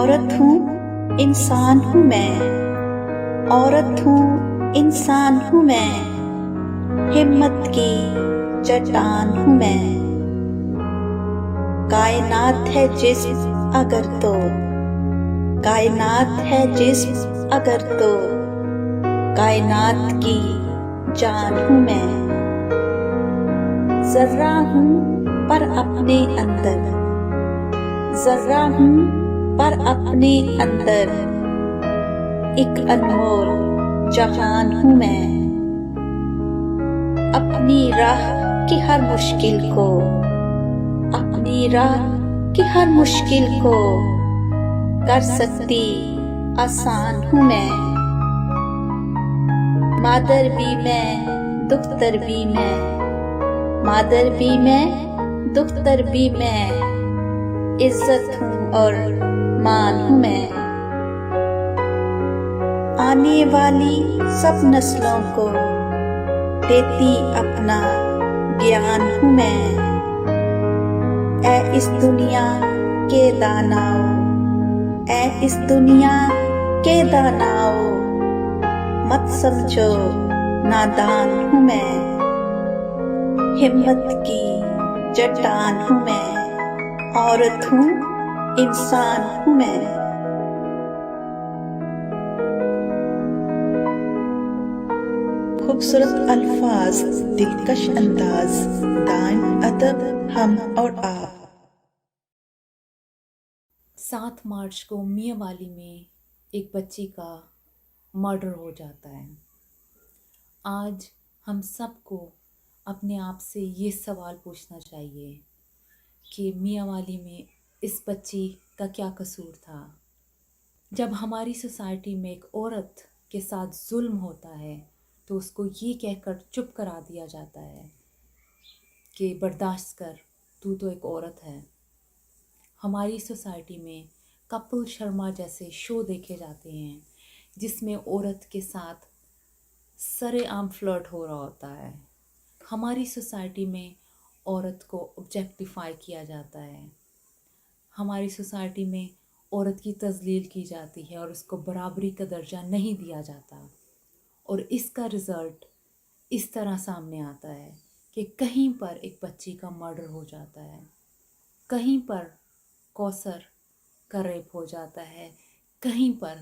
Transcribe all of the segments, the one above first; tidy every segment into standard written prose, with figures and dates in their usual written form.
औरत हूँ इंसान हूँ मैं, औरत हूँ इंसान हूँ मैं, हिम्मत की चट्टान हूँ मैं। कायनात है जिस्म अगर तो, कायनात है जिस्म अगर तो, कायनात की जान हूँ मैं। जर्रा हूँ पर अपने अंदर, जर्रा हूँ पर अपने अंदर, एक अनमोल जहान हूँ मैं। अपनी राह की हर मुश्किल को, अपनी राह की हर मुश्किल को कर सकती आसान हूँ मैं। मादर भी मैं दुख्तर भी मैं, मादर भी मैं दुख्तर भी मैं, इज्जत हूँ और मान हूँ मैं। आने वाली सब नस्लों को देती अपना ज्ञान हूँ मैं। ऐ इस दुनिया के दानाओ, ऐ इस दुनिया के दानाओ, मत समझो नादान हूँ मैं। हिम्मत की चट्टान हूँ मैं, औरत हूँ इंसान हूँ मैं। खूबसूरत अल्फाज, दिलकश अंदाज, दान अदब हम और आप। 7 मार्च को मियांवाली में एक बच्ची का मर्डर हो जाता है। आज हम सबको अपने आप से ये सवाल पूछना चाहिए कि मियांवाली में इस बच्ची का क्या कसूर था। जब हमारी सोसाइटी में एक औरत के साथ जुल्म होता है तो उसको ये कहकर चुप करा दिया जाता है कि बर्दाश्त कर, तू तो एक औरत है। हमारी सोसाइटी में कपिल शर्मा जैसे शो देखे जाते हैं जिसमें औरत के साथ सरेआम फ्लर्ट हो रहा होता है। हमारी सोसाइटी में औरत को ऑब्जेक्टिफाई किया जाता है। हमारी सोसाइटी में औरत की तज़लील की जाती है और उसको बराबरी का दर्जा नहीं दिया जाता। और इसका रिज़ल्ट इस तरह सामने आता है कि कहीं पर एक बच्ची का मर्डर हो जाता है, कहीं पर कौसर का रेप हो जाता है, कहीं पर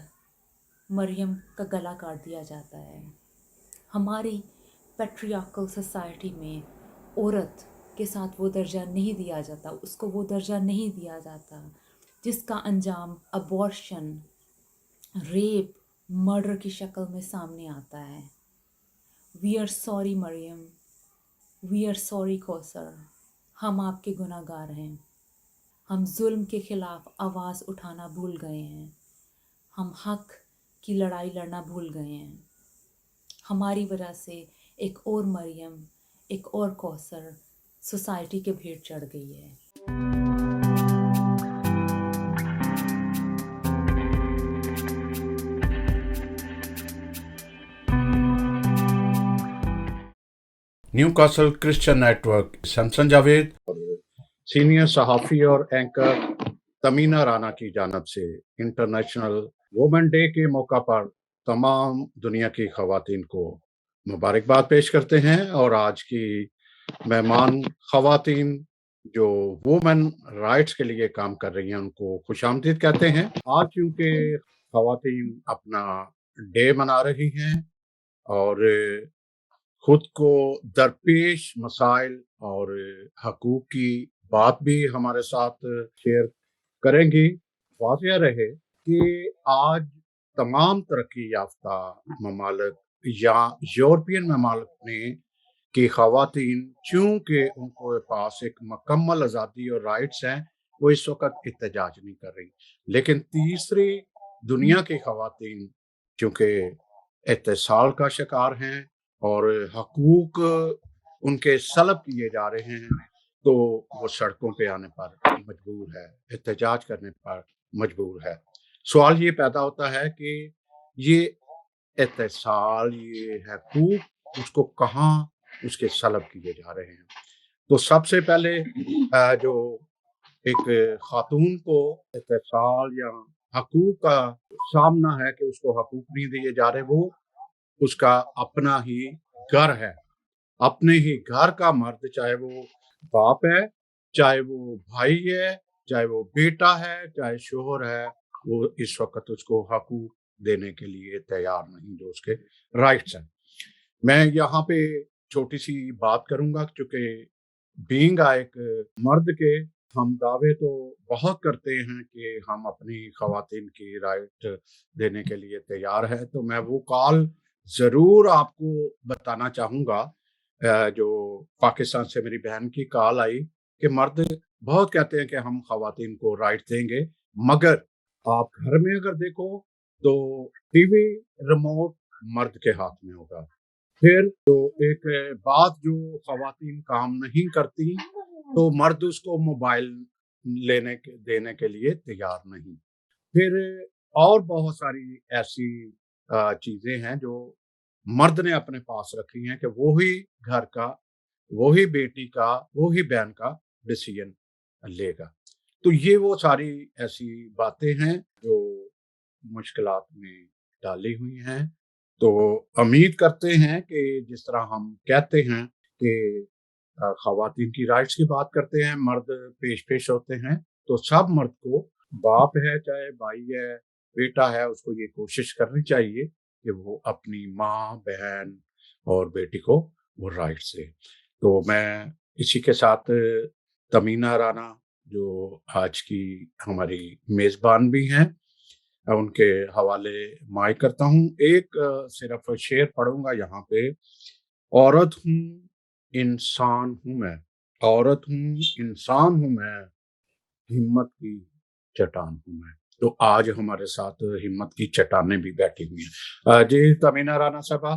मरियम का गला काट दिया जाता है। हमारी पैट्रियार्कल सोसाइटी में औरत के साथ वो दर्जा नहीं दिया जाता, उसको वो दर्जा नहीं दिया जाता जिसका अंजाम अबॉर्शन, रेप, मर्डर की शक्ल में सामने आता है। We are sorry Maryam, we are sorry Kausar, हम आपके गुनहगार हैं। हम जुल्म के खिलाफ आवाज़ उठाना भूल गए हैं, हम हक की लड़ाई लड़ना भूल गए हैं। हमारी वजह से एक और मरियम, एक और कौसर सोसाइटी के भेंट चढ़ गई है। Newcastle Christian network Shamsan Javed और सीनियर सहाफ़ी और एंकर तमीना राना की जानब से इंटरनेशनल वुमेन डे के मौका पर तमाम दुनिया की ख़वातीन को मुबारकबाद पेश करते हैं। और आज की मेहमान ख़वातीन जो वुमेन राइट्स के लिए काम कर रही हैं उनको खुशामदीद कहते हैं। आज क्योंकि ख़वातीन अपना डे मना रही हैं और खुद को दरपेश मसाइल और हकूक़ की बात भी हमारे साथ शेयर करेंगी। वाक़या रहे कि आज तमाम तरक्की याफ्ता ममालिक या यूरोपियन ममालिक में की ख़वातीन चूँकि उनको पास एक मुकम्मल आज़ादी और राइट्स हैं, वो इस वक़्त एहतजाज नहीं कर रही। लेकिन तीसरी दुनिया की ख़वातीन चूँकि इत्तेसाल का शिकार हैं और हकूक़ उनके सलब किए जा रहे हैं, तो वो सड़कों पे आने पर मजबूर है, एहतजाज करने पर मजबूर है। सवाल ये पैदा होता है कि ये इत्तेसाल, ये हकूक़ उसको कहाँ उसके सलब किए जा रहे हैं। तो सबसे पहले जो एक ख़ातून को इत्तेसाल या हकूक का सामना है कि उसको हकूक नहीं दिए जा रहे, वो उसका अपना ही घर है, अपने ही घर का मर्द, चाहे वो बाप है, चाहे वो भाई है, चाहे वो बेटा है, चाहे शोहर है, वो इस वक्त उसको हकूक देने के लिए तैयार नहीं, जो उसके राइट्स हैं। मैं यहाँ पे छोटी सी बात करूंगा, क्योंकि बीइंग एक मर्द के हम दावे तो बहुत करते हैं कि हम अपनी खवातीन की राइट देने के लिए तैयार है, तो मैं वो कॉल जरूर आपको बताना चाहूंगा, जो पाकिस्तान से मेरी बहन की कॉल आई कि मर्द बहुत कहते हैं कि हम खवातीन को राइट देंगे, मगर आप घर में अगर देखो तो टीवी रिमोट मर्द के हाथ में होगा। फिर जो एक बात जो खवातीन काम नहीं करती, तो मर्द उसको मोबाइल देने के लिए तैयार नहीं। फिर और बहुत सारी ऐसी चीजें हैं जो मर्द ने अपने पास रखी हैं कि वो ही घर का, वो ही बेटी का, वो ही बहन का डिसीजन लेगा। तो ये वो सारी ऐसी बातें हैं जो मुश्किलात में डाली हुई हैं। तो उम्मीद करते हैं कि जिस तरह हम कहते हैं कि खवातीन की राइट्स की बात करते हैं, मर्द पेश पेश होते हैं, तो सब मर्द को, बाप है चाहे भाई है, बेटा है, उसको ये कोशिश करनी चाहिए कि वो अपनी माँ, बहन और बेटी को वो राइट्स दे। तो मैं इसी के साथ तमीना राना, जो आज की हमारी मेजबान भी हैं, उनके हवाले माई करता हूँ। एक सिर्फ शेर पढ़ूंगा यहाँ पे। औरत हूँ, इंसान हूँ मैं, औरत हूँ, इंसान हूँ मैं, हिम्मत की चट्टान हूँ मैं। तो आज हमारे साथ हिम्मत की चट्टानें भी बैठी हुई हैं। जी तमीना राना साहबा।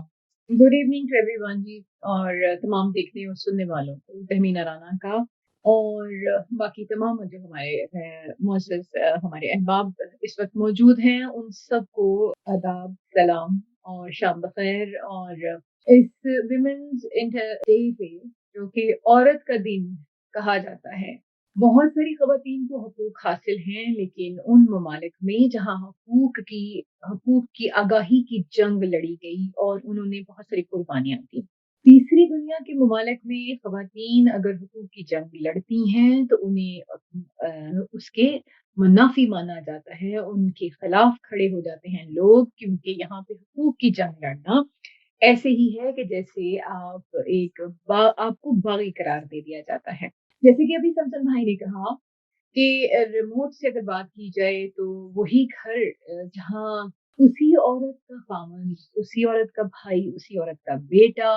गुड इवनिंग टू एवरीवन जी, और तमाम देखने और सुनने वालों को तहमीना राना का, और बाकी तमाम जो हमारे मुअज़्ज़ज़ हमारे अहबाब इस वक्त मौजूद हैं, उन सबको आदाब, सलाम और शाम बखैर। और इस विमेंस इंटर डे पे, जो कि औरत का दिन कहा जाता है, बहुत सारी खवातीन को हकूक हासिल हैं, लेकिन उन ममालिक में जहाँ हकूक की आगाही की जंग लड़ी गई और उन्होंने बहुत सारी कुर्बानियां दी। तीसरी दुनिया के ममालिक में खवातीन अगर हकूक की जंग लड़ती हैं तो उन्हें उसके मुनाफी माना जाता है, उनके खिलाफ खड़े हो जाते हैं लोग, क्योंकि यहाँ पे हकूक की जंग लड़ना ऐसे ही है कि जैसे आपको बागी करार दे दिया जाता है। जैसे कि अभी समसन भाई ने कहा कि रिमोट से अगर बात की जाए तो वही घर जहाँ उसी औरत का खामन, उसी औरत का भाई, उसी औरत का बेटा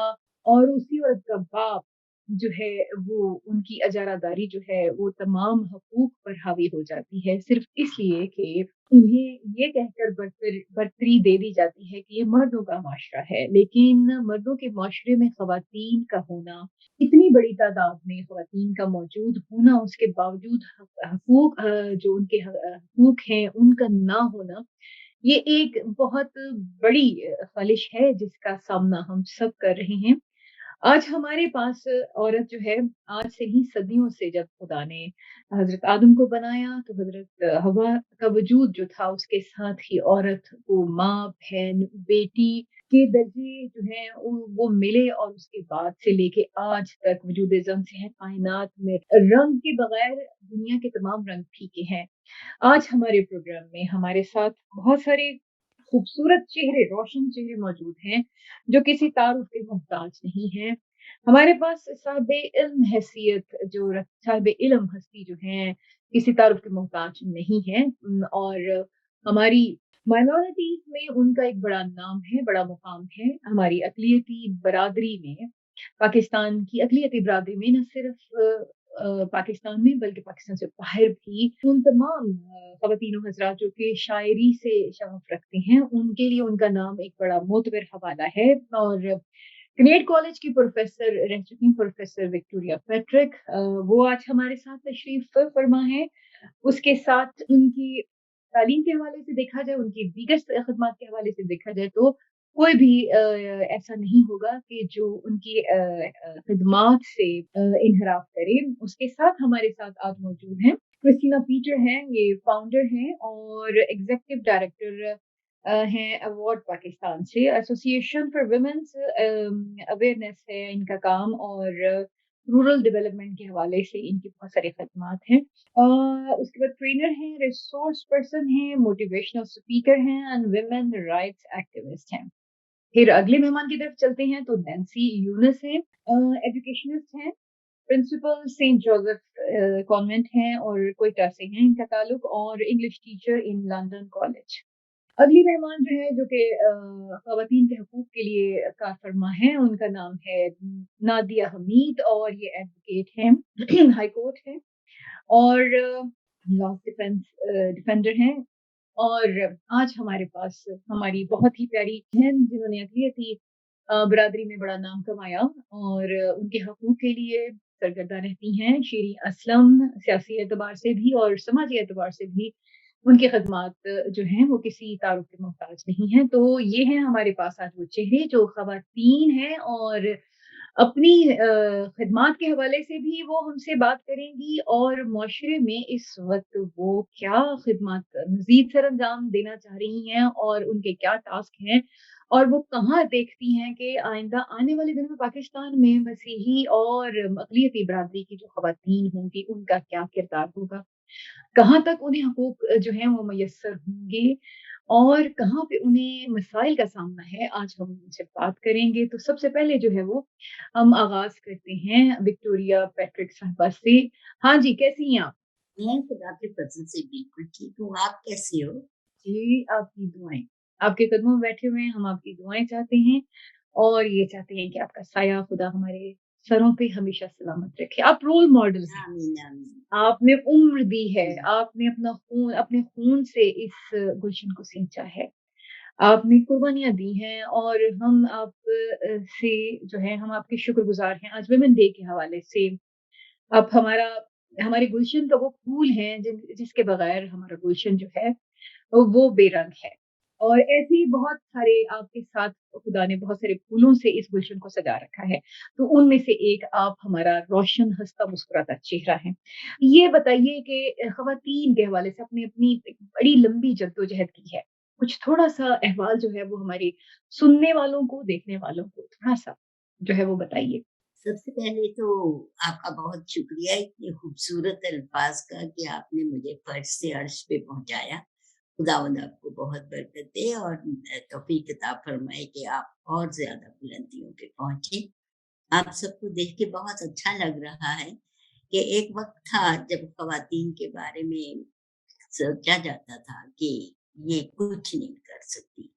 और उसी औरत का बाप जो है, वो उनकी अजारादारी जो है वो तमाम हकूक पर हावी हो जाती है, सिर्फ इसलिए कि उन्हें ये कहकर बर्तरी दे दी जाती है कि ये मर्दों का माशरा है। लेकिन मर्दों के माशरे में खवातीन का होना, इतनी बड़ी तादाद में खवातीन का मौजूद होना, उसके बावजूद हकूक जो उनके हकूक हैं उनका ना होना, ये एक बहुत बड़ी ख़ालिश है जिसका सामना हम सब कर रहे हैं। आज हमारे पास औरत जो है, आज से ही सदियों से जब खुदा ने हज़रत आदम को बनाया तो हज़रत हव्वा का वजूद जो था, उसके साथ ही औरत को माँ, बहन, बेटी के दर्जे जो हैं वो मिले, और उसके बाद से लेके आज तक वजूद ज़म से है कायनात में। रंग के बगैर दुनिया के तमाम रंग फीके हैं। आज हमारे प्रोग्राम में हमारे साथ बहुत सारे खूबसूरत चेहरे, रोशन चेहरे मौजूद हैं, जो किसी तारुफ के मोहताज नहीं हैं। हमारे पास साहिब-ए-इल्म हैसियत साहिब-ए-इल्म हस्ती जो हैं, किसी तारुफ के मोहताज नहीं हैं। और हमारी माइनॉरिटीज़ में उनका एक बड़ा नाम है, बड़ा मुकाम है। हमारी अक़लियती बरादरी में, पाकिस्तान की अक़लियती बरादरी में, न सिर्फ़ पाकिस्तान में बल्कि पाकिस्तान से बाहर भी उन तमाम ख़वातीन व हज़रात जो कि शायरी से शग़फ़ रखते हैं, उनके लिए उनका नाम एक बड़ा मोतबर हवाला है। और ग्रेड कॉलेज की प्रोफ़ेसर रह चुकी प्रोफ़ेसर विक्टोरिया पैट्रिक, वो आज हमारे साथ तशरीफ़ फरमा है। उसके साथ उनकी तालीम के हवाले से देखा जाए, उनकी दीगर ख़िदमत के हवाले से देखा जाए, तो कोई भी ऐसा नहीं होगा कि जो उनकी ख़िदमत से इन्हिराफ़ करे। उसके साथ हमारे साथ आज मौजूद हैं क्रिस्टीना पीटर हैं, ये फाउंडर हैं और एग्जीक्यूटिव डायरेक्टर हैं अवार्ड पाकिस्तान से। एसोसिएशन फॉर वुमेन्स अवेयरनेस है इनका काम और रूरल डेवलपमेंट के हवाले से इनकी बहुत सारी खदमात हैं। उसके बाद ट्रेनर हैं, रिसोर्स पर्सन हैं, मोटिवेशनल स्पीकर हैं एंड वुमेन राइट्स एक्टिविस्ट हैं। फिर अगले मेहमान की तरफ चलते हैं तो नैन्सी यूनुस हैं, एजुकेशनिस्ट हैं, प्रिंसिपल सेंट जोसेफ कॉन्वेंट हैं और क्वेटा से हैं इनका ताल्लुक और English teacher in London college. अगली मेहमान जो है जो कि ख़वातीन के हकूक़ के लिए कार फरमा है, उनका नाम है नादिया हमीद और ये एडवोकेट हैं, हाई कोर्ट है और लॉ डिफेंडर हैं। और आज हमारे पास हमारी बहुत ही प्यारी बहन जिन्होंने अक़लियती बिरादरी में बड़ा नाम कमाया और उनके हकूक़ के लिए सरगर्दा रहती हैं, शीरी असलम, सियासी एतबार से भी और समाजी एतबार से भी उनकी खदमात जो हैं वो किसी तारुफ के मोहताज नहीं हैं। तो ये हैं हमारे पास आज वो चेहरे जो ख़वातीन हैं और अपनी खिदमात के हवाले से भी वो हमसे बात करेंगी और मुआशरे में इस वक़्त वो क्या खिदमत मज़ीद सरअंजाम देना चाह रही हैं और उनके क्या टास्क हैं और वो कहाँ देखती हैं कि आइंदा आने वाले दिनों में पाकिस्तान में मसीही और अक़लियती बिरादरी की जो ख़वातीन होंगी, उनका क्या किरदार होगा? कहाँ तक उन्हें हकूक़ जो हैं वो मुयस्सर होंगे और कहाँ पे उन्हें मसाइल का सामना है, आज हम उनसे बात करेंगे। तो सबसे पहले जो है वो हम आगाज़ करते हैं विक्टोरिया पैट्रिक साहिबा से। हाँ जी, कैसी हैं आप? मैं खुदा के फज़ल से बिल्कुल ठीक हूँ, आप कैसी हो? जी, आपकी दुआएँ। आपके कदमों में बैठे हुए हैं, हम आपकी दुआएँ चाहते हैं और ये चाहते हैं कि आपका साया खुदा हमारे सरों पे हमेशा सलामत रखे। आप रोल मॉडल हैं। आमीन, आमीन। आपने उम्र दी है, हुँ, आपने अपने खून से इस गुलशन को सींचा है। आपने कुर्बानियाँ दी हैं और हम आप से जो है हम आपके शुक्रगुज़ार हैं। आज वुमेन डे के हवाले से आप हमारे गुलशन का वो फूल हैं जिसके बगैर हमारा गुलशन जो है वो बेरंग है। और ऐसे ही बहुत सारे आपके साथ खुदा ने बहुत सारे फूलों से इस गुलशन को सजा रखा है। तो उनमें से एक आप हमारा रोशन हँसता मुस्कुराता चेहरा हैं। ये बताइए कि ख़वातीन के हवाले से आपने अपनी एक बड़ी लंबी जद्दोजहद की है। कुछ थोड़ा-सा अहवाल जो है वो हमारे सुनने वालों को, देखने वालों को थोड़ा-सा जो है वो बताइए? सबसे पहले तो आपका बहुत शुक्रिया इतने खूबसूरत अल्फ़ाज़ का कि आपने मुझे फ़र्श से अर्श पे पहुँचाया। खुदावंद आपको बहुत बरकत दे और तौफ़ीक अता फ़रमाए कि आप और ज़्यादा बुलंदियों पे पहुँचे। आप सबको देख के बहुत अच्छा लग रहा है कि एक वक़्त था जब ख़वातीन के बारे में सोचा जाता था कि ये कुछ नहीं कर सकती।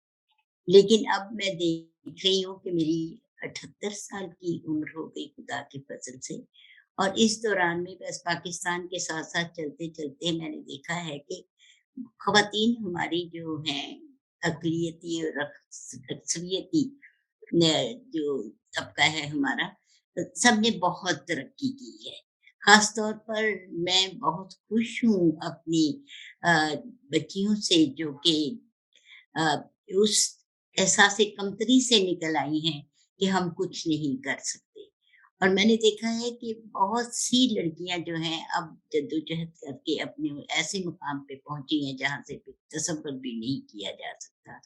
लेकिन अब मैं देख रही हूँ कि मेरी 78 साल की उम्र हो गई खुदा के फ़ज़ल से और इस दौरान में बस पाकिस्तान के साथ-साथ चलते-चलते मैंने देखा है कि ख़वातीन हमारी जो हैं अक़लियती और अक्सरियती न जो तबका है हमारा, सबने बहुत तरक्की की है। ख़ास तौर पर मैं बहुत खुश हूँ अपनी अ, बच्चियों से जो कि अ, उस एहसास कमतरी से निकल आई हैं कि हम कुछ नहीं कर सकते। और मैंने देखा है कि बहुत सी लड़कियां जो हैं अब जद्दोजहद करके अपने ऐसे मुकाम पे पहुंची हैं जहां से तसव्वुर भी नहीं किया जा सकता।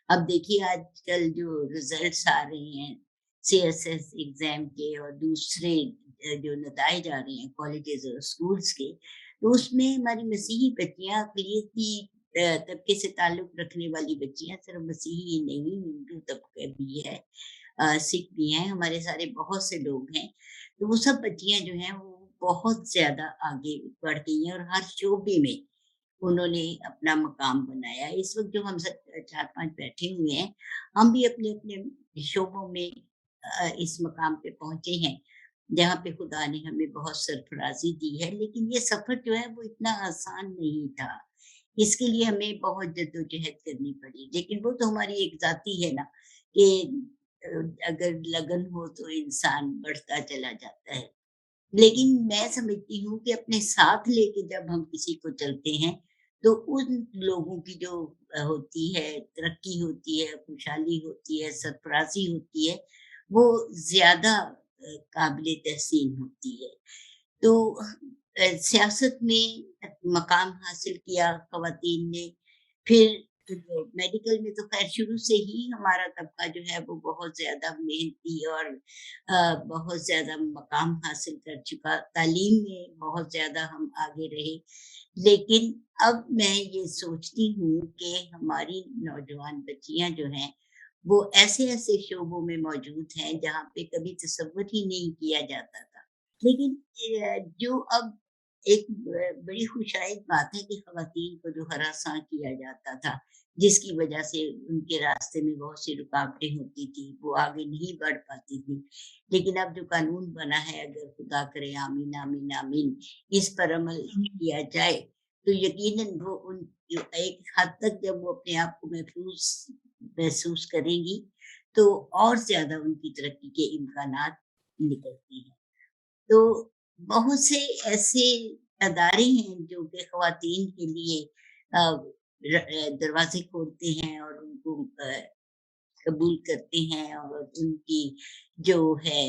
अब देखिए आजकल जो रिजल्ट्स आ रहे हैं सीएसएस एग्जाम के और दूसरे जो नताइज आ रहे हैं कॉलेजेस और स्कूल्स के, तो उसमें हमारी मसीही बच्चियां अक़लियती तबके से ताल्लुक़ रखने वाली बच्चियाँ, सिर्फ़ मसीही ही नहीं, हिंदू तबका भी है, सिख भी हैं, हमारे सारे बहुत से लोग हैं। तो वो सब बच्चियाँ जो हैं वो बहुत ज़्यादा आगे बढ़ गई हैं और हर शोबे में उन्होंने अपना मकाम बनाया है। इस वक़्त जो हम सब 4-5 बैठे हुए हैं, हम भी अपने-अपने शोबों में इस मकाम पे पहुँचे हैं, जहाँ पे खुदा ने हमें बहुत सरफ़राज़ी दी है। लेकिन ये सफ़र जो है वो इतना आसान नहीं था। इसके लिए हमें बहुत जद्दोजहद करनी पड़ी। लेकिन वो तो हमारी एक ज़ाती है ना कि अ, अगर लगन हो तो इंसान बढ़ता चला जाता है। लेकिन मैं समझती हूँ कि अपने साथ लेके जब हम किसी को चलते हैं, तो उन लोगों की जो होती है, तरक्की होती है, खुशहाली होती है, सरफ़राज़ी होती है, वो ज़्यादा काबिल तहसीन होती है। तो सियासत में मकाम हासिल किया ख़वातीन ने। फिर मेडिकल में तो ख़ैर शुरू से ही हमारा तबका जो है वो बहुत ज़्यादा मेहनती और बहुत ज़्यादा मकाम हासिल कर चुका। तालीम में बहुत ज़्यादा हम आगे रहे। लेकिन अब मैं ये सोचती हूँ कि हमारी नौजवान बच्चियाँ जो हैं, वो ऐसे-ऐसे शोबों में मौजूद हैं जहाँ पे कभी तसव्वुर ही नहीं किया जाता था। लेकिन जो अब एक बड़ी खुशाइद बात है कि ख़वातीन को जो हरासा किया जाता था, जिसकी वजह से उनके रास्ते में बहुत सी रुकावटें होती थी, वो आगे नहीं बढ़ पाती थी। लेकिन अब जो कानून बना है, अगर खुदा करे आमीन, आमीन, आमीन, इस पर अमल किया जाए, तो यकीनन वो उन एक हद तक जब वो अपने आप को महसूस करेंगी, तो और ज़्यादा उनकी तरक्की के इम्कानात निकलते हैं। तो बहुत से ऐसे अदारे हैं जो कि ख़वातीन के लिए दरवाज़े खोलते हैं और उनको कबूल करते हैं और उनकी जो है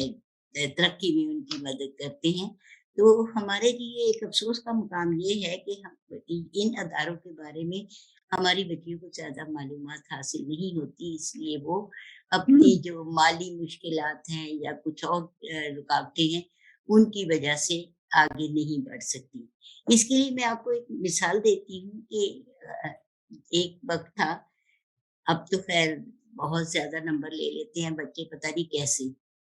तरक्की में उनकी मदद करते हैं। तो हमारे लिए एक अफ़सोस का मुकाम ये है कि हम इन अदारों के बारे में हमारी बच्चियों को ज़्यादा मालूमात हासिल नहीं होती, इसलिए वो अपनी जो माली मुश्किलात हैं या कुछ और रुकावटें हैं, उनकी वजह से आगे नहीं बढ़ सकती। इसके लिए मैं आपको एक मिसाल देती हूँ कि अ, एक वक़्त था, अब तो ख़ैर बहुत ज़्यादा नंबर ले लेते हैं बच्चे, पता नहीं कैसे।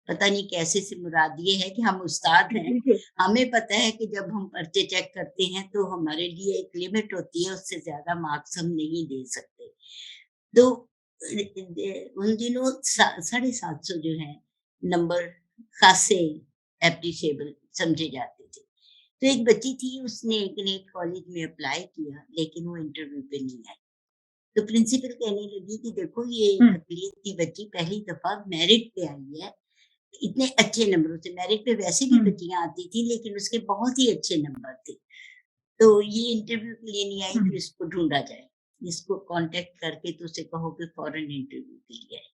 पता नहीं कैसे से मुराद ये है कि हम उस्ताद हैं, बिल्कुल। हमें पता है कि जब हम पर्चे चेक करते हैं तो हमारे लिए एक लिमिट होती है, उससे ज़्यादा मार्क्स हम नहीं दे सकते। तो उन दिनों 750 जो है नंबर खासे एप्रिशिएबल समझे जाते थे। तो एक बच्ची थी, उसने एक ने कॉलेज में अप्लाई किया, लेकिन वो इंटरव्यू पे नहीं आई। तो प्रिंसिपल कहने लगी कि देखो ये हुँ, अक़लियत की बच्ची पहली दफ़ा मेरिट पे आई है, इतने अच्छे नंबरों से। मेरिट पे वैसे भी हुँ, बच्चियाँ आती थी, लेकिन उसके बहुत ही अच्छे नंबर थे। तो ये इंटरव्यू के लिए नहीं आई, हुँ, तो इसको ढूँढा जाए। इसको कॉन्टैक्ट करके तो उसे कहो कि फ़ौरन इंटरव्यू के लिए आए।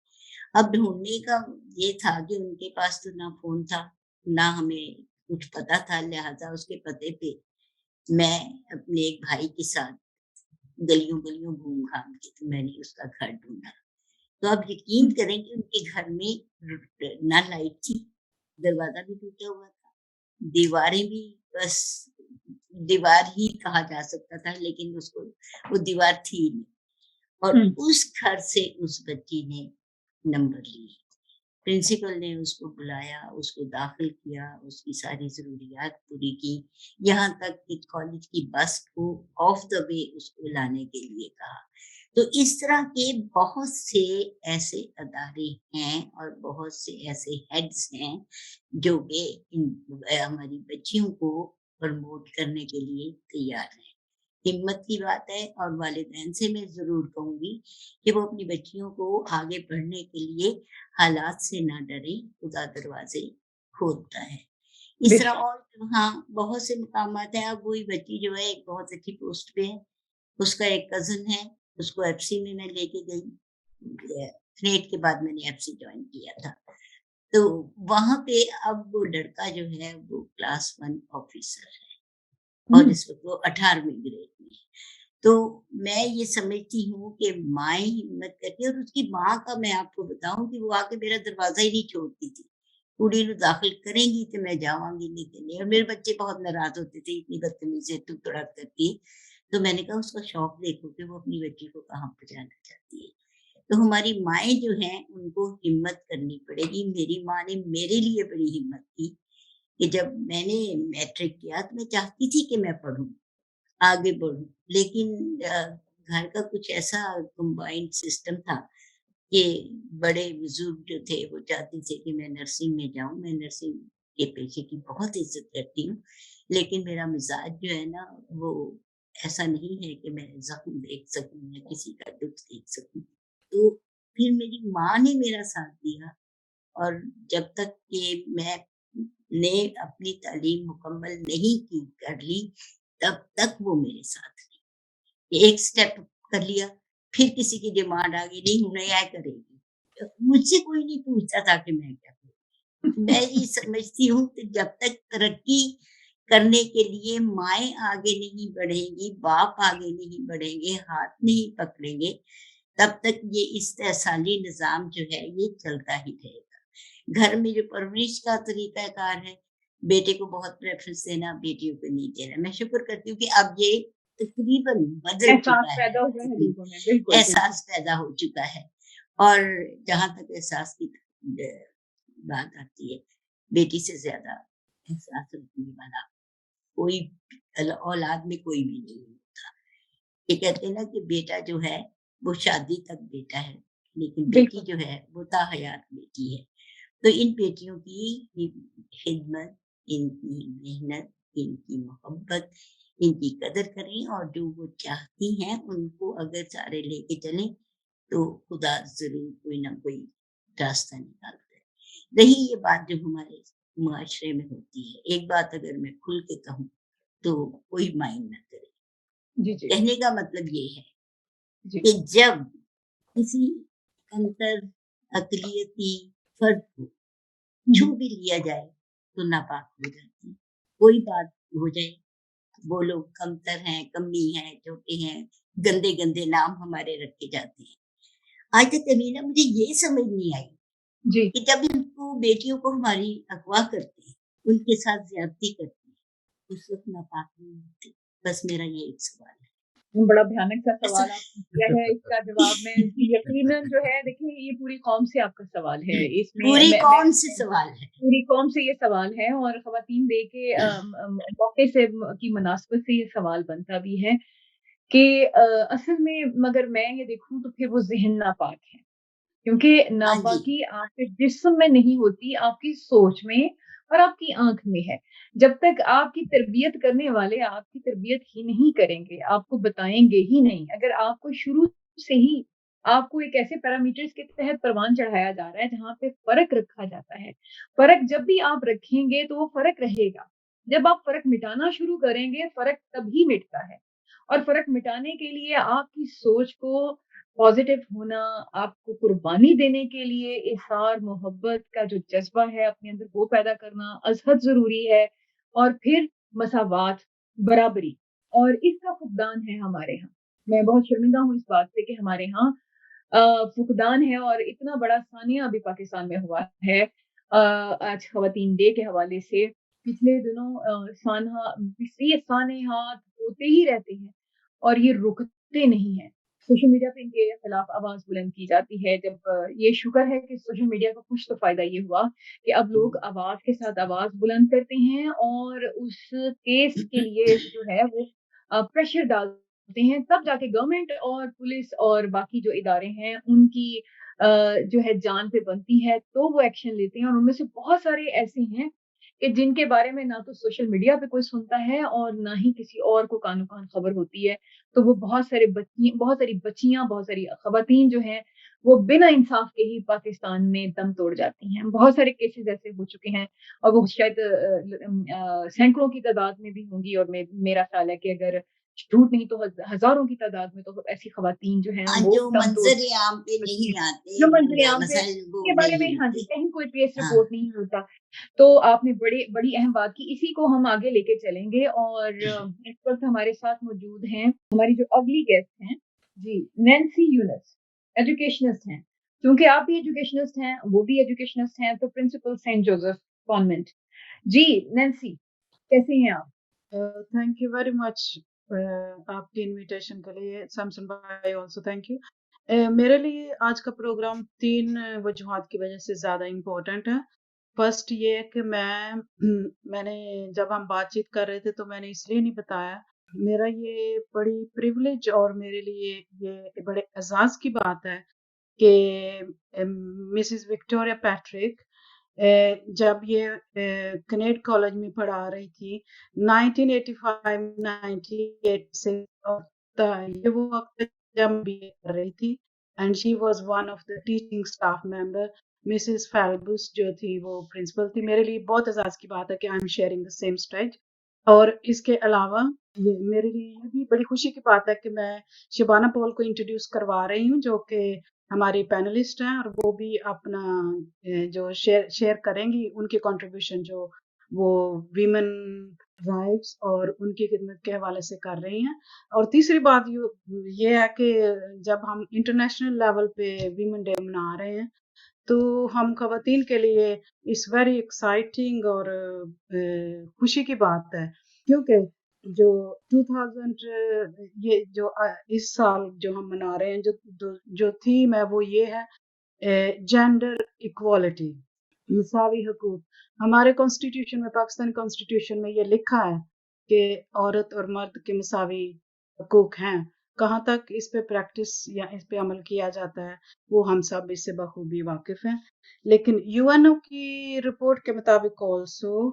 अब ढूँढने का ये था कि उनके पास तो ना फ़ोन था, ना हमें कुछ पता था, लिहाज़ा उसके पते पे मैं अपने एक भाई के साथ गलियों-गलियों घूम-घाम के तो मैंने उसका घर ढूँढा। तो आप यकीन हुँ, करें कि उनके घर में ना लाइट थी, दरवाज़ा भी टूटा हुआ था, दीवारें भी बस दीवार ही कहा जा सकता था, लेकिन उसको वो दीवार थी नहीं। और हुँ, उस घर से उस बच्ची ने नंबर लिए। प्रिंसिपल ने उसको बुलाया, उसको दाखिल किया, उसकी सारी ज़रूरियात पूरी की, यहाँ तक कि कॉलेज की बस को ऑफ द वे उसको लाने के लिए कहा। तो इस तरह के बहुत से ऐसे अदारे हैं और बहुत से ऐसे हेड्स हैं जो कि हमारी बच्चियों को प्रमोट करने के लिए तैयार हैं। हिम्मत की बात है और वालिदैन से मैं ज़रूर कहूँगी कि वो अपनी बच्चियों को आगे बढ़ने के लिए हालात से ना डरें, खुदा दरवाज़े खोलता है। इस तरह बेशक। और हाँ, बहुत से मकामात हैं। अब वही बच्ची जो है एक बहुत अच्छी पोस्ट पे है, उसका एक कज़िन है, उसको एफसी में मैं लेके गई। नेट के बाद मैंने एफसी जॉइन किया था। तो वहाँ पे अब वो लड़का जो है वो क्लास 1 ऑफ़िसर है और हुँ, इस वक़्त वो 18वीं ग्रेड में है। तो मैं ये समझती हूँ कि माएँ हिम्मत करके और उसकी माँ का मैं आपको बताऊँ कि वो आके मेरा दरवाज़ा ही नहीं छोड़ती थी। कुड़ी ਨੂੰ दाखिल करेंगी तो मैं जावांगी, नहीं तो नहीं। और मेरे बच्चे बहुत नाराज़ होते थे, इतनी बदतमीज़ी तू तड़क करती। तो मैंने कहा उसका शौक देखो कि वो अपनी बच्ची को कहाँ पहुँचाना चाहती है। तो हमारी माएँ जो हैं उनको हिम्मत करनी पड़ेगी। मेरी माँ ने मेरे लिए बड़ी हिम्मत की कि जब मैंने मैट्रिक किया तो मैं चाहती थी कि मैं पढ़ूँ। आगे बढ़ूँ। लेकिन घर का कुछ ऐसा कंबाइंड सिस्टम था कि बड़े बुज़ुर्ग जो थे वो चाहते थे कि मैं नर्सिंग में जाऊँ। मैं नर्सिंग के पेशे की बहुत इज़्ज़त करती हूँ। लेकिन मेरा मिज़ाज जो है ना वो ऐसा नहीं है कि मैं ज़ख्म देख सकूँ या किसी का दुःख देख सकूँ। तो फिर मेरी माँ ने मेरा साथ दिया और जब तक कि मैं ने अपनी तालीम मुकम्मल नहीं की कर ली, तब तक वो मेरे साथ रही। एक स्टेप कर लिया, फिर किसी की डिमांड आ गई, नहीं हुन ये करेगी। मुझसे कोई नहीं पूछता था कि मैं क्या करूँ। मैं ये समझती हूँ कि जब तक तरक्की करने के लिए माएँ आगे नहीं बढ़ेंगी, बाप आगे नहीं बढ़ेंगे, हाथ नहीं पकड़ेंगे, तब तक ये इस्तेसाली निज़ाम जो है ये चलता ही रहेगा। घर में जो परवरिश का तरीक़ाकार है, बेटे को बहुत प्रेफ़रेंस देना, बेटियों को नहीं देना। मैं शुक्र करती हूँ कि अब ये तकरीबन बदल एहसास चुका है, पैदा हुआ है लोगों में, बिल्कुल, बिल्कुल। एहसास पैदा हो चुका है। और जहाँ तक एहसास की बात आती है, बेटी से ज़्यादा एहसास रखने वाला कोई औलाद में कोई भी नहीं होता। ये कहते हैं ना कि बेटा जो है वो शादी तक बेटा है, लेकिन बेटी बिल्कुल। जो है वो ताहयात बेटी है। तो इन बेटियों की खिदमत, इनकी मेहनत, इनकी मोहब्बत, इनकी कदर करें और जो वो चाहती हैं उनको अगर सारे लेके चलें तो खुदा ज़रूर कोई ना कोई रास्ता निकालता है। रही ये बात जो हमारे मुआशरे में होती है, एक बात अगर मैं खुल के कहूँ तो कोई माइंड ना करे। जी, जी, कहने का मतलब ये है जी। कि जब किसी अंतर अक़लियती फ़र्द को छू भी लिया जाए तो नापाक हो जाती है। कोई बात हो जाए, वो लोग कमतर हैं, कमी हैं, छोटे हैं, गंदे-गंदे नाम हमारे रखे जाते हैं। आज तक तमीना मुझे ये समझ नहीं आई जी। कि जब इनको बेटियों को हमारी अगवा करते हैं, उनके साथ ज़्यादती करते हैं, उस वक़्त नापाक नहीं होती। बस मेरा ये एक सवाल है। बड़ा भयानक सा ऐसा सवाल आपने किया है, इसका जवाब मैं यकीनन जो है देखिए ये पूरी कौम से आपका सवाल है। इसमें पूरी मैं कौम से सवाल है। पूरी कौम से ये सवाल है और ख़वातीन डे के मौके से की मुनासबत से ये सवाल बनता भी है कि असल में मगर मैं ये देखूँ तो फिर वो ज़हन नापाक है। क्योंकि हाँ जी। नापाकी आपके जिस्म में नहीं होती, आपकी सोच में और आपकी आँख में है। जब तक आपकी तरबियत करने वाले आपकी तरबियत ही नहीं करेंगे, आपको बताएँगे ही नहीं, अगर आपको शुरू से ही आपको एक ऐसे पैरामीटर्स के तहत परवान चढ़ाया जा रहा है, जहाँ पे फ़र्क रखा जाता है। फ़र्क जब भी आप रखेंगे, तो वो फ़र्क रहेगा। जब आप फ़र्क मिटाना शुरू करेंगे, फ़र्क तभी मिटता है। और फ़र्क मिटाने के लिए आपकी सोच को पॉज़िटिव होना, आपको कुर्बानी देने के लिए इज़हार मोहब्बत का जो जज़्बा है अपने अंदर वो पैदा करना अज़हद ज़रूरी है और फिर मसावात, बराबरी और इसका फुक़दान है हमारे यहाँ। मैं बहुत शर्मिंदा हूँ इस बात से कि हमारे यहाँ फुक़दान है और इतना बड़ा सानिया अभी पाकिस्तान में हुआ है। आज ख़वातीन डे के हवाले से पिछले दिनों ये सानेहात होते ही रहते हैं और ये रुकते नहीं हैं। सोशल मीडिया पे इनके खिलाफ आवाज़ बुलंद की जाती है। जब ये शुक्र है कि सोशल मीडिया का कुछ तो फ़ायदा ये हुआ कि अब लोग आवाज़ के साथ आवाज़ बुलंद करते हैं और उस केस के लिए जो है वो प्रेशर डालते हैं, तब जाके गवर्नमेंट और पुलिस और बाकी जो इदारे हैं उनकी जो है जान पे बनती है, तो वो एक्शन लेते हैं और उनमें से बहुत सारे ऐसे हैं कि जिनके बारे में ना तो सोशल मीडिया पे कोई सुनता है और ना ही किसी और को कानो-कान खबर होती है। तो वो बहुत सारी बच्चियाँ, बहुत सारी ख़वातीन जो हैं, वो बिना इंसाफ़ के ही पाकिस्तान में दम तोड़ जाती हैं। बहुत सारे केसेज़ ऐसे हो चुके हैं और वो शायद सैकड़ों की तादाद में भी होंगी और मेरा ख़्याल है कि अगर झूठ नहीं तो हज़ारों की तादाद में तो ऐसी ख़वातीन जो हैं वो जो दम तोड़ मंज़र-ए-आम पे नहीं आते, जो मंज़िल-ए-आम पे मसाइल वो के बारे में नहीं हाँ जी, होते। कहीं कोई केस हाँ। रिपोर्ट नहीं होता। तो आपने बड़ी अहम बात की, इसी को हम आगे लेके चलेंगे और इस वक़्त हमारे साथ मौजूद हैं, हमारी जो अगली गेस्ट हैं, जी, नैन्सी यूनुस, एजुकेशनिस्ट हैं। क्योंकि आप भी एजुकेशनिस्ट हैं, वो भी एजुकेशनिस्ट हैं, तो प्रिंसिपल सेंट जोसेफ कॉन्वेंट। जी, नैन्सी, कैसी हैं आप? थैंक यू वेरी मच आपकी इनविटेशन के लिए सैमसन भाई ऑल्सो थैंक यू। मेरे लिए आज का प्रोग्राम 3 वजूहात की वजह से ज़्यादा इम्पोर्टेंट है। फर्स्ट ये है कि मैंने जब हम बातचीत कर रहे थे तो मैंने इसलिए नहीं बताया। मेरा ये बड़ी प्रिविलेज और मेरे लिए ये बड़े एज़ाज़ की बात है कि मिसेस विक्टोरिया पैट्रिक जब ये कनेड कॉलेज में पढ़ा रही थी 1985-98 से ये वो वक्त जब बीए कर रही थी and she was one of the teaching staff member. Mrs फेल्बुस जो थी वो प्रिंसिपल थी। मेरे लिए बहुत एजाज की बात है कि I am sharing the same stage. और इसके अलावा ये मेरे लिए ये भी बड़ी खुशी की बात है कि मैं शिबाना पॉल को इंट्रोड्यूस करवा रही हूँ जो कि हमारी पैनलिस्ट हैं और वो भी अपना जो शेयर करेंगी उनके कंट्रीब्यूशन जो वो वीमेन राइट्स और उनकी खिदमत के हवाले से कर रही हैं। और तीसरी बात ये है कि जब हम इंटरनेशनल लेवल पे वीमेन डे मना रहे हैं तो हम खवातीन के लिए इस वेरी एक्साइटिंग और खुशी की बात है, क्योंकि जो 2000 ये जो इस साल जो हम मना रहे हैं, जो थीम है वो ये है जेंडर इक्वालिटी, मसावी हकूक। हमारे कॉन्स्टिट्यूशन में, पाकिस्तान कॉन्स्टिट्यूशन में ये लिखा है कि औरत और मर्द के मसावी हकूक हैं। कहाँ तक इस पे प्रैक्टिस या इस पे अमल किया जाता है वो हम सब इससे बखूबी वाकिफ हैं। लेकिन यूएनओ की रिपोर्ट के मुताबिक ऑल्सो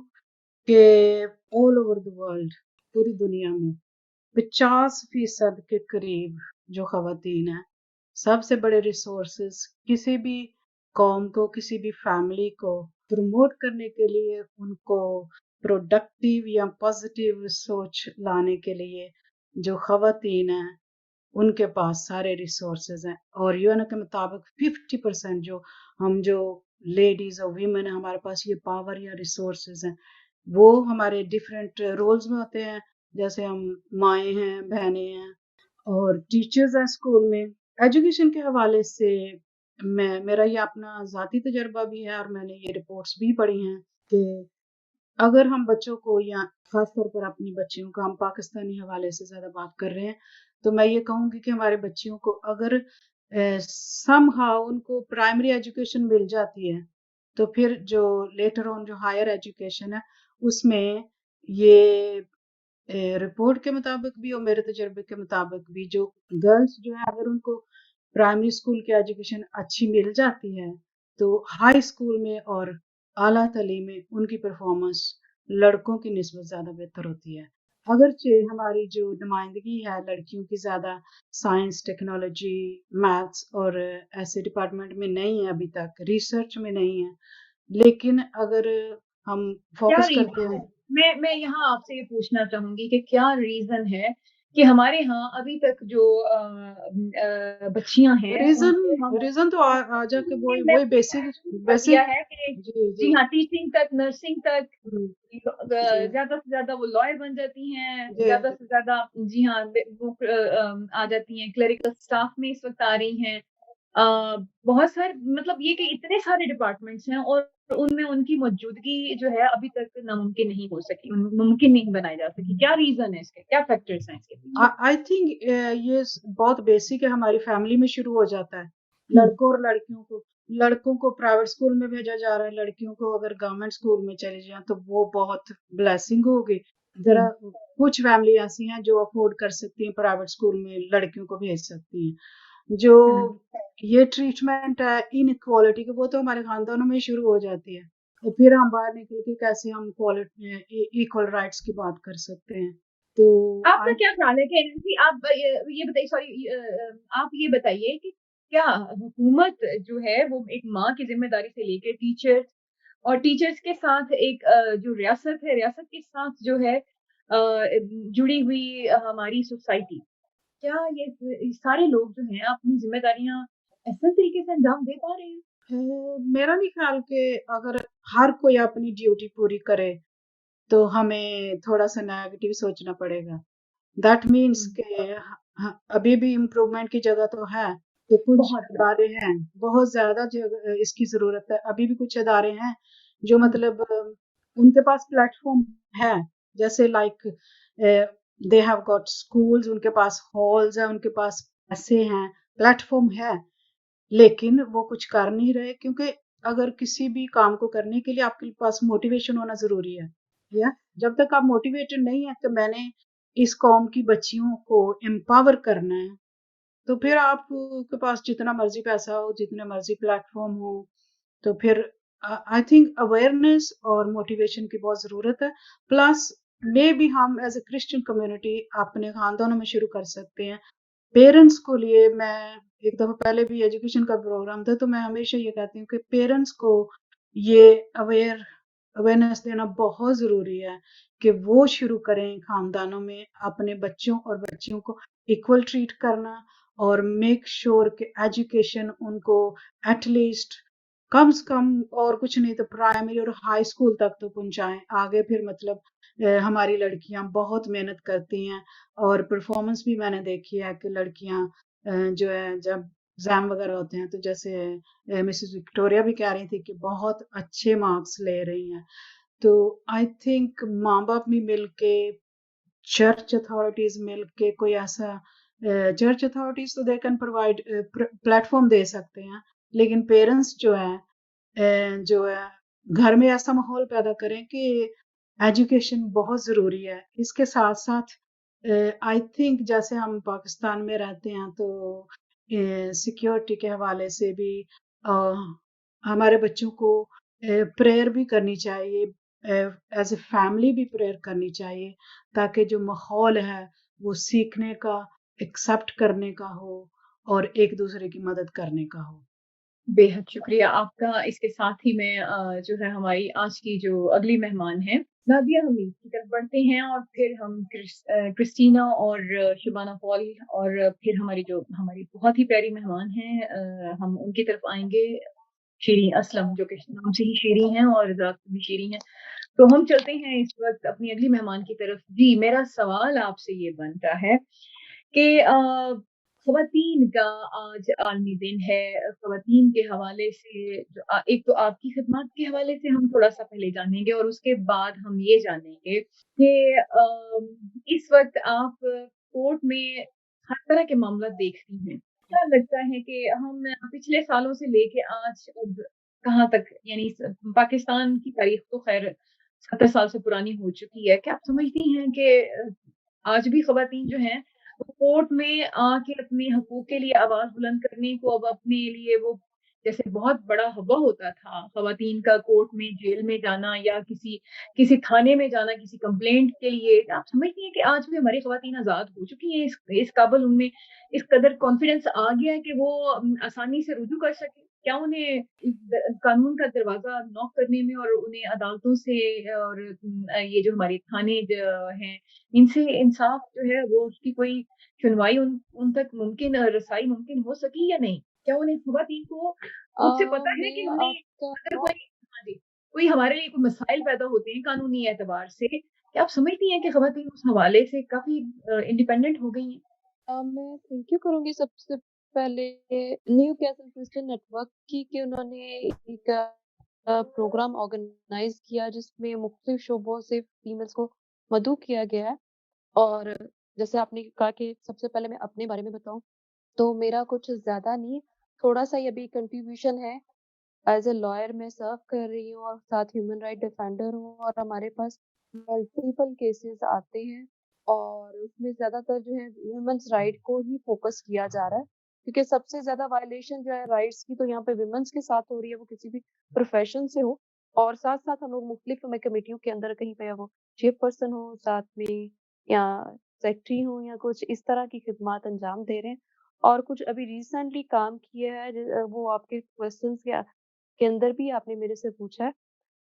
के ऑल ओवर द वर्ल्ड, पूरी दुनिया में 50% के करीब जो खवातीन हैं, सबसे बड़े रिसोर्सेज किसी भी कौम को, किसी भी फैमिली को प्रमोट करने के लिए, उनको प्रोडक्टिव या पॉजिटिव सोच लाने के लिए जो खवातीन हैं उनके पास सारे रिसोर्सेज हैं। और यूएनओ के मुताबिक 50% जो लेडीज और वीमेन है, हमारे पास ये पावर या रिसोर्सेज हैं, वो हमारे डिफरेंट रोल्स में होते हैं। जैसे हम माएँ हैं, बहनें हैं और टीचर्स हैं स्कूल में। एजुकेशन के हवाले से मेरा ये अपना ज़ाती तजुर्बा भी है और मैंने ये रिपोर्ट्स भी पढ़ी हैं कि अगर हम बच्चों को, या खास तौर पर अपनी बच्चियों का, हम पाकिस्तानी हवाले से ज़्यादा बात कर रहे हैं, तो मैं ये कहूँगी कि हमारे बच्चियों को अगर समहाउ उनको प्राइमरी एजुकेशन मिल जाती है, तो फिर जो लेटर ऑन जो हायर एजुकेशन है उसमें ये रिपोर्ट के मुताबिक भी और मेरे तजर्बे के मुताबिक भी जो गर्ल्स जो है, अगर उनको प्राइमरी स्कूल की एजुकेशन अच्छी मिल जाती है तो हाई स्कूल में और आला तालीम में उनकी परफॉर्मेंस लड़कों की निस्बत ज़्यादा बेहतर होती है। अगरचे हमारी जो नुमाइंदगी है लड़कियों की ज़्यादा साइंस, टेक्नोलॉजी, मैथ्स और ऐसे डिपार्टमेंट में नहीं है, अभी तक रिसर्च में नहीं है, लेकिन अगर हम क्या फोकस रीजन करते है? हैं। मैं यहाँ आपसे ये पूछना चाहूंगी कि क्या रीजन है कि हमारे यहाँ अभी तक जो बच्चियां हैं उनको हम रीजन तो आ जाके नहीं, वही मैं वही बेसिक कर दिया बेसिक। है कि जी जी जी। हाँ, टीचिंग तक, नर्सिंग तक, जी ज्यादा से ज्यादा वो लॉयर बन जाती हैं, जी ज्यादा से ज्यादा जी हाँ वो आ जाती हैं, क्लरिकल स्टाफ में इस वक्त आ रही हैं। बहुत सारे, मतलब ये कि इतने सारे डिपार्टमेंट्स हैं और उनमें उनकी मौजूदगी जो है अभी तक नामुमकिन नहीं हो सकी, मुमकिन नहीं बनाई जा सकी। क्या रीजन है इसके, क्या फैक्टर्स हैं इसके पीछे? आई थिंक ये बहुत बेसिक है, हमारी फैमिली में शुरू हो जाता है। लड़कों और लड़कों को प्राइवेट स्कूल में भेजा जा रहा है, लड़कियों को अगर गवर्नमेंट स्कूल में चले जाए तो वो बहुत ब्लेसिंग होगी। जरा कुछ फैमिली ऐसी हैं जो अफोर्ड कर सकती हैं, प्राइवेट स्कूल में लड़कियों को भेज सकती हैं। जो ये ट्रीटमेंट है इनइक्वालिटी की, वो तो हमारे खानदानों में शुरू हो जाती है, तो फिर हम बाहर निकल के कैसे हम इक्वल राइट्स की बात कर सकते हैं। तो आपका क्या ख्याल है कि आप ये बताइए, सॉरी, आप ये बताइए कि क्या हुकूमत जो है वो एक माँ की जिम्मेदारी से लेकर टीचर्स और टीचर्स के साथ एक जो रियासत है, रियासत के साथ जो है जुड़ी हुई हमारी सोसाइटी, क्या ये सारे लोग जो हैं अपनी जिम्मेदारियां ऐसे तरीके से अंजाम दे पा रहे हैं? मेरा नहीं ख्याल कि अगर हर कोई अपनी ड्यूटी पूरी करे तो हमें थोड़ा सा नेगेटिव सोचना पड़ेगा। दैट मीन्स के अभी भी इम्प्रूवमेंट की जगह तो है कि कुछ बहुत इदारे हैं, बहुत ज्यादा जगह इसकी जरूरत है। अभी भी कुछ इदारे हैं जो मतलब उनके पास प्लेटफॉर्म है, जैसे like they have got schools, उनके पास हॉल्स है, उनके पास पैसे हैं, प्लेटफॉर्म है, लेकिन वो कुछ कर नहीं रहे, क्योंकि अगर किसी भी काम को करने के लिए आपके पास मोटिवेशन होना जरूरी है। या जब तक आप मोटिवेटेड नहीं है कि मैंने इस कौम की बच्चियों को एम्पावर करना है, तो फिर आपके पास जितना मर्जी पैसा हो, जितने मर्जी प्लेटफॉर्म हो, तो फिर आई थिंक अवेयरनेस और मोटिवेशन की बहुत जरूरत है। प्लस मे भी हम एज ए क्रिश्चियन कम्युनिटी अपने खानदानों में शुरू कर सकते हैं। पेरेंट्स को लिए, मैं एक दफा पहले भी एजुकेशन का प्रोग्राम था तो मैं हमेशा ये कहती हूँ कि पेरेंट्स को ये अवेयरनेस देना बहुत जरूरी है कि वो शुरू करें खानदानों में अपने बच्चों और बच्चियों को इक्वल ट्रीट करना, और मेक श्योर कि एजुकेशन उनको एटलीस्ट कम से कम और कुछ नहीं तो प्राइमरी और हाई स्कूल तक तो पहुंचाएं। आगे फिर मतलब हमारी लड़कियां बहुत मेहनत करती हैं और परफॉर्मेंस भी मैंने देखी है कि लड़कियां जो है जब एग्जाम वगैरह होते हैं तो जैसे मिसेस विक्टोरिया भी कह रही थी कि बहुत अच्छे मार्क्स ले रही हैं। तो आई थिंक माँ बाप भी मिलके, चर्च अथॉरिटीज मिलके कोई ऐसा, चर्च अथॉरिटीज तो दे कैन प्रोवाइड प्लेटफॉर्म दे सकते हैं, लेकिन पेरेंट्स जो है घर में ऐसा माहौल पैदा करें कि एजुकेशन बहुत ज़रूरी है। इसके साथ साथ आई थिंक जैसे हम पाकिस्तान में रहते हैं तो सिक्योरिटी के हवाले से भी अ, हमारे बच्चों को प्रेयर भी करनी चाहिए, एज ए फैमिली भी प्रेयर करनी चाहिए, ताकि जो माहौल है वो सीखने का, एक्सेप्ट करने का हो और एक दूसरे की मदद करने का हो। बेहद शुक्रिया आपका। इसके साथ ही मैं जो है हमारी आज की जो अगली मेहमान है नादिया हमीद की तरफ बढ़ते हैं और फिर हम क्रिस्टीना और शुबाना पॉल और फिर हमारी बहुत ही प्यारी मेहमान हैं, हम उनकी तरफ आएंगे, शीरी असलम, जो कि नाम से ही शीरी हैं और ज़ात से भी शीरी हैं। तो हम चलते हैं इस वक्त अपनी अगली मेहमान की तरफ। जी, मेरा सवाल आपसे ये बनता है कि ख़वातीन का आज आलमी दिन है। ख़वातीन के हवाले से एक तो आपकी खिदमत के हवाले से हम थोड़ा-सा पहले जानेंगे और उसके बाद हम ये जानेंगे कि इस वक़्त आप कोर्ट में हर तरह के मामला देखती हैं। क्या लगता है कि हम पिछले सालों से लेके आज अब कहाँ तक, यानी पाकिस्तान की तारीख़ तो ख़ैर 70 साल से पुरानी हो चुकी है। क्या आप समझती हैं कि आज भी ख़वातीन जो हैं कोर्ट में आके अपने हकूक़ के लिए आवाज़ बुलंद करने को अब अपने लिए वो जैसे बहुत बड़ा हव्वा होता था, ख़वातीन का कोर्ट में, जेल में जाना या किसी किसी थाने में जाना किसी कंप्लेंट के लिए, क्या आप समझती हैं कि आज भी हमारी ख़वातीन आज़ाद हो चुकी हैं, इस काबिल उनमें इस कदर कॉन्फिडेंस आ गया है कि वो आसानी से रुजू कर सकें? क्या उन्हें इस कानून का दरवाज़ा नॉक करने में और उन्हें अदालतों से और ये जो हमारे थाने हैं, इनसे इंसाफ जो है वो उसकी कोई सुनवाई उन उन तक मुमकिन रसाई मुमकिन हो सकी या नहीं? क्या उन्हें ख़वातीन को खुद से पता है कि मैं उन्हें आपका अगर कोई, हाँ जी, कोई हमारे लिए कोई मसाइल पैदा होते हैं कानूनी एतबार से, क्या आप समझती हैं कि ख़वातीन उस हवाले से काफ़ी इंडिपेंडेंट हो गई हैं? मैं थैंक यू करूँगी सबसे पहले न्यू कैसल क्रिश्चियन नेटवर्क की कि उन्होंने एक प्रोग्राम ऑर्गेनाइज़ किया जिसमें मुख्तलिफ शोबों से फीमेल्स को मदऊ किया गया है। और जैसे आपने कहा कि सबसे पहले मैं अपने बारे में बताऊँ, तो मेरा कुछ ज़्यादा नहीं, थोड़ा-सा ही अभी कंट्रीब्यूशन है। एज़ अ लॉयर मैं सर्व कर रही हूँ और साथ ह्यूमन राइट डिफेंडर हूँ और हमारे पास मल्टीपल केसेस आते हैं और उसमें ज़्यादातर जो है वुमेन्स राइट को ही फोकस किया जा रहा है, क्योंकि सबसे ज़्यादा वायलेशन जो है राइट्स की तो यहाँ पे वुमेन्स के साथ हो रही है, वो किसी भी प्रोफेशन से हो। और साथ-साथ हम लोग मुख्तलिफ में कमेटियों के अंदर कहीं पे वो चेयरपर्सन हो साथ में या सेक्रेटरी हो या कुछ इस तरह की खिदमात अंजाम दे रहे हैं। और कुछ अभी रिसेंटली काम किया है वो आपके क्वेश्चंस के अंदर भी आपने मेरे से पूछा है।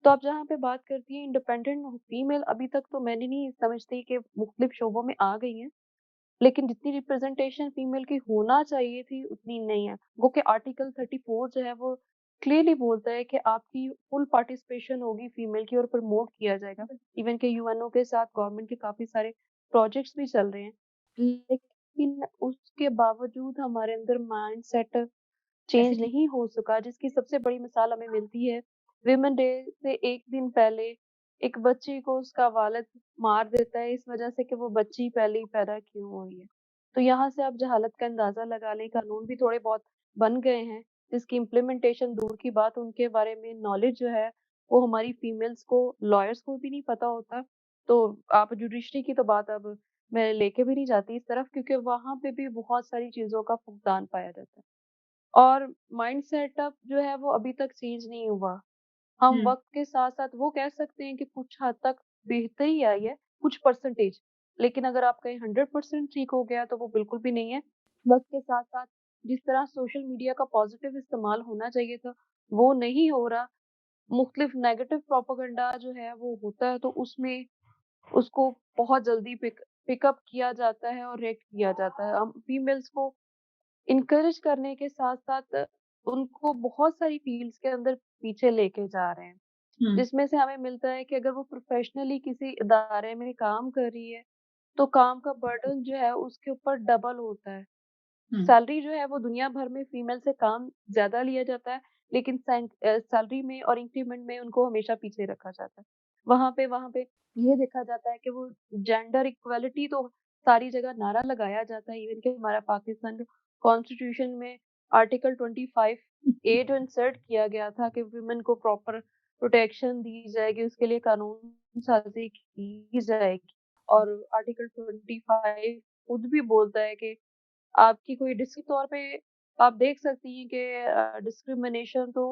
तो आप जहाँ पे बात करती हैं इंडिपेंडेंट फीमेल, अभी तक तो मैंने नहीं समझती कि मुख्तलिफ शोबों में आ गई हैं, लेकिन जितनी रिप्रेजेंटेशन फीमेल की होना चाहिए थी उतनी नहीं है। वो कि आर्टिकल 34 जो है वो क्लियरली बोलता है कि आपकी फुल पार्टिसिपेशन होगी फीमेल की और प्रमोट किया जाएगा। इवन के यूएनओ के साथ गवर्नमेंट के काफ़ी सारे प्रोजेक्ट्स भी चल रहे हैं। लेकिन उसके बावजूद हमारे अंदर माइंडसेट ऐसे चेंज ठीक नहीं हो सका, जिसकी सबसे बड़ी मिसाल हमें मिलती है विमेन डे से 1 दिन पहले एक बच्ची को उसका वालिद मार देता है इस वजह से कि वो बच्ची पहले ही पैदा क्यों हुई है। तो यहाँ से आप जहालत का अंदाज़ा लगा लें, कानून भी थोड़े बहुत बन गए हैं, जिसकी इम्प्लीमेंटेशन दूर की बात, उनके बारे में नॉलेज जो है वो हमारी फीमेल्स को, लॉयर्स को भी नहीं पता होता। तो आप जुडिशरी की तो बात अब मैं लेके भी नहीं जाती इस तरफ, क्योंकि वहाँ पे भी बहुत सारी चीज़ों का फुकदान पाया जाता है। और माइंड सेटअप जो है वो अभी तक चेंज नहीं हुआ। हम हुँ, वक़्त के साथ-साथ वो कह सकते हैं कि कुछ हद तक बेहतरी आई है, कुछ परसेंटेज। लेकिन अगर आप कहें 100% ठीक हो गया तो वो बिल्कुल भी नहीं है। वक़्त के साथ-साथ जिस तरह सोशल मीडिया का पॉज़िटिव इस्तेमाल होना चाहिए था, वो नहीं हो रहा। मुख्तलिफ नेगेटिव प्रोपेगेंडा जो है वो होता है, तो उसमें उसको बहुत जल्दी पिकअप किया जाता है और रिएक्ट किया जाता है। हम फीमेल्स को इनकरेज करने के साथ-साथ उनको बहुत सारी फ़ील्ड्स के अंदर पीछे लेके जा रहे हैं। हुँ, जिसमें से हमें मिलता है कि अगर वो प्रोफ़ेशनली किसी इदारे में काम कर रही है, तो काम का बर्डन जो है उसके ऊपर डबल होता है। हुँ, सैलरी जो है वो दुनिया भर में फीमेल से काम ज़्यादा लिया जाता है, लेकिन सैलरी में और इंक्रीमेंट में उनको हमेशा पीछे रखा जाता है। वहाँ पे ये देखा जाता है कि वो जेंडर इक्वालिटी तो सारी जगह नारा लगाया जाता है, इवन कि हमारा पाकिस्तान के कॉन्स्टिट्यूशन में आर्टिकल 25 ए जो इंसर्ट किया गया था कि वुमेन को प्रॉपर प्रोटेक्शन दी जाएगी, उसके लिए कानून साज़ी की जाएगी। और आर्टिकल 25 खुद भी बोलता है कि आपकी कोई डिस्क्रिप्ट तौर पे आप देख सकती हैं कि डिस्क्रिमिनेशन तो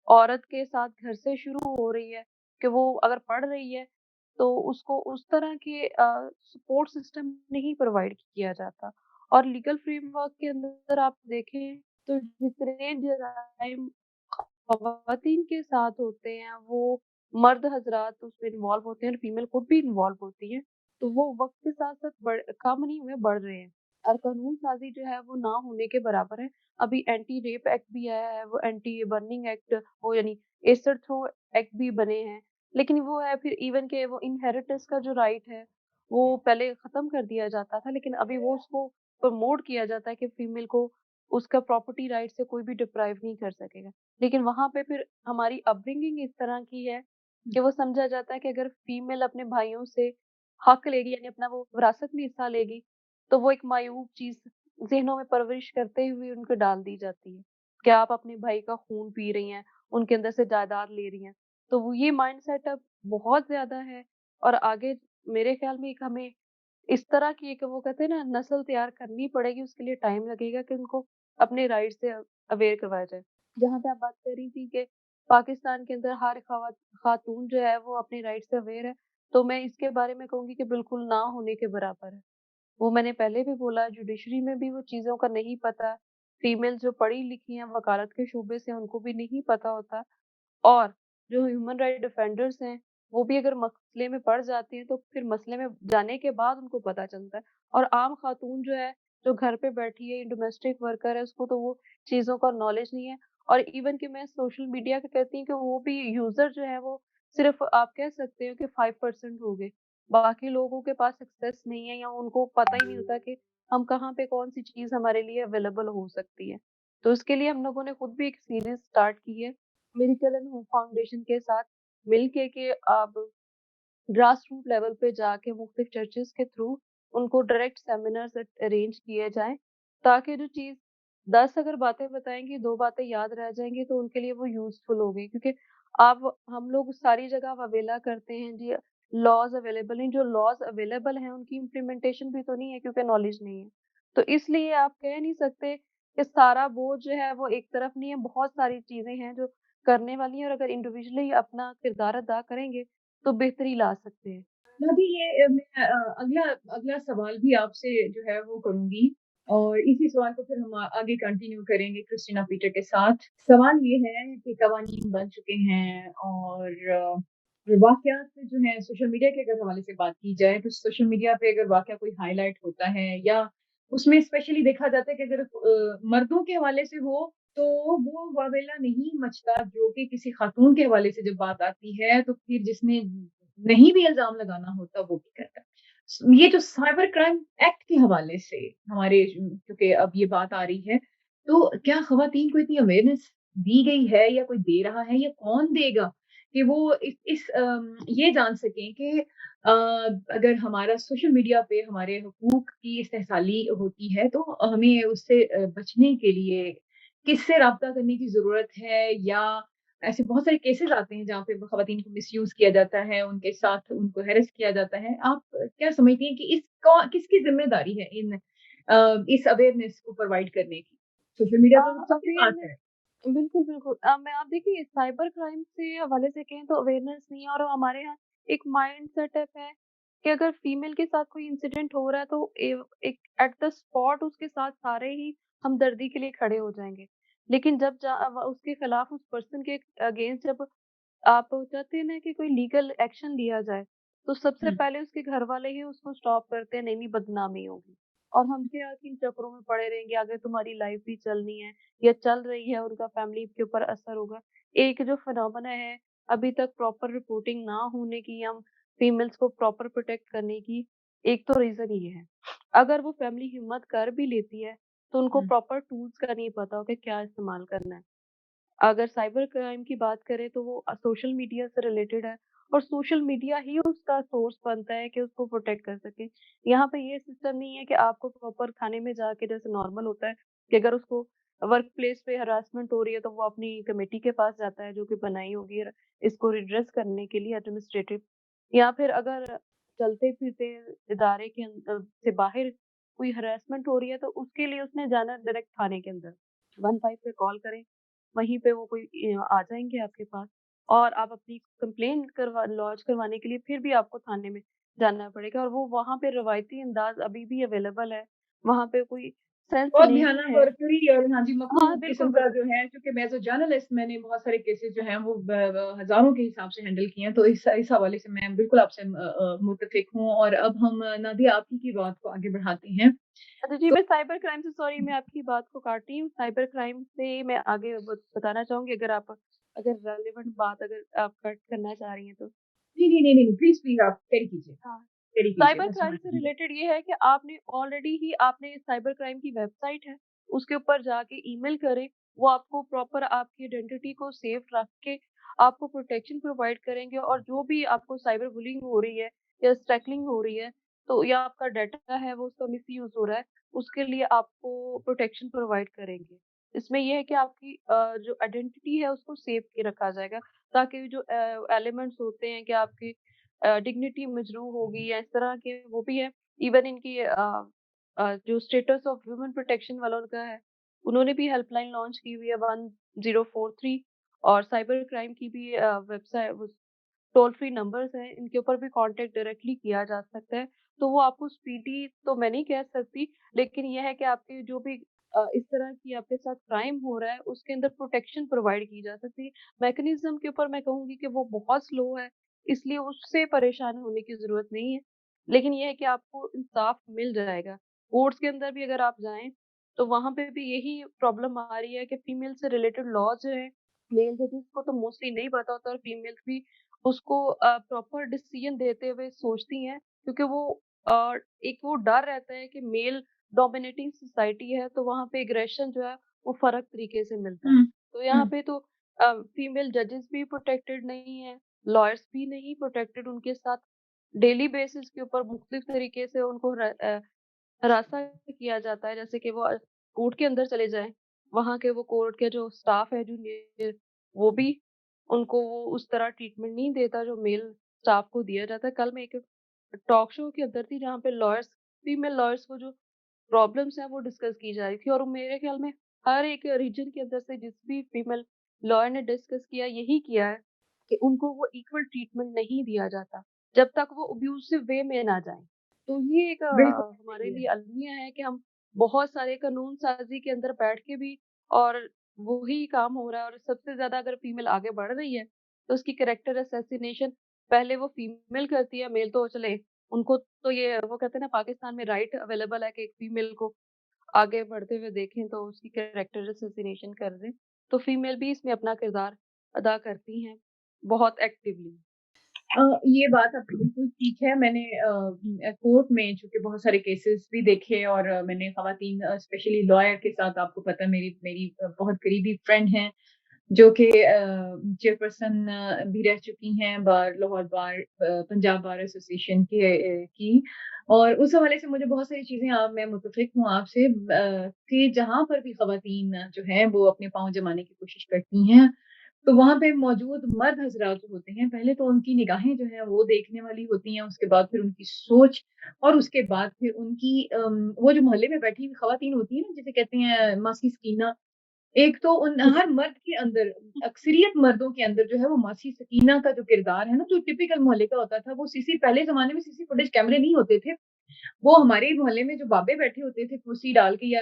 औरत के साथ घर से शुरू हो रही है कि वो अगर पढ़ रही है तो उसको उस तरह के सपोर्ट सिस्टम नहीं प्रोवाइड किया जाता और लीगल फ्रेमवर्क के अंदर आप देखें तो जितने जराइम खवातीन के साथ होते हैं वो मर्द हजरात उसमें इन्वॉल्व होते हैं और फीमेल खुद भी इन्वॉल्व होती है तो वो वक्त के साथ साथ कम नहीं हुए बढ़ रहे हैं और कानून साज़ी जो है वो ना होने के बराबर है। अभी एंटी रेप एक्ट भी आया है, वो एंटी बर्निंग एक्ट वो यानी एसिड थ्रो एक्ट भी बने हैं। लेकिन वो है फिर इवन के वो इनहेरिटेंस का जो राइट है, वो पहले ख़त्म कर दिया जाता था लेकिन अभी वो उसको प्रमोट किया जाता है कि फीमेल को उसका प्रॉपर्टी राइट से कोई भी डिप्राइव नहीं कर सकेगा। लेकिन वहाँ पे फिर हमारी अपब्रिंगिंग इस तरह की है हुँ, कि वो समझा जाता है कि अगर फीमेल अपने भाइयों से हक लेगी यानी अपना वो विरासत में हिस्सा लेगी तो वो एक मायूब चीज़ ज़हनों में परवरिश करते हुए उनको डाल दी जाती है, कि आप अपने भाई का खून पी रही हैं, उनके अंदर से जायदाद ले रही हैं। तो वो ये माइंडसेट अब बहुत ज़्यादा है और आगे मेरे ख़्याल में एक हमें इस तरह की एक वो कहते हैं ना नस्ल तैयार करनी पड़ेगी, उसके लिए टाइम लगेगा कि उनको अपने राइट से अवेयर करवाया जाए। जहाँ पे आप बात कर रही थी कि पाकिस्तान के अंदर हर खातून जो है वो अपने राइट से अवेयर है, तो मैं इसके बारे में कहूँगी कि बिल्कुल ना होने के बराबर है। वो मैंने पहले भी बोला जुडिशरी में भी वो चीज़ों का नहीं पता, फीमेल जो पढ़ी-लिखी हैं वकालत के शोबे से उनको भी नहीं पता होता और जो ह्यूमन राइट डिफेंडर्स हैं, वो भी अगर मसले में पड़ जाती हैं, तो फिर मसले में जाने के बाद उनको पता चलता है और आम खातून जो है, जो घर पे बैठी है, डोमेस्टिक वर्कर है, उसको तो वो चीज़ों का नॉलेज नहीं है और इवन कि मैं सोशल मीडिया का कहती हूँ कि वो भी यूज़र जो है, वो सिर्फ़ आप कह सकते हो कि 5% होंगे। बाकी लोगों के पास एक्सेस नहीं है या उनको पता ही नहीं होता कि हम कहाँ पे कौन-सी चीज़ हमारे लिए अवेलेबल हो सकती है। तो इसके लिए हम लोगों ने खुद भी एक सीरीज़ स्टार्ट की है। मेडिकल एंड होप फाउंडेशन के साथ मिलके के अब ग्रास रूट लेवल पे जाके मुख्तलिफ चर्चेस के थ्रू उनको डायरेक्ट सेमिनार्स अरेंज किए जाएँ, ताकि जो चीज़ 10 अगर बातें बताएँगी, 2 बातें याद रह जाएँगी तो उनके लिए वो यूज़फुल होगी क्योंकि अब हम लोग सारी जगह ववेला करते हैं जी, लॉज़ अवेलेबल हैं, जो लॉज़ अवेलेबल हैं उनकी इम्प्लीमेंटेशन भी तो नहीं है क्योंकि नॉलेज नहीं है। तो इसलिए आप कह नहीं सकते कि सारा बोझ जो है वो एक तरफ नहीं है, बहुत सारी चीज़ें हैं जो करने वाली हैं और अगर इंडिविजुअली अपना किरदार अदा करेंगे तो बेहतरी ला सकते हैं। अभी ये मैं अगला अगला सवाल भी आपसे जो है वो करूँगी और इसी सवाल को फिर हम आगे कंटिन्यू करेंगे क्रिस्टीना पीटर के साथ। सवाल ये है कि कवानीन बन चुके हैं और वाक़यात जो हैं सोशल मीडिया के अगर हवाले से बात की जाए तो सोशल मीडिया पे अगर वाक़या कोई हाइलाइट होता है या उसमें स्पेशली देखा जाता है कि अगर मर्दों के हवाले से हो तो वो वावेला नहीं मचता जो कि किसी खातून के हवाले से जब बात आती है तो फिर जिसने नहीं भी इल्ज़ाम लगाना होता वो भी करता है। ये जो साइबर क्राइम एक्ट के हवाले से हमारे क्योंकि अब ये बात आ रही है, तो क्या ख़वातीन को इतनी अवेयरनेस दी गई है या कोई दे रहा है या कौन देगा कि वो ये जान सकें कि अगर हमारा सोशल मीडिया पे हमारे हुकूक की इस्तेहसाली होती है तो हमें उससे बचने के लिए किससे राब्ता करने की ज़रूरत है या ऐसे बहुत सारे केसेस आते हैं जहाँ पे ख़वातीन को मिसयूज़ किया जाता है, उनके साथ उनको हैरेस किया जाता है। आप क्या समझती हैं कि किसकी ज़िम्मेदारी है इस अवेयरनेस को प्रोवाइड करने की? सोशल मीडिया तो सबके पास अवेयरनेस है। बिल्कुल, बिल्कुल। मैं आप देखिए साइबर क्राइम से हवाले से कहें तो अवेयरनेस नहीं है और हमारे यहाँ एक माइंड सेटअप है कि अगर फीमेल के साथ कोई इंसिडेंट हो रहा है तो एक एट द स्पॉट उसके साथ सारे ही हमदर्दी के लिए खड़े हो जाएँगे। लेकिन जब उसके खिलाफ उस पर्सन के अगेंस्ट जब आप चाहते हैं ना कि कोई लीगल एक्शन लिया जाए, तो सबसे हुँ, पहले उसके घरवाले ही उसको स्टॉप करते हैं, नहीं बदनामी होगी। और हम क्या किन चक्करों में पड़े रहेंगे, आगे तुम्हारी लाइफ भी चलनी है या चल रही है, उनका फैमिली के ऊपर असर होगा। एक जो फिनोमेना है अभी तक प्रॉपर रिपोर्टिंग ना होने की या फीमेल्स को प्रॉपर प्रोटेक्ट करने की एक तो रीज़न ये है। अगर वो फैमिली हिम्मत कर भी लेती है, तो उनको हुँ। प्रॉपर टूल्स का नहीं पता हो कि क्या इस्तेमाल करना है। अगर साइबर क्राइम की बात करें तो वो सोशल मीडिया से रिलेटेड है और सोशल मीडिया ही उसका सोर्स बनता है कि उसको प्रोटेक्ट कर सके। यहाँ पे ये सिस्टम नहीं है कि आपको प्रॉपर थाने में जाके जैसे नॉर्मल होता है कि अगर उसको वर्क प्लेस पे हरासमेंट हो रही है तो वो अपनी कमेटी के पास जाता है जो कि बनाई होगी इसको रिड्रेस करने के लिए एडमिनिस्ट्रेटिव, या फिर अगर चलते फिरते इदारे के अंदर से बाहर कोई हरासमेंट हो रही है तो उसके लिए उसने जाना डायरेक्ट थाने के अंदर 15 पे कॉल करें, वहीं पे वो कोई आ जाएँगे आपके पास और आप अपनी कंप्लेंट लॉन्च करवाने के लिए फिर भी आपको थाने में जाना पड़ेगा और वो वहाँ पे रवायती अंदाज़ अभी भी अवेलेबल है। वहाँ पे कोई सेंस बहुत नहीं भयानक है। और कड़ी और हाँ जी, हाँ, मखूफ बिल्कुल, किस्म का बिल्कुल। जो है, क्योंकि मैं एज़ अ जर्नलिस्ट मैंने बहुत सारे केसेज़ जो हैं वो हज़ारों के हिसाब से हैंडल किए हैं, तो इस हवाले से मैं बिल्कुल आपसे मुत्तफ़िक हूँ और अब हम नादिया आप ही की बात को आगे बढ़ाते हैं। अच्छा जी, मैं साइबर क्राइम से सॉरी मैं आपकी बात को काट रही हूँ। साइबर क्राइम से मैं आगे बताना चाहूँगी अगर रेलेवेंट बात अगर आप कट करना चाह रही हैं तो। नहीं, प्लीज़, प्लीज़ आप कैरी कीजिए, हाँ। कैरी कीजिए, साइबर मैं क्राइम सुनना से चाहूँगी। रिलेटेड ये है कि आपने ऑलरेडी ही आपने साइबर क्राइम की वेबसाइट है, उसके ऊपर जाके ईमेल करें, वो आपको प्रॉपर आपकी आइडेंटिटी को सेफ रख के आपको प्रोटेक्शन प्रोवाइड करेंगे और जो भी आपको साइबर बुलिंग हो रही है या स्टैकलिंग हो रही है, तो या आपका डाटा है वो उसका मिसयूज़ हो रहा है, उसके लिए आपको प्रोटेक्शन प्रोवाइड करेंगे। इसमें ये है कि आपकी जो आइडेंटिटी है उसको सेफ के रखा जाएगा, ताकि जो एलिमेंट्स होते हैं कि आपकी डिग्निटी मजरूह होगी या इस तरह के वो भी है। इवन इनकी जो स्टेटस ऑफ वुमेन प्रोटेक्शन वाला उनका है, उन्होंने भी हेल्पलाइन लॉन्च की हुई है 1043 और साइबर क्राइम की भी वेबसाइट टोल फ्री नंबर्स हैं, इनके ऊपर भी कॉन्टैक्ट डायरेक्टली किया जा सकता है। तो वो आपको स्पीडी तो मैं नहीं कह सकती, लेकिन ये है कि आपकी जो भी इस तरह की आपके साथ क्राइम हो रहा है, उसके अंदर प्रोटेक्शन प्रोवाइड की जा सकती है। मैकेनिज़्म के ऊपर मैं कहूँगी कि वो बहुत स्लो है, इसलिए उससे परेशान होने की ज़रूरत नहीं है। लेकिन ये है कि आपको इंसाफ मिल जाएगा। कोर्ट्स के अंदर भी अगर आप जाएँ, तो वहाँ पे भी यही प्रॉब्लम आ रही है कि फीमेल से रिलेटेड लॉ जो हैं, मेल जजेस को तो मोस्टली नहीं पता होता और फीमेल्स भी उसको प्रॉपर डिसीजन देते हुए सोचती हैं क्योंकि वो एक वो डर रहता है कि मेल डोमिनेटिंग सोसाइटी है तो वहाँ पे एग्रेशन जो है वो फ़र्क तरीके से मिलता है। हुँ, तो यहाँ हुँ, पे तो फीमेल जजेस भी प्रोटेक्टेड नहीं है, लॉयर्स भी नहीं प्रोटेक्टेड, उनके साथ डेली बेसिस के ऊपर मुख्तलिफ तरीके से उनको हरासा किया जाता है, जैसे कि वो कोर्ट के अंदर चले जाएँ, वहाँ के वो कोर्ट के जो स्टाफ है जूनियर वो भी उनको वो उस तरह ट्रीटमेंट नहीं देता जो मेल स्टाफ को दिया जाता है। कल मैं एक टॉक शो के अंदर थी जहाँ पे फीमेल लॉयर्स को जो प्रॉब्लम्स हैं वो डिस्कस की जा रही थी और मेरे ख्याल में हर एक रीजन के अंदर से जिस भी फीमेल लॉयर ने डिस्कस किया यही किया है कि उनको वो इक्वल ट्रीटमेंट नहीं दिया जाता, जब तक वो अब्यूसिव वे में ना जाएँ। तो ये एक बिल्कुल हमारे सही है। लिए अलमिया है कि हम बहुत सारे कानून साज़ी के अंदर बैठ के भी और वही काम हो रहा है और सबसे ज़्यादा अगर फीमेल आगे बढ़ रही है, तो उसकी कैरेक्टर असैसिनेशन पहले वो फीमेल करती है, मेल तो चले उनको तो ये वो कहते हैं ना पाकिस्तान में राइट अवेलेबल है कि एक फीमेल को आगे बढ़ते हुए देखें तो उसकी कैरेक्टर असैसिनेशन कर दें। तो फीमेल भी इसमें अपना किरदार अदा करती हैं, बहुत एक्टिवली। ये बात आपकी बिल्कुल ठीक है। मैंने कोर्ट में चूँकि बहुत सारे केसेज़ भी देखे और मैंने ख़वातीन स्पेशली लॉयर के साथ आपको पता है मेरी मेरी बहुत करीबी फ्रेंड हैं, जो कि चेयरपर्सन भी रह चुकी हैं लाहौर पंजाब बार एसोसिएशन की और उस हवाले से मुझे बहुत सारी चीज़ें मैं मुत्तफ़िक हूँ आपसे कि जहाँ पर भी ख़वातीन जो हैं वो अपने पाँव जमाने की कोशिश करती हैं, तो वहाँ पे मौजूद मर्द हज़रात जो होते हैं, पहले तो उनकी निगाहें जो हैं वो देखने वाली होती हैं, उसके बाद फिर उनकी सोच और उसके बाद फिर उनकी वो जो मोहल्ले में बैठी हुई ख़वातीन होती हैं ना, जिसे कहते हैं मासी सकीना, एक तो उन हर मर्द के अंदर अक्सरियत मर्दों के अंदर जो है वो मासी सकीना का जो किरदार है ना, जो टिपिकल मोहल्ले का होता था, वो सीसी पहले ज़माने में सीसी फुटेज कैमरे नहीं होते थे। वो हमारे मोहल्ले में जो बाबे बैठे होते थे कुर्सी डाल के या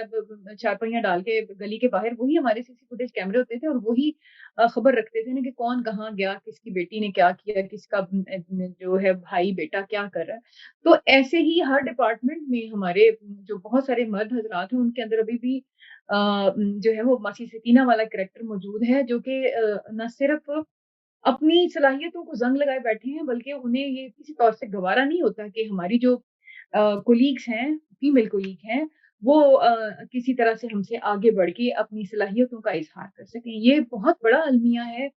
चारपाइयाँ डाल के गली के बाहर, वही हमारे सीसी फुटेज कैमरे होते थे और वही खबर रखते थे ना कि कौन कहाँ गया, किसकी बेटी ने क्या किया, किसका जो है भाई बेटा क्या कर रहा है। तो ऐसे ही हर डिपार्टमेंट में हमारे जो बहुत सारे मर्द हज़रात हैं उनके अंदर अभी भी जो है वो मासी सकीना वाला कैरेक्टर मौजूद है जो कि ना सिर्फ़ अपनी सलाहियतों को ज़ंग लगाए बैठे हैं, बल्कि उन्हें ये किसी तौर से गवारा नहीं होता कि हमारी जो कोलीग्स हैं, फीमेल कोलीग हैं, वो किसी तरह से हमसे आगे बढ़ के अपनी सलाहियतों का इज़हार कर सकें। ये बहुत बड़ा अलमिया है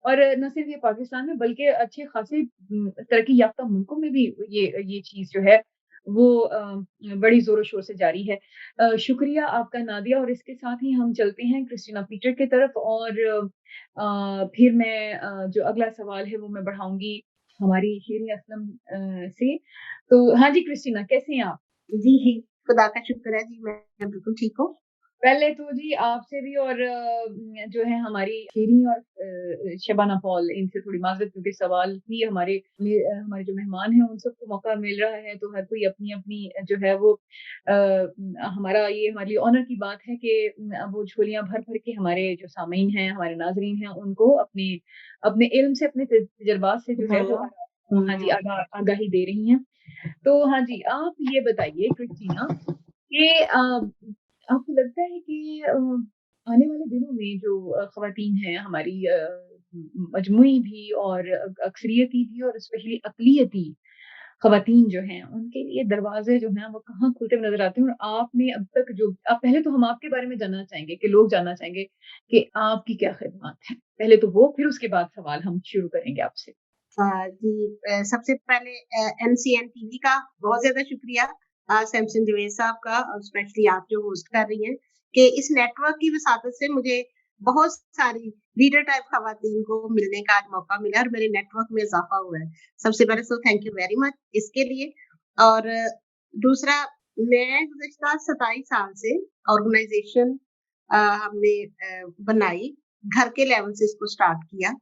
और न सिर्फ़ ये पाकिस्तान में बल्कि अच्छे खासे तरक्की याफ़्ता मुल्कों में भी ये चीज़ जो है वो बड़ी ज़ोर-ओ-शोर से जारी है। शुक्रिया आपका नादिया और इसके साथ ही हम चलते हैं क्रिस्टीना पीटर की तरफ और फिर मैं जो अगला सवाल है वो मैं बढ़ाऊँगी हमारी शेरी असलम से। तो हाँ जी, क्रिस्टीना कैसे हैं आप? जी, खुदा का शुक्र है जी, मैं बिल्कुल ठीक हूँ। पहले तो जी आपसे भी और जो है हमारी शेरी और शबाना पॉल इनसे थोड़ी माज़रत क्योंकि सवाल भी हमारे जो मेहमान हैं उन सबको मौका मिल रहा है तो हर कोई अपनी-अपनी जो है वो हमारा ये हमारे लिए ऑनर की बात है कि वो झोलियाँ भर-भर के हमारे जो सामीन हैं, हमारे नाज़रीन हैं उनको अपने अपने इल्म से, अपने तजर्बात से जो है वो हाँ जी, आगाही दे रही हैं। तो हाँ जी, आप ये बताइए क्रिस्टीना कि आपको लगता है कि आने वाले दिनों में जो ख़वातीन हैं हमारी मजमूई भी और अक्सरियती भी और स्पेशली अक़लियती ख़वातीन जो हैं, उनके लिए दरवाज़े जो हैं वो कहाँ खुलते हुए नज़र आते हैं? और आपने अब तक जो पहले तो हम आपके बारे में जानना चाहेंगे कि लोग जानना चाहेंगे कि आपकी क्या ख़िदमत है? पहले तो वो फिर उसके बाद सवाल हम शुरू करेंगे आपसे। जी, सबसे पहले एमसीएन टीवी का बहुत ज़्यादा शुक्रिया, सैमसन जवेद साहब का और स्पेशली आप जो होस्ट कर रही हैं कि इस नेटवर्क की वसातत से मुझे बहुत सारी लीडर टाइप ख़वातीन को मिलने का आज मौका मिला और मेरे नेटवर्क में इज़ाफ़ा हुआ है। सबसे पहले तो थैंक यू वेरी मच इसके लिए। और दूसरा, मैं गुज़िश्ता 27 साल से ऑर्गेनाइज़ेशन हमने बनाई, घर के लेवल से इसको स्टार्ट किया।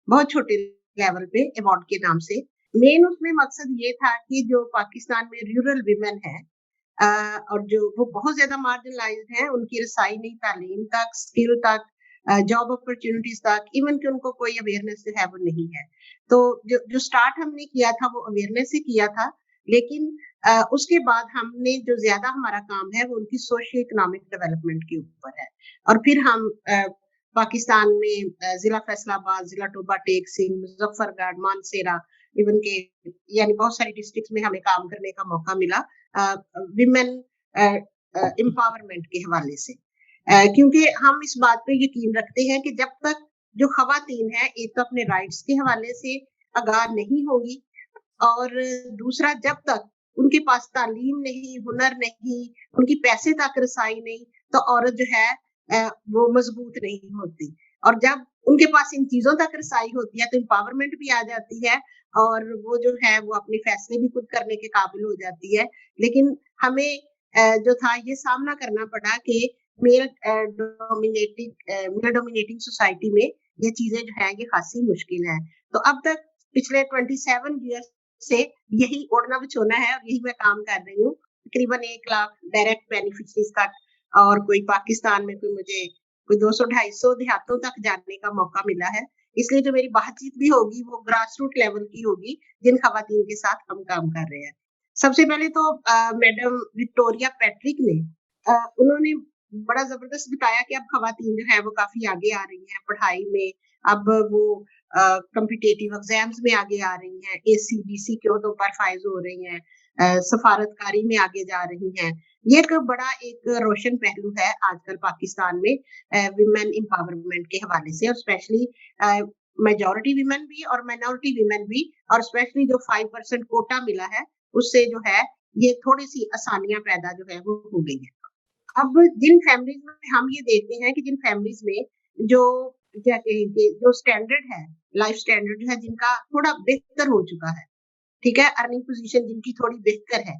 बहुत छोटे लेवल पे अवार्ड के नाम से। मेन उसमें मकसद ये था कि जो पाकिस्तान में रूरल विमेन है और जो वो बहुत ज़्यादा मार्जिनलाइज्ड हैं, उनकी रसाई नहीं तालीम तक, स्किल तक, जॉब अपॉर्च्युनिटीज़ तक, इवन कि उनको कोई अवेयरनेस जो है वो नहीं है। तो जो जो स्टार्ट हमने किया था वो अवेयरनेस से किया था, लेकिन उसके बाद हमने जो ज़्यादा हमारा काम है वो उनकी सोशियो इकोनॉमिक डेवलपमेंट के ऊपर है। और फिर हम पाकिस्तान में ज़िला फैसलाबाद, ज़िला टोबा टेक सिंह, मुज़फ्फरगढ़, मानसेरा, इवन के यानी बहुत सारी डिस्ट्रिक्ट्स में हमें काम करने का मौका मिला विमेन एम्पावरमेंट के हवाले से। क्योंकि हम इस बात पे यकीन रखते हैं कि जब तक जो ख़वातीन हैं, एक तो अपने राइट्स के हवाले से आगाह नहीं होंगी और दूसरा जब तक उनके पास तालीम नहीं, हुनर नहीं, उनकी पैसे तक रसाई नहीं, तो औरत जो है वो मजबूत नहीं होती। और जब उनके पास इन चीज़ों तक रसाई होती है तो एम्पावरमेंट भी आ जाती है और वो जो है वो अपने फैसले भी खुद करने के काबिल हो जाती है। लेकिन हमें जो था ये सामना करना पड़ा कि मेल डोमिनेटिंग सोसाइटी में ये चीज़ें जो है ये खासी मुश्किल है। तो अब तक पिछले 27 ईयर्स से यही ओढ़ना बिछोना है और यही मैं काम कर रही हूँ। तकरीबन 1 लाख डायरेक्ट बेनिफिशरीज़ तक और कोई पाकिस्तान में मुझे कोई 200-250 देहातों तक जाने का मौका मिला है। इसलिए जो मेरी बातचीत भी होगी वो ग्रास रूट लेवल की होगी, जिन ख़वातीन के साथ हम काम कर रहे हैं। सबसे पहले तो मैडम विक्टोरिया पैट्रिक ने उन्होंने बड़ा ज़बरदस्त बताया कि अब ख़वातीन जो है वो काफ़ी आगे आ रही हैं पढ़ाई में। अब वो कॉम्पिटिटिव एग्ज़ाम्स में आगे आ रही हैं, एसीडीसी के ओहदों पर फ़ाइज़ हो रही हैं, सफारतकारी में आगे जा रही हैं। ये एक रोशन पहलू है आजकल पाकिस्तान में विमेन एम्पावरमेंट के हवाले से और स्पेशली मेजॉरिटी विमेन भी और माइनॉरिटी विमेन भी और स्पेशली जो 5% कोटा मिला है उससे जो है ये थोड़ी सी आसानियां पैदा जो है वो हो गई है। अब जिन फैमिलीज में हम ये देखते हैं कि जिन फैमिलीज में जो क्या कहेंगे जो स्टैंडर्ड है, लाइफ स्टैंडर्ड जो है जिनका थोड़ा बेहतर हो चुका है, ठीक है, अर्निंग पोजीशन जिनकी थोड़ी बेहतर है,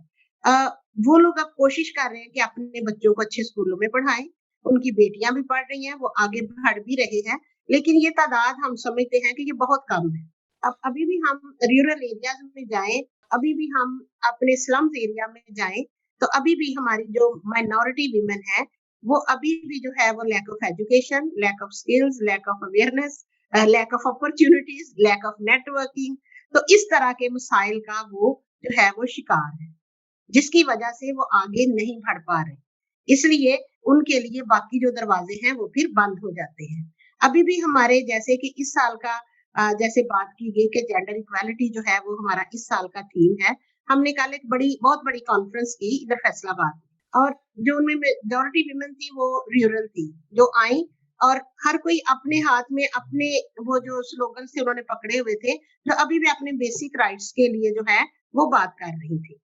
वो लोग अब कोशिश कर रहे हैं कि अपने बच्चों को अच्छे स्कूलों में पढ़ाएं। उनकी बेटियां भी पढ़ रही हैं, वो आगे बढ़ भी रहे हैं, लेकिन ये तादाद हम समझते हैं कि ये बहुत कम है। अब अभी भी हम रूरल एरियाज में जाएं, अभी भी हम अपने स्लम्स एरिया में जाएं, तो अभी भी हमारी जो माइनॉरिटी विमेन है वो अभी भी जो है वो lack of education, lack of skills, lack of awareness, lack of opportunities, lack of networking, तो इस तरह के मसाइल का वो जो है वो शिकार है, जिसकी वजह से वो आगे नहीं बढ़ पा रहे। इसलिए उनके लिए बाकी जो दरवाजे हैं वो फिर बंद हो जाते हैं। अभी भी हमारे जैसे कि इस साल का जैसे बात की गई कि जेंडर इक्वालिटी जो है वो हमारा इस साल का थीम है। हमने कल एक बहुत बड़ी कॉन्फ्रेंस की इधर फैसलाबाद, और जो उनमें मेजॉरिटी विमेन थी वो रूरल थी, जो आई और हर कोई अपने हाथ में अपने वो जो स्लोगन थे उन्होंने पकड़े हुए थे, जो अभी भी अपने बेसिक राइट्स के लिए जो है वो बात कर रही थी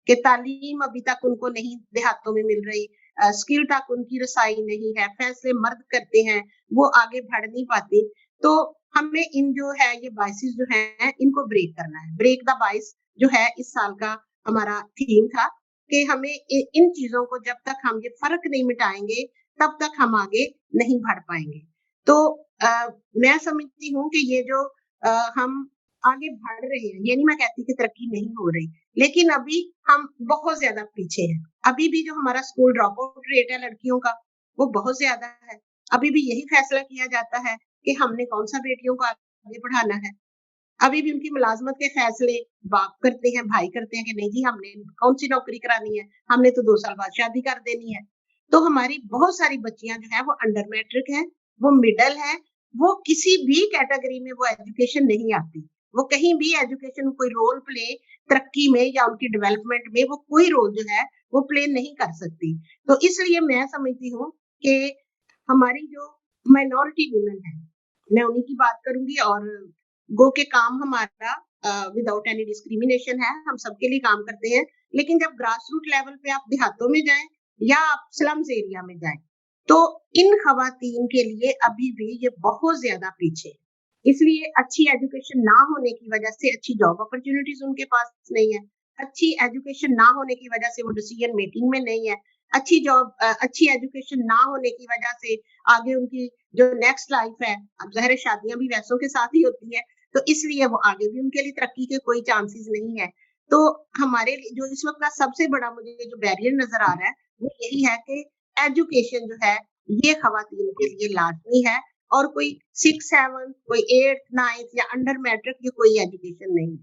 कि तालीम अभी तक उनको नहीं देहातों में मिल रही, स्किल तक उनकी रसाई नहीं है, फैसले मर्द करते हैं, वो आगे बढ़ नहीं पाते। तो हमें इन जो है ये बाइसेस जो हैं इनको ब्रेक करना है। ब्रेक द बाइस जो है इस साल का हमारा थीम था कि हमें इन चीजों को जब तक हम ये फर्क नहीं मिटाएंगे तब तक हम आगे नहीं बढ़ पाएंगे। तो मैं समझती हूँ कि ये जो हम आगे बढ़ रहे हैं, ये नहीं मैं कहती कि तरक्की नहीं हो रही, लेकिन अभी हम बहुत ज्यादा पीछे हैं। अभी भी जो हमारा स्कूल ड्रॉप आउट रेट है लड़कियों का वो बहुत ज्यादा है। अभी भी यही फैसला किया जाता है कि हमने कौन सा बेटियों को आगे बढ़ाना है। अभी भी उनकी मुलाजमत के फैसले बाप करते हैं, भाई करते हैं कि नहीं जी हमने कौन सी नौकरी करानी है, हमने तो 2 साल बाद शादी कर देनी है। तो हमारी बहुत सारी बच्चियां जो है वो अंडर मैट्रिक है, वो मिडल है, वो किसी भी कैटेगरी में वो एजुकेशन नहीं आती, वो कहीं भी एजुकेशन कोई रोल प्ले तरक्की में या उनकी डेवलपमेंट में वो कोई रोल जो है वो प्ले नहीं कर सकती। तो इसलिए मैं समझती हूँ कि हमारी जो माइनॉरिटी वुमेन है, मैं उन्हीं की बात करूंगी, और गो के काम हमारा विदाउट एनी डिस्क्रिमिनेशन है, हम सबके लिए काम करते हैं। लेकिन जब ग्रास रूट लेवल पे आप देहातों में जाएं या आप स्लम्स एरिया में जाएं, तो इन खवातीन के लिए अभी भी ये बहुत ज्यादा पीछे है। इसलिए अच्छी एजुकेशन ना होने की वजह से अच्छी जॉब अपॉर्चुनिटीज उनके पास नहीं है, अच्छी एजुकेशन ना होने की वजह से वो डिसीजन मेकिंग में नहीं है, अच्छी एजुकेशन ना होने की वजह से आगे उनकी जो नेक्स्ट लाइफ है, अब ज़ाहिर है शादियां भी वैसों के साथ ही होती है, तो इसलिए वो आगे भी उनके लिए तरक्की के कोई चांसेस नहीं है। तो हमारे लिए जो इस वक्त का सबसे बड़ा मुझे जो बैरियर नजर आ रहा है वो यही है कि एजुकेशन जो है ये खवातीन के लिए लाजमी है, और कोई 6-7 कोई 8-9 या अंडर मैट्रिक ये कोई एजुकेशन नहीं,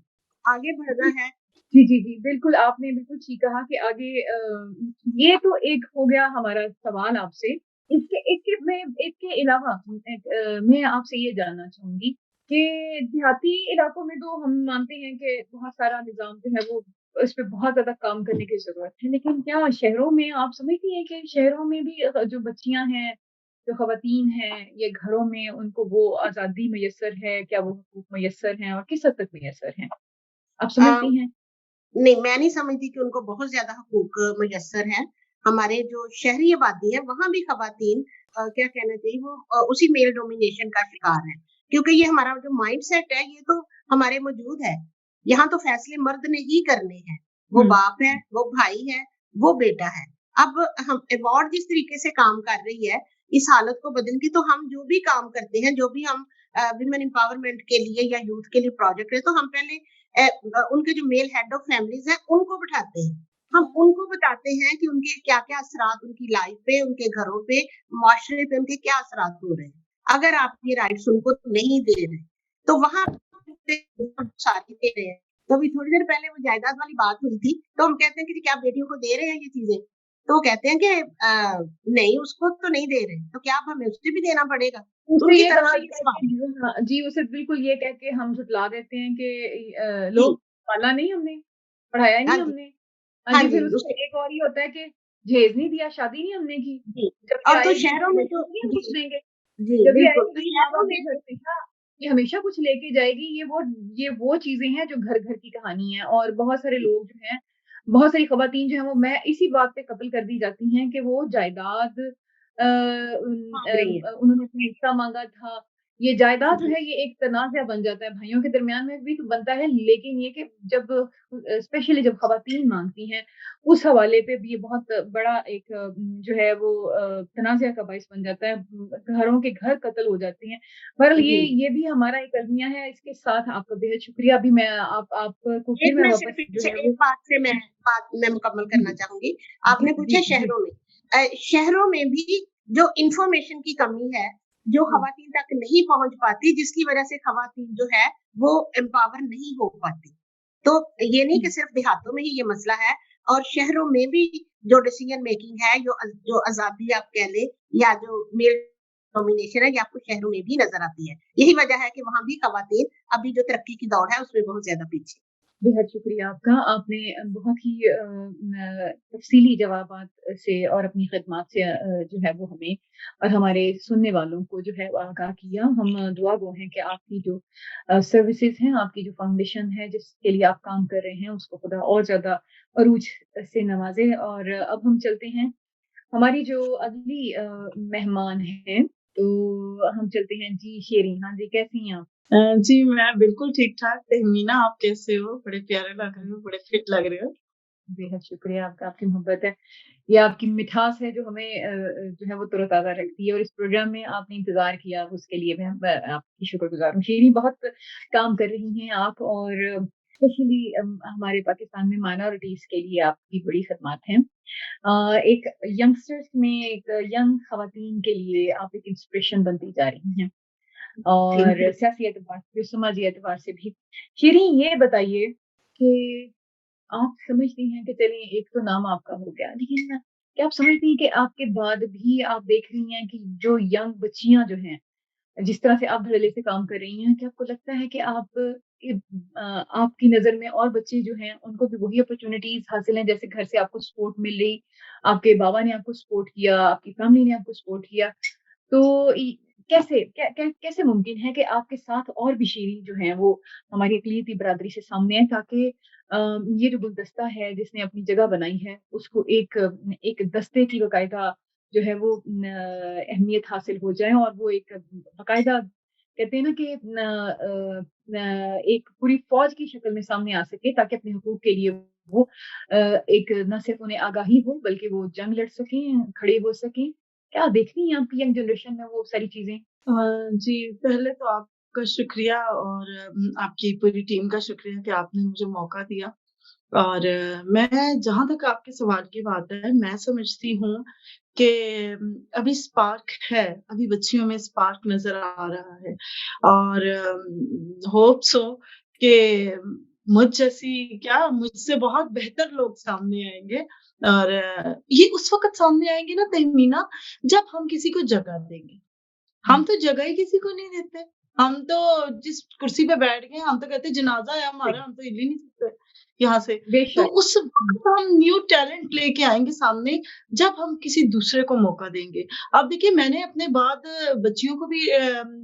आगे बढ़ना है। जी, जी, जी, बिल्कुल आपने बिल्कुल ठीक कहा कि आगे ये तो एक हो गया हमारा सवाल आपसे। इसके अलावा मैं आपसे ये जानना चाहूँगी कि देहाती इलाकों में तो हम मानते हैं कि बहुत सारा निज़ाम जो है वो इस पे बहुत ज़्यादा काम करने की ज़रूरत है। लेकिन क्या शहरों में आप समझती हैं कि शहरों में भी जो बच्चियाँ हैं, जो ख़वातीन हैं, ये घरों में उनको वो आज़ादी मैसर है? क्या वो हुकूक मैसर हैं और किस हद तक मैसर हैं? आप अ, समझती हैं? नहीं, मैं नहीं समझती कि उनको बहुत ज़्यादा हकूक मुयस्सर हैं। हमारे जो शहरी आबादी है, वहाँ भी ख़वातीन क्या कहना चाहिए वो उसी मेल डोमिनेशन का शिकार हैं। क्योंकि ये हमारा जो माइंडसेट है, ये तो हमारे मौजूद है। यहाँ तो फैसले मर्द ने ही करने हैं। वो हुँ। बाप है, वो भाई है, वो बेटा है। अब हम अवार्ड जिस तरीके से काम कर रही है, इस हालत को बदल के तो हम जो भी काम करते हैं, जो भी हम वुमेन एम्पावरमेंट के लिए या यूथ के लिए प्रोजेक्ट है, तो हम पहले उनके जो मेल हेड ऑफ फैमिलीज हैं उनको बिठाते हैं, हम उनको बताते हैं कि उनके क्या-क्या असरात उनकी लाइफ पे, उनके घरों पे, माशरे पे उनके क्या असरात हो रहे हैं। अगर आप ये राइट्स उनको नहीं दे रहे, तो वहाँ पे सारी दे रहे हैं। तो अभी थोड़ी देर पहले वो जायदाद वाली बात हुई थी, तो हम कहते हैं कि क्या आप बेटियों को दे रहे हैं ये चीजें? तो वो कहते हैं कि नहीं उसको तो नहीं दे रहे, तो क्या अब हमें उसे भी देना पड़ेगा? तो उसे उनकी ये तरफ कहा से ये गया सवाल कि हाँ, जी, उसे बिल्कुल ये कह के हम झुठला देते हैं कि जी, लोग पाला नहीं हमने, पढ़ाया हाँ नहीं जी, हमने। हाँ हाँ जी, फिर जी, उसमें एक और ये होता है कि जहेज नहीं दिया, शादी नहीं हमने की। जी। जब ये और तो आएगी शहरों में तो नहीं हम कुछ जी, देंगे। जी, जब ये बिल्कुल। तो आएगी ये शहरों माँ-बाप में के घर हमेशा ये हमेशा कुछ लेके जाएगी, ये वो चीज़ें हैं जो घर-घर की कहानी है और बहुत सारे लोग जो हैं, बहुत सारी ख़वातीन जो हैं वो मैं इसी बात पे कत्ल कर दी जाती हैं कि वो जायदाद माँग रही हैं। उन्होंने अपना हिस्सा माँगा था। ये जायदाद जो जी, है ये एक तनाज़ा बन जाता है, भाइयों के दरमियान में भी तो बनता है, लेकिन ये कि जब स्पेशली जब ख़वातीन माँगती हैं, उस हवाले पे भी ये बहुत बड़ा एक जो है वो तनाज़ा का बाइस बन जाता है। घरों के घर कत्ल हो जाते हैं। बहरहाल जी। ये भी हमारा एक अलमिया है, इसके साथ आपका बेहद शुक्रिया। अभी मैं आपको फिर एक मैं मैं वापस सिर्फ़ जो इनसे है एक वो बात मैं मुकम्मल जी, करना चाहूँगी। जी, आपने जी, पूछा जी, शहरों में। शहरों में भी जो इन्फॉर्मेशन की कमी है, जो जी। ख़वातीन तक नहीं पहुँच पाती, जिसकी वज़ह से ख़वातीन जो है, वो एम्पावर नहीं हो पाती। तो ये नहीं कि सिर्फ़ देहातों में ही ये मसला है, और शहरों में भी जो डिसीज़न मेकिंग है, जो आज़ादी आप कह लें, या जो मेल डोमिनेशन है ये आपको शहरों में भी नजर आती है। यही वजह है कि वहाँ भी खवातीन अभी जो तरक्की की दौड़ है उसमें बहुत ज्यादा पीछे। बेहद शुक्रिया आपका। आपने बहुत ही तफ़सीली जवाबात से और अपनी खिदमत से जो है वो हमें और हमारे सुनने वालों को जो है वो आगाह किया। हम दुआ गो हैं कि आपकी जो सर्विसेज़ हैं, आपकी जो फाउंडेशन है, जिसके लिए आप काम कर रहे हैं, उसको खुदा और ज़्यादा अरूज से नवाज़े। और अब हम चलते हैं, हमारी जो अगली मेहमान हैं, तो हम चलते हैं जी शेरिन। हाँ जी, कैसी हैं आप? जी, मैं बिल्कुल ठीक-ठाक। तहमीना, आप कैसे हो? बड़े प्यारे लग रहे हो, बड़े फिट लग रहे हो। बेहद शुक्रिया आपका, आपकी मोहब्बत है। ये आपकी मिठास है जो हमें जो है वो तरोताज़ा रखती है, और इस प्रोग्राम में आपने इंतज़ार किया, उसके लिए मैं आपकी शुक्रगुज़ार हूँ। शेरी, बहुत काम कर रही हैं आप, और स्पेशली हमारे पाकिस्तान में माइनॉरिटीज़ के लिए आपकी बड़ी खिदमत हैं। एक यंगस्टर्स में, एक यंग ख़वातीन के लिए आप एक इंस्पिरेशन बनती जा रही हैं, थैंक यू। और सियासी एतबार से, समाजी एतबार से भी। शेरी, ये बताइए कि आप समझती हैं कि चलिए एक तो नाम आपका हो गया, लेकिन क्या आप समझती हैं कि आपके बाद भी आप देख रही हैं कि जो यंग बच्चियां जो हैं, जिस तरह से आप धड़ल्ले से काम कर रही हैं, क्या आपको लगता है कि आपकी नज़र में और बच्चे जो हैं उनको भी वही अपॉर्चुनिटीज हासिल हैं, जैसे घर से आपको सपोर्ट मिल रही, आपके बाबा ने आपको सपोर्ट किया, आपकी फैमिली ने आपको सपोर्ट किया, तो कैसे मुमकिन है कि आपके साथ और भी शेरी जो हैं वो हमारी अक़लियती बरादरी से सामने आए, ताकि ये जो गुलदस्ता है जिसने अपनी जगह बनाई है, उसको एक एक दस्ते की बाकायदा जो है वो अहमियत हासिल हो जाए, और वो एक बाकायदा कहते हैं ना कि एक पूरी फौज की शक्ल में सामने आ सके, ताकि अपने हुकूक के लिए वो एक न सिर्फ उन्हें आगाही हो, बल्कि वो जंग लड़ सकें, खड़े हो सकें। क्या देखती हैं आपकी यंग जनरेशन में वो सारी चीज़ें? जी, पहले तो आपका शुक्रिया और आपकी पूरी टीम का शुक्रिया कि आपने मुझे मौका दिया। और मैं जहाँ तक आपके सवाल की बात है, मैं समझती हूँ कि अभी स्पार्क है, अभी बच्चियों में स्पार्क नज़र आ रहा है, और होप सो कि मुझ जैसी क्या, मुझसे बहुत बेहतर लोग सामने आएँगे, और ये उस वक़्त सामने आएँगे ना तहमीना, जब हम किसी को जगह देंगे। हम तो जगह ही किसी को नहीं देते। हम तो जिस कुर्सी पे बैठ गए, हम तो कहते हैं जनाज़ा है हमारा, हम तो हिल ही नहीं सकते यहाँ से। तो बेशक। उस वक़्त हम न्यू टैलेंट लेके आएँगे सामने, जब हम किसी दूसरे को मौका देंगे। अब देखिए, मैंने अपने बाद बच्चियों को भी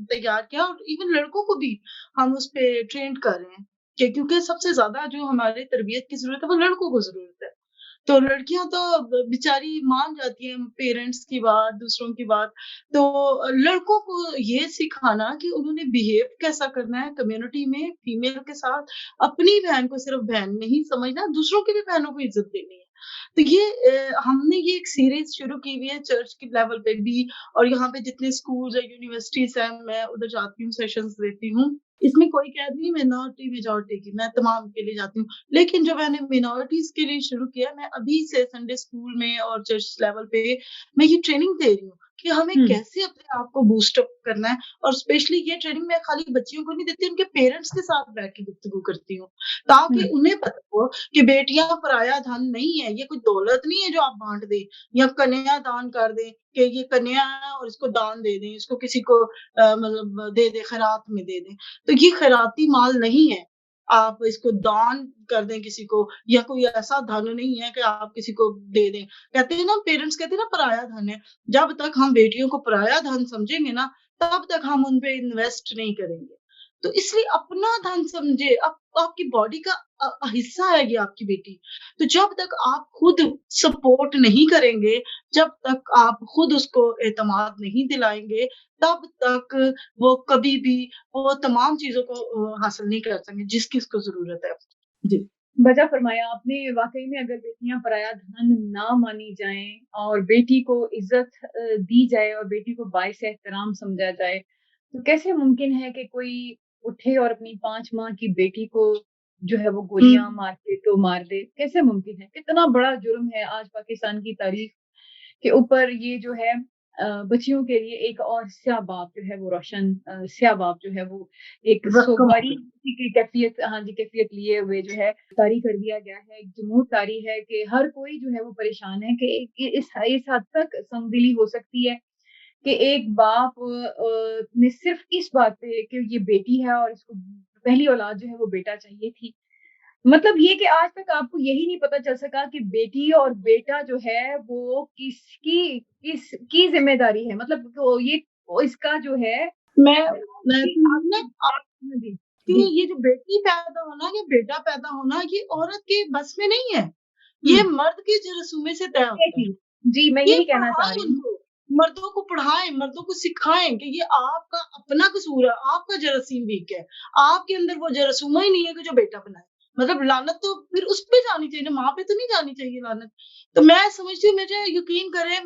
तैयार किया, और इवन लड़कों को भी हम उस पे ट्रेंड कर रहे हैं, कि क्योंकि सबसे ज़्यादा जो हमारी तरबियत की ज़रूरत है, वो लड़कों को ज़रूरत है। तो लड़कियाँ तो बेचारी मान जाती हैं पेरेंट्स की बात, दूसरों की बात। तो लड़कों को ये सिखाना कि उन्होंने बिहेव कैसा करना है कम्युनिटी में फीमेल के साथ, अपनी बहन को सिर्फ बहन नहीं समझना, दूसरों की भी बहनों को इज़्ज़त देनी है। तो ये हमने ये एक सीरीज़ शुरू की हुई है चर्च के लेवल पे भी, और यहाँ पे जितने स्कूल्स हैं, यूनिवर्सिटीज़ हैं, मैं उधर जाती हूँ, सेशंस देती हूँ। इसमें कोई कैद नहीं मिनॉरिटी मेजॉरिटी की, मैं तमाम के लिए जाती हूँ। लेकिन जो मैंने मिनॉरिटीज़ के लिए शुरू किया, मैं अभी से संडे स्कूल में और चर्च लेवल पे मैं ये ट्रेनिंग दे रही हूँ कि हमें हुँ। कैसे अपने आप को बूस्ट अप करना है, और स्पेशली ये ट्रेनिंग मैं खाली बच्चियों को नहीं देती, उनके पेरेंट्स के साथ बैठ के गुफ्तगू करती हूँ, ताकि हुँ। उन्हें पता हो कि बेटियाँ पराया धन नहीं है, ये कोई दौलत नहीं है जो आप बाँट दें या कन्या दान कर दें कि ये कन्या है और इसको दान दे दें, इसको किसी को मतलब दे दें, खैरात में दे दें। तो ये खैराती माल नहीं है। आप इसको दान कर दें किसी को, या कोई ऐसा धन नहीं है कि आप किसी को दे दें। कहते हैं ना, पेरेंट्स कहते हैं ना, पराया धन है। जब तक हम बेटियों को पराया धन समझेंगे ना, तब तक हम उन पे इन्वेस्ट नहीं करेंगे। तो इसलिए अपना धन समझे, आपकी बॉडी का हिस्सा है ये आपकी बेटी। तो जब तक आप खुद सपोर्ट नहीं करेंगे, जब तक आप खुद उसको एतमाद नहीं दिलाएँगे, तब तक वो कभी भी वो तमाम चीज़ों को हासिल नहीं कर सकेंगे जिसकी उसको ज़रूरत है। जी। वज़ा फ़रमाया आपने, वाक़ई में अगर बेटियाँ पराया धन ना मानी जाएँ और बेटी को इज़्ज़त दी जाए और बेटी को बाइस-ए-एहतराम समझा जाए, तो कैसे मुमकिन है कि कोई उठे और अपनी 5 माह की बेटी को जो है वो हुँ। गोलियाँ मार के तो मार दे? कैसे मुमकिन है? कितना बड़ा जुर्म है आज पाकिस्तान की तारीख़ के ऊपर ये जो है बच्चियों के लिए एक और स्या बाब जो है वो रोशन स्या बाब जो है वो एक रकम सोगवारी की कैफ़ियत, हाँ जी, कैफ़ियत लिए हुए जो है तारी कर दिया गया है। एक जमूत तारी है कि हर कोई जो है वो परेशान है कि इस हद तक संगदिली हो सकती है कि एक बाप ने सिर्फ इस बात पे कि ये बेटी है और इसको पहली औलाद जो है वो बेटा चाहिए थी। मतलब ये कि आज तक आपको यही नहीं पता चल सका कि बेटी और बेटा जो है वो किसकी ज़िम्मेदारी है। मतलब तो ये इसका जो है मैं मैं कि तो आपकी ना जी, कि जी, ये जो बेटी पैदा होना या बेटा पैदा होना ये औरत के बस में नहीं है। ये हुँ, मर्द के जरसूमे से तय होता है। एग्ज़ैक्टली। जी, मैं ये यही कहना चाह पढ़ाएं रही हूँ। उनको, मर्दों को पढ़ाएं, मर्दों को सिखाएं कि ये आपका अपना कसूर है, आपका जरासीम वीक है, आपके अंदर वो जरासूमा ही नहीं है कि जो बेटा बनाए। मतलब लानत तो फिर उस पे जानी चाहिए ना, माँ पे तो नहीं जानी चाहिए लानत। तो मैं समझती हूँ, मुझे यकीन करें,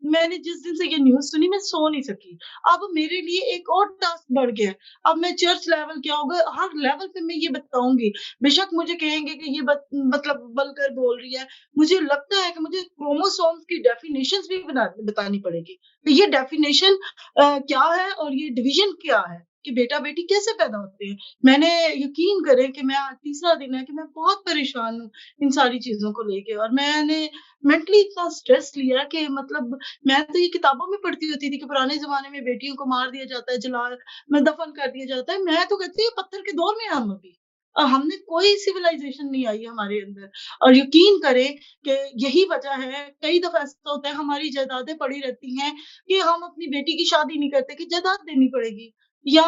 मैंने जिस दिन से ये न्यूज़ सुनी मैं सो नहीं सकी। अब मेरे लिए एक और टास्क बढ़ गया है। अब मैं चर्च लेवल क्या होगा, हर लेवल पे मैं ये बताऊंगी। बेशक मुझे कहेंगे कि ये मतलब बलकर बोल रही है, मुझे लगता है कि मुझे क्रोमोसोम्स की डेफिनेशंस भी बतानी पड़ेगी कि ये डेफिनेशन क्या है और ये डिवीजन क्या है कि बेटा बेटी कैसे पैदा होते हैं। मैंने यकीन करें कि मैं आज तीसरा दिन है कि मैं बहुत परेशान हूँ इन सारी चीजों को लेके, और मैंने मेंटली इतना स्ट्रेस लिया कि मतलब मैं तो ये किताबों में पढ़ती होती थी कि पुराने जमाने में बेटियों को मार दिया जाता है, जला मैं दफन कर दिया जाता है। मैं तो कहती हूँ पत्थर के दौर में हैं हम अभी, हमने कोई सिविलाइजेशन नहीं आई हमारे अंदर। और यकीन करें कि यही वजह है, कई दफा ऐसा होता है हमारी जायदादें पड़ी रहती हैं कि हम अपनी बेटी की शादी नहीं करते कि जायदाद देनी पड़ेगी, या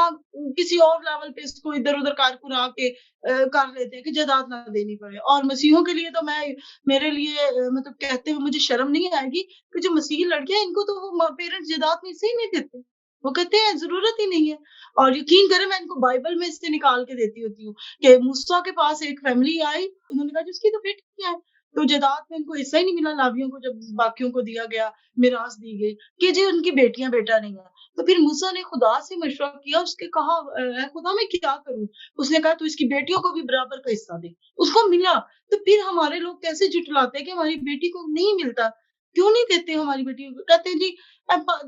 किसी और लेवल पे इसको इधर-उधर कार कुरा के कर लेते हैं कि जायदाद ना देनी पड़े। और मसीहों के लिए तो मेरे लिए मतलब कहते हुए मुझे शर्म नहीं आएगी कि जो मसीही लड़कियाँ हैं इनको तो वो पेरेंट्स जायदाद में से ही नहीं देते। वो कहते हैं ज़रूरत ही नहीं है। और यकीन करें मैं इनको बाइबल में से निकाल के देती होती हूँ कि मूसा के पास एक फैमिली आई, उन्होंने कहा जी उसकी तो बेटियाँ हैं। तो जायदाद में इनको हिस्सा ही नहीं मिला, लावियों को जब बाकियों को दिया गया, मिरास दी गई कि जी उनकी बेटियाँ बेटा नहीं है। तो फिर मूसा ने खुदा से मशवरा किया, उसके कहा "ऐ खुदा मैं क्या करूँ?" उसने कहा तू इसकी बेटियों को भी बराबर का हिस्सा दे। उसको मिला। तो फिर हमारे लोग कैसे झुठलाते हैं कि हमारी बेटी को नहीं मिलता। क्यों नहीं देते हमारी बेटी को? कहते हैं जी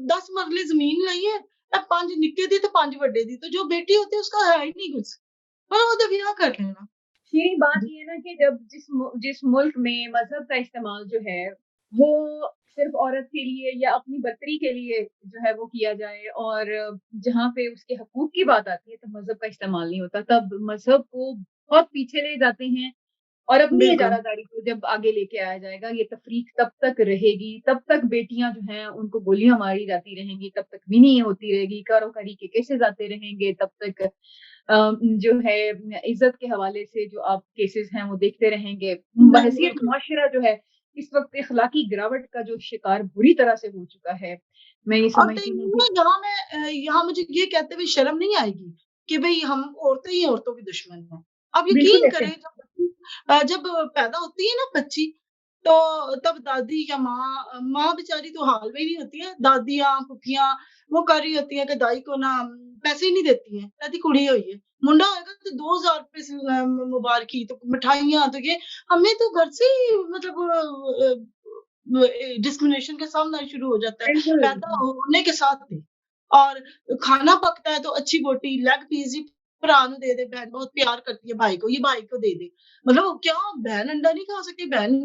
10 मरले ज़मीन ਲਈ है, 5 निक्के दी तो 5 ਵੱਡੇ दी। तो जो बेटी होती है उसका है ही नहीं कुछ। मतलब वो तो ब्याह कर लेना। शीरी बात ये है ना कि जब जिस मुल्क में मज़हब का इस्तेमाल जो है, वो सिर्फ़ औरत के लिए या अपनी बर्तरी के लिए जो है वो किया जाए, और जहाँ पे उसके हकूक़ की बात आती है, तो मज़हब का इस्तेमाल नहीं होता। तब मज़हब को बहुत पीछे ले जाते हैं, और अपनी बिल्कुल। इजारादारी को जब आगे लेके आया जाएगा, ये तफ़रीक तब तक रहेगी, तब तक बेटियाँ जो हैं उनको गोलियाँ मारी जाती रहेंगी, तब तक विनी होती रहेगी, कारो-कारी के केसेज़ आते रहेंगे, तब तक जो है इज़्ज़त के हवाले से जो आप केसेज़ हैं वो देखते रहेंगे। बहैसियत बिल्कुल। मुआशरा जो है इस वक़्त इख़लाक़ी गिरावट का जो शिकार बुरी तरह से हो चुका है। मैं ये और समझती हूँ देखिए कि ना यहाँ मुझे ये कहते हुए शर्म नहीं आएगी कि भई हम औरतें ही औरतों की दुश्मन हैं। आप बिल्कुल यकीन ऐसे करें जब पैदा होती है ना बच्ची, तो तब दादी या माँ बेचारी तो हाल में ही नहीं होती है। दादियाँ, फुफियाँ वो कर रही होती हैं कि दाई को ना पैसे ही नहीं देती हैं, कहती कुड़ी होई है। मुंडा होएगा तो 2000 रुपए से मुबारकी तो मिठाइयाँ तो ये हमें तो घर से ही मतलब डिस्क्रिमिनेशन का सामना शुरू हो जाता है, बिल्कुल, पैदा होने के साथ ही। और खाना पकता है तो अच्छी बोटी लेग पीस ही भरा ਨੂੰ दे दे, बहन बहुत प्यार करती है भाई को, ये भाई को दे दे। मतलब वो क्या बहन अंडा नहीं खा सकती? बहन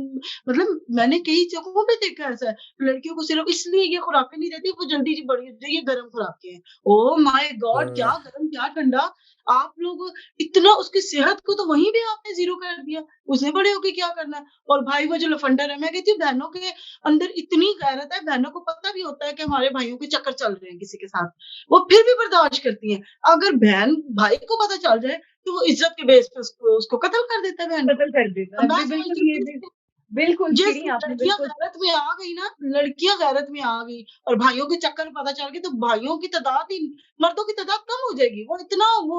मतलब मैंने कई जगहों पे देखा है ऐसा है, लड़कियों को सिर्फ इसलिए ये खुराकें नहीं देती, वो जल्दी जी बड़ी होती है, ये गरम खुराकें हैं। Oh my God! क्या गरम, क्या ठंडा! आप लोग इतना उसकी सेहत को तो वहीं पे आपने ज़ीरो कर दिया। उसने बड़े होके क्या करना है? और भाई वो जो लफंडर है, मैं कहती हूँ बहनों के अंदर इतनी गैरत है, बहनों को पता भी होता है कि हमारे भाइयों के चक्कर चल रहे हैं किसी के साथ, वो फिर भी बर्दाश्त करती हैं। अगर बहन भाई को पता चल जाए, तो वो इज़्ज़त के बेस पे उसको कत्ल कर देता है बहन को। कत्ल कर देता तो है। मैं बिल्कुल समझती हूँ ये बिल्कुल जिस शीरीन आपने लड़कियाँ बिल्कुल गैरत में आ गई ना, लड़कियाँ गैरत में आ गई और भाइयों के चक्कर में पता चल गया, तो भाइयों की तादाद ही मर्दों की तादाद कम हो जाएगी। वो इतना वो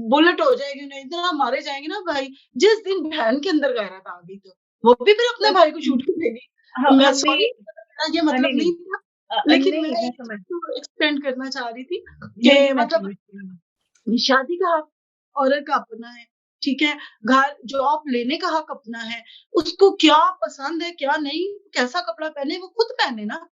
बुलेट हो जाएगी, उन्हें इतना मारे जाएँगे ना भाई, जिस दिन बहन के अंदर गैरत आ गई तो, वो भी फिर अपने भाई को शूट कर देगी। मैं हमने सॉरी मेरा ये मतलब नहीं, नहीं। नहीं था, लेकिन मैं नहीं, मैं एक समझ चीज़ को एक्सटेंड करना चाह रही थी नहीं, नहीं, कि मैं मतलब समझती हूँ। शादी का हक औरत का अपना है, ठीक है? घर जॉब लेने का हक अपना है, उसको क्या पसंद है, क्या नहीं, कैसा कपड़ा पहने, वो खुद पहने ना।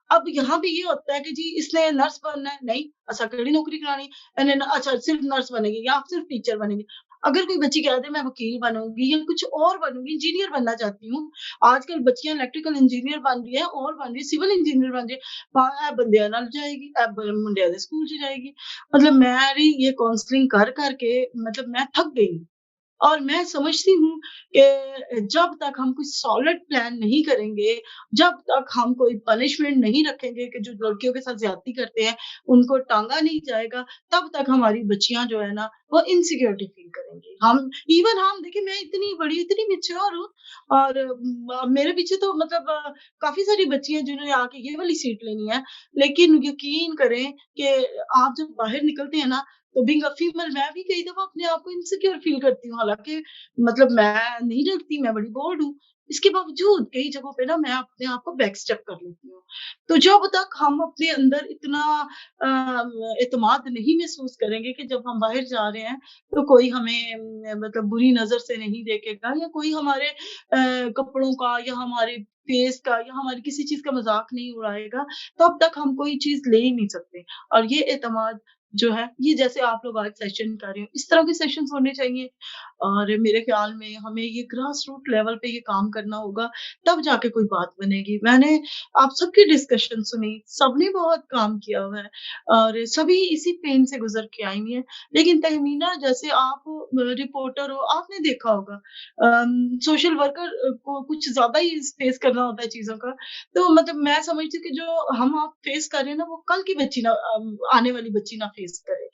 अब यहाँ भी ये होता है कि जी इसने नर्स बनना है, नहीं असा केड़ी नौकरी करानी, इन्हें अच्छा सिर्फ नर्स बनेगी या सिर्फ टीचर बनेगी। अगर कोई बच्ची कह दे मैं वकील बनूँगी या कुछ और बनूँगी, इंजीनियर बनना चाहती हूँ। आजकल बच्चियाँ इलेक्ट्रिकल इंजीनियर बन रही हैं और बन रही है, सिविल इंजीनियर बन रही है। बंदियां नाल जाएगी, मुंडिया दे स्कूल च जाएगी। मतलब मेरी ये काउंसलिंग कर के मतलब मैं थक गई हूँ। और मैं समझती हूँ कि जब तक हम कोई सॉलिड प्लान नहीं करेंगे, जब तक हम कोई पनिशमेंट नहीं रखेंगे कि जो लड़कियों के साथ ज़्यादती करते हैं, उनको टाँगा नहीं जाएगा, तब तक हमारी बच्चियाँ जो है ना, वो इनसिक्योरिटी फ़ील करेंगी। हम देखिए मैं इतनी बड़ी, इतनी मैच्योर हूँ और मेरे पीछे तो मतलब काफ़ी सारी बच्चियाँ जिन्होंने आके ये वाली सीट लेनी है, लेकिन यकीन करें कि आप जब बाहर निकलते हैं ना, तो बीइंग अ फीमेल मैं भी कई दफ़ा अपने आप को इनसिक्योर फ़ील करती हूँ। हालाँकि मतलब मैं नहीं डरती, मैं बड़ी बोल्ड हूँ। इसके बावजूद कई जगहों पे ना मैं अपने आप को बैक स्टेप कर लेती हूँ। तो जब तक हम अपने अंदर इतना एतमाद नहीं महसूस करेंगे कि जब हम बाहर जा रहे हैं, तो कोई हमें मतलब बुरी नज़र से नहीं देखेगा या कोई हमारे कपड़ों का या हमारे फेस का या हमारी किसी चीज़ का मज़ाक नहीं उड़ाएगा, तब तक हम कोई चीज़ ले ही नहीं सकते। और ये एतमाद जो है, ये जैसे आप लोग आज सेशन कर रहे हो, इस तरह के सेशंस होने चाहिए और मेरे ख़्याल में हमें ये ग्रास रूट लेवल पे ये काम करना होगा, तब जाके कोई बात बनेगी। मैंने आप सबकी डिस्कशन सुनी, सबने बहुत काम किया हुआ है और सभी इसी पेन से गुज़र के आई हुई हैं। लेकिन तहमीना जैसे आप रिपोर्टर हो, आपने देखा होगा सोशल वर्कर को कुछ ज़्यादा ही फेस करना होता है चीज़ों का। तो मतलब मैं समझती हूँ कि जो हम आप फेस कर रहे हैं ना, वो कल की बच्ची ना आने वाली बच्ची ना फेस करे।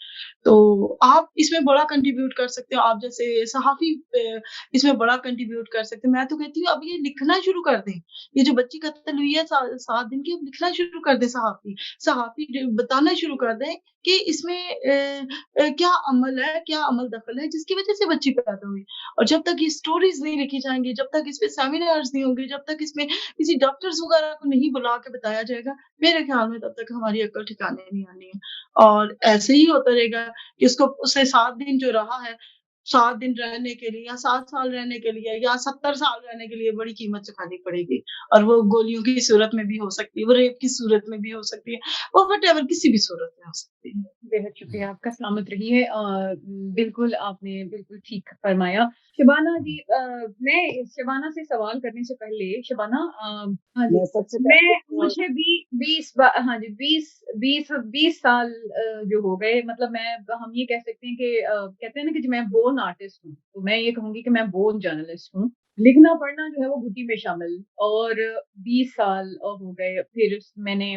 तो आप इसमें बड़ा कंट्रीब्यूट कर सकते हो, आप जैसे सहाफ़ी इसमें बड़ा कंट्रीब्यूट कर सकते हैं। मैं तो कहती हूँ अब ये लिखना शुरू कर दें। ये जो बच्ची कत्ल हुई है 7 दिन की, अब लिखना शुरू कर दें सहाफ़ी। सहाफ़ी बताना शुरू कर दें कि इसमें क्या अमल है, क्या अमल दखल है जिसकी वज़ह से बच्ची पैदा हुई। और जब तक ये स्टोरीज़ नहीं लिखी जाएँगी, जब तक इस पे सेमिनार्स नहीं होंगे, जब तक इसमें किसी डॉक्टर्स वग़ैरह को नहीं बुला के बताया जाएगा, मेरे ख़्याल में तब तक हमारी अक्ल ठिकाने नहीं आनी है। और ऐसे ही होता रहेगा कि उसको उसे 7 दिन जो रहा है, 7 दिन रहने के लिए या 7 साल रहने के लिए या 70 साल रहने के लिए बड़ी कीमत चुकानी पड़ेगी। और वो गोलियों की सूरत में भी हो सकती है, वो रेप की सूरत में भी हो सकती है, वो व्हाटएवर किसी भी सूरत में हो सकती है। बेहद शुक्रिया आपका, सलामत रहिए। बिल्कुल आपने बिल्कुल ठीक फरमाया। शबाना जी, मैं शबाना से सवाल करने से पहले शबाना, हाँ जी, मैं सबसे पहले तो मुझे भी 20 साल जो हो गए, मतलब हम ये कह सकते हैं कि कहते हैं ना कि मैं बोर्न आर्टिस्ट हूँ, तो मैं ये कहूँगी कि मैं बोर्न जर्नलिस्ट हूँ। लिखना पढ़ना जो है वो घुटी में शामिल, और 20 साल हो गए। फिर मैंने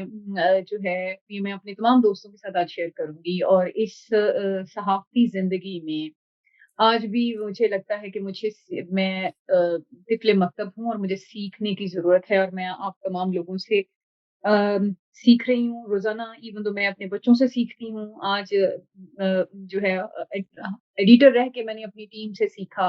जो है ये मैं अपने तमाम दोस्तों के साथ आज शेयर करूँगी, और इस सहाफ़ती ज़िंदगी में आज भी मुझे लगता है कि मैं तिफ़्ल मकतब हूँ और मुझे सीखने की ज़रूरत है, और मैं आप तमाम लोगों से सीख रही हूँ रोज़ाना। इवन तो मैं अपने बच्चों से सीखती हूँ। आज जो है एडिटर रह के मैंने अपनी टीम से सीखा।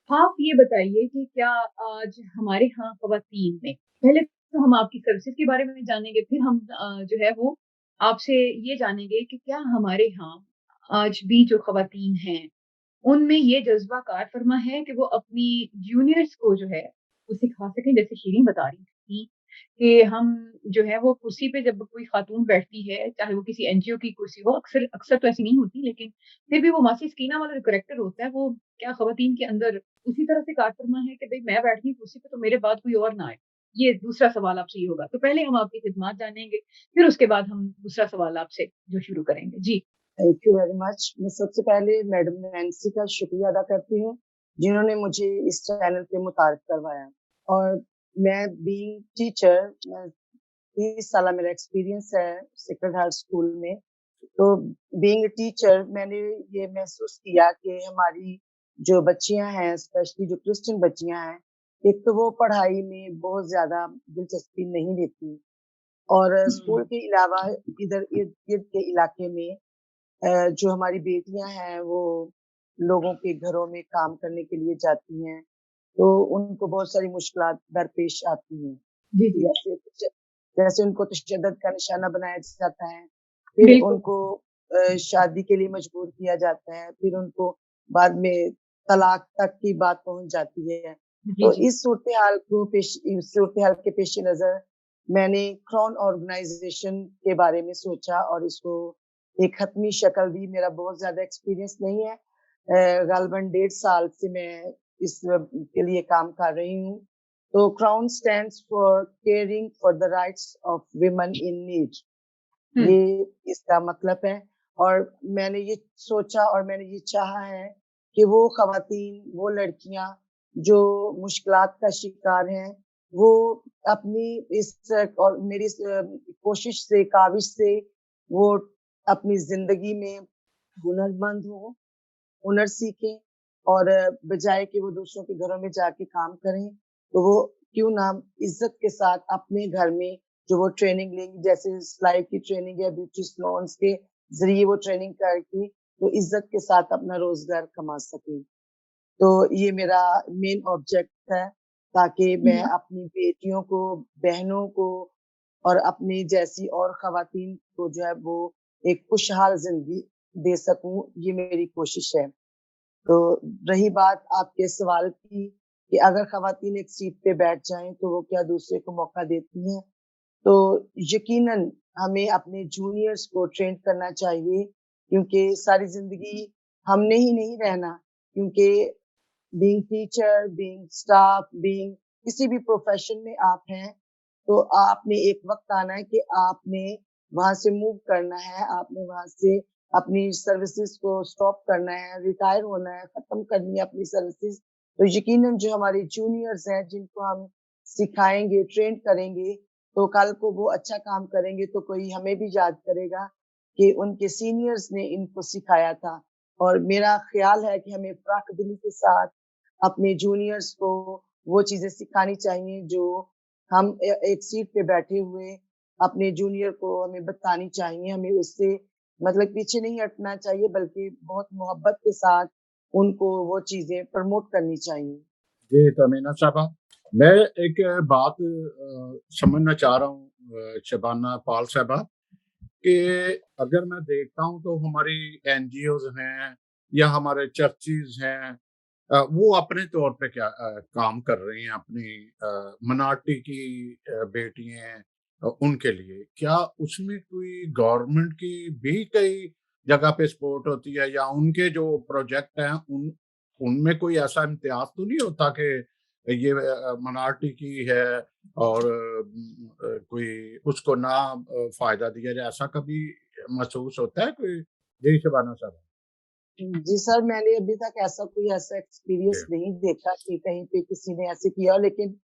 आप ये बताइए कि क्या आज हमारे यहाँ ख़वातीन में, पहले तो हम आपकी सर्विसेज़ के बारे में जानेंगे, फिर हम जो है वो आपसे ये जानेंगे कि क्या हमारे यहाँ आज भी जो ख़वातीन हैं, उनमें ये जज़्बा कार फ़रमा है कि वो अपनी जूनियर्स को जो है, वो सिखा सकें। जैसे शीरीन बता रही थी कि हम जो है वो कुर्सी पे जब कोई खातून बैठती है, चाहे वो किसी एनजीओ की कुर्सी हो, अक्सर अक्सर तो ऐसी नहीं होती, लेकिन फिर भी वो मासी सकीना वाला जो करैक्टर होता है, वो क्या ख़वातीन के अंदर उसी तरह से कार फ़रमा है कि भई मैं बैठ गई कुर्सी पे तो मेरे बाद कोई और ना आए। ये दूसरा सवाल आपसे ये होगा। तो पहले हम आपकी खिदमत जानेंगे, फिर उसके बाद हम दूसरा सवाल आपसे जो शुरू करेंगे। जी। Thank you very much. मैं सबसे पहले मैडम नैन्सी का शुक्रिया अदा करती हूँ, जिन्होंने मुझे इस चैनल पे मुतारिफ करवाया। और मैं बीइंग टीचर, मैं 30 साल मेरा एक्सपीरियंस है सेक्रेड हार्ट स्कूल में। तो बीइंग टीचर मैंने ये महसूस किया कि हमारी जो बच्चियां हैं, स्पेशली जो क्रिश्चियन बच्चियां हैं, एक तो वो पढ़ाई में बहुत ज्यादा दिलचस्पी नहीं लेती, और स्कूल हुँ। के अलावा इधर इर्द गिर्द के इलाके में जो हमारी बेटियां हैं वो लोगों के घरों में काम करने के लिए जाती हैं, तो उनको बहुत सारी मुश्किलात दरपेश आती हैं। जी, जी। जैसे जैसे उनको तशद्दुद का निशाना बनाया जाता है, फिर बिल्कुल। उनको शादी के लिए मजबूर किया जाता है, फिर उनको बाद में तलाक तक की बात पहुँच जाती है। जी, तो जी। इस सूरत-ए-हाल के पेश-ए-नज़र मैंने क्राउन ऑर्गेनाइज़ेशन के बारे में सोचा और इसको एक हतमी शक्ल दी। मेरा बहुत ज़्यादा एक्सपीरियंस नहीं है, गालबन 1.5 साल से मैं इस के लिए काम कर रही हूँ। तो crown stands for caring for the rights of women in need, ये इसका मतलब है। और मैंने ये सोचा और मैंने ये चाहा है कि वो खवातीन, वो लड़कियां जो मुश्किलात का शिकार हैं, वो अपनी इस और मेरी इस कोशिश से, काविश से वो अपनी जिंदगी में हुनरमंद हो, हुनर सीखें और बजाय कि वो दूसरों के घरों में जाके काम करें, तो वो क्यों ना इज्जत के साथ अपने घर में जो वो ट्रेनिंग लेंगी, जैसे सिलाई की ट्रेनिंग या ब्यूटी सैलून्स के जरिए वो ट्रेनिंग करके तो इज्जत के साथ अपना रोजगार कमा सके। तो ये मेरा मेन ऑब्जेक्ट है, ताकि मैं अपनी बेटियों को, बहनों को और अपनी जैसी और खवातीन को जो है वो एक खुशहाल जिंदगी दे सकूं, ये मेरी कोशिश है। तो रही बात आपके सवाल की कि अगर खवातीन एक सीट पे बैठ जाएं तो वो क्या दूसरे को मौका देती हैं, तो यकीनन हमें अपने जूनियर्स को ट्रेन करना चाहिए, क्योंकि सारी जिंदगी हमने ही नहीं रहना। क्योंकि being teacher, being staff, being किसी भी प्रोफेशन में आप हैं, तो आपने एक वक्त आना है कि आपने वहां से मूव करना है, आपने वहां से अपनी सर्विसेज को स्टॉप करना है, रिटायर होना है, खत्म करनी है अपनी सर्विसेज। तो यकीनन जो हमारे जूनियर्स हैं, जिनको हम सिखाएंगे, ट्रेन करेंगे, तो कल को वो अच्छा काम करेंगे तो कोई हमें भी याद करेगा कि उनके सीनियर्स ने इनको सिखाया था। और मेरा ख्याल है कि हमें फराख दिली के साथ अपने जूनियर्स को वो चीजें सिखानी चाहिए जो हम एक सीट पे बैठे हुए अपने जूनियर को हमें बतानी चाहिए। हमें उससे मतलब पीछे नहीं हटना चाहिए, बल्कि बहुत मोहब्बत के साथ उनको वो चीजें प्रमोट करनी चाहिए। जी तमीना साहबा, मैं एक बात समझना चाह रहा हूँ शबाना पाल साहबा, कि अगर मैं देखता हूँ तो हमारी एनजीओज हैं या हमारे चर्चेज हैं, वो अपने तौर पे क्या काम कर रही हैं अपनी मिnority की बेटियां उनके लिए, क्या उसमें कोई गवर्नमेंट की भी कई जगह पे सपोर्ट होती है, या उनके जो प्रोजेक्ट हैं उनमें कोई ऐसा इम्तियाज तो नहीं होता कि ये मिnority की है और कोई उसको ना फायदा दिया जाए, ऐसा कभी महसूस होता है कोई? जी शबाना साहब। जी सर, मैंने अभी तक ऐसा एक्सपीरियंस नहीं देखा कि कहीं पे किसी ने ऐसे किया, लेकिन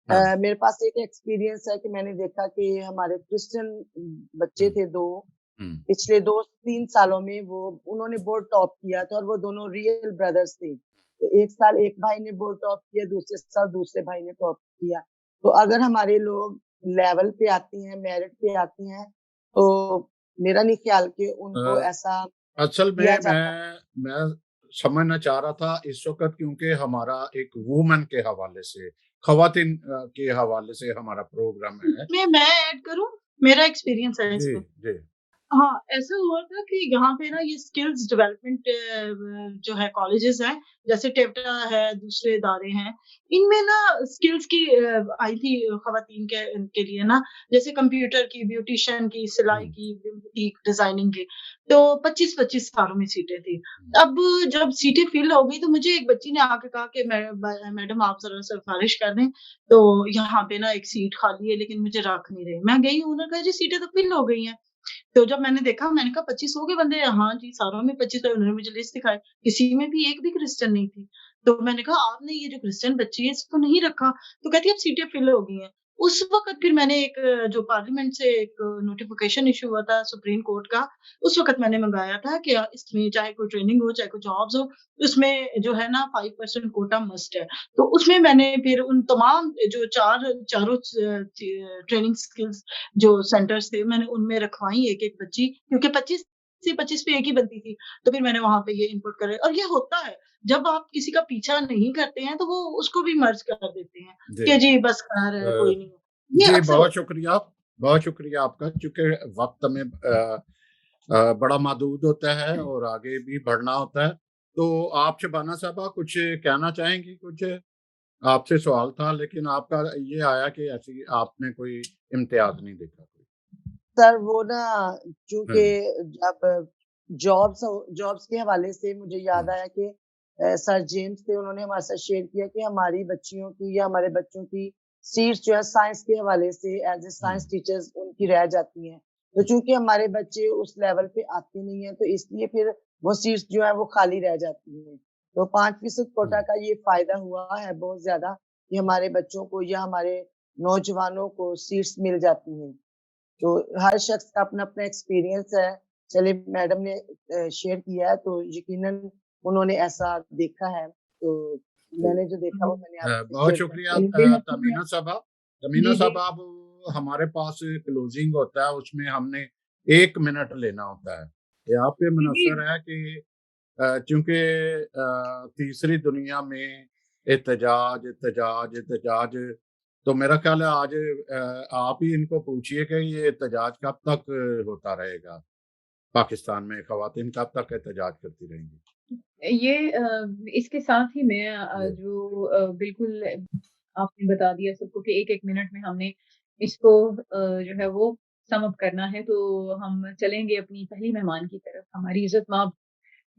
हाँ। मेरे पास एक एक्सपीरियंस है कि मैंने देखा कि हमारे क्रिश्चियन बच्चे थे 2, पिछले 2-3 सालों में वो उन्होंने बोर्ड टॉप किया था और वो दोनों रियल ब्रदर्स थे। तो एक साल एक भाई ने बोर्ड टॉप किया, दूसरे साल दूसरे भाई ने टॉप किया। तो अगर हमारे लोग लेवल पे आते हैं, मेरिट पे आते हैं, तो मेरा नहीं ख्याल कि उनको ऐसा असल किया में जाता। मैं समझना चाह रहा था इस वक्त, क्योंकि हमारा एक वुमेन के हवाले से, खवातीन के हवाले से हमारा प्रोग्राम है। मैं ऐड करूं, मेरा एक्सपीरियंस है जी इसमें। जी हाँ, ऐसा हुआ था कि यहाँ पे ना ये स्किल्स डेवलपमेंट जो है कॉलेजेस हैं, जैसे टेवटा है, दूसरे इदारे हैं, इनमें ना स्किल्स की आई थी खवातीन के लिए ना, जैसे कंप्यूटर की, ब्यूटिशियन की, सिलाई की, बुटीक डिजाइनिंग की, तो 25-25 सालों में सीटें थी। अब जब सीटें फिल हो गई तो मुझे एक बच्ची ने आके कहा कि मैडम आप जरा सिफारिश कर दें, तो यहाँ पे ना एक सीट खाली है लेकिन मुझे रख नहीं रहे। मैं गई, उन्होंने कहा जी सीटें तो फिल हो गई हैं। तो जब मैंने देखा, मैंने कहा 2500 के बंदे हैं। हाँ जी, सारों में 25 है। उन्होंने मुझे लिस्ट दिखाई, किसी में भी एक भी क्रिश्चियन नहीं थी। तो मैंने कहा आपने ये जो क्रिश्चियन बच्ची है इसको नहीं रखा? तो कहती है अब सीटें फिल हो गई हैं। उस वक़्त फिर मैंने एक जो पार्लियामेंट से एक नोटिफ़िकेशन इश्यू हुआ था सुप्रीम कोर्ट का, उस वक़्त मैंने मँगाया था कि इसमें चाहे कोई ट्रेनिंग हो, चाहे कोई जॉब्स हो, उसमें जो है ना 5% कोटा मस्ट है। तो उसमें मैंने फिर उन तमाम जो चारों ट्रेनिंग स्किल्स जो सेंटर्स थे, मैंने उनमें रखवाई एक-एक बच्ची, क्योंकि 25 से 25 पे एक ही बनती थी। तो फिर मैंने वहाँ पे ये इनपुट करे, और ये होता है, जब आप किसी का पीछा नहीं करते हैं, तो वो उसको भी मर्ज कर देते हैं जी कि जी बस कर, कोई नहीं। ये जी, अक्सर होता बहुत शुक्रिया आपका, क्योंकि वक्त में बड़ा महदूद होता है और आगे भी बढ़ना होता है। तो आप शबाना साहबा कुछ कहना चाहेंगी? कुछ आपसे सवाल था लेकिन आपका ये आया कि ऐसी आपने कोई इम्तियाज नहीं देखा कोई। सर वो ना, चूंकि हम्म, जब जॉब्स के हवाले से मुझे याद आया कि सर जेम्स थे, उन्होंने हमारे साथ शेयर किया कि हमारी बच्चियों की या हमारे बच्चों की सीट्स जो है साइंस के हवाले से एज ए साइंस टीचर्स उनकी रह जाती हैं। तो चूंकि हमारे बच्चे उस लेवल पे आते नहीं है, तो इसलिए फिर वो सीट्स जो है वो खाली रह जाती हैं। तो 5% कोटा का ये फायदा हुआ है बहुत ज्यादा कि हमारे बच्चों को या हमारे नौजवानों को सीट्स मिल जाती हैं। तो हर शख्स का अपना अपना एक्सपीरियंस है। चलिए मैडम ने शेयर किया है तो यकीनन उन्होंने ऐसा देखा है, तो मैंने जो देखा वो मैंने आपसे बहुत शेयर शुक्रिया किया। तमीना साहबा। तमीना जी जी साहबा, अब हमारे पास क्लोजिंग होता है, उसमें हमने 1 मिनट लेना होता है। ये आप पे जी मुनस्सर है कि चूंकि तीसरी दुनिया में एहतजाज एहतजाज एहतजाज, तो मेरा ख्याल है आज आप ही इनको पूछिए कि ये एहतजाज कब तक होता रहेगा, पाकिस्तान में खवातीन कब तक एहतजाज करती रहेंगी। ये इसके साथ ही मैं जी बिल्कुल आपने बता दिया सबको कि एक-एक मिनट में हमने इसको जो है वो सम अप करना है, तो हम चलेंगे अपनी पहली मेहमान की तरफ। हमारी इज़्ज़त माब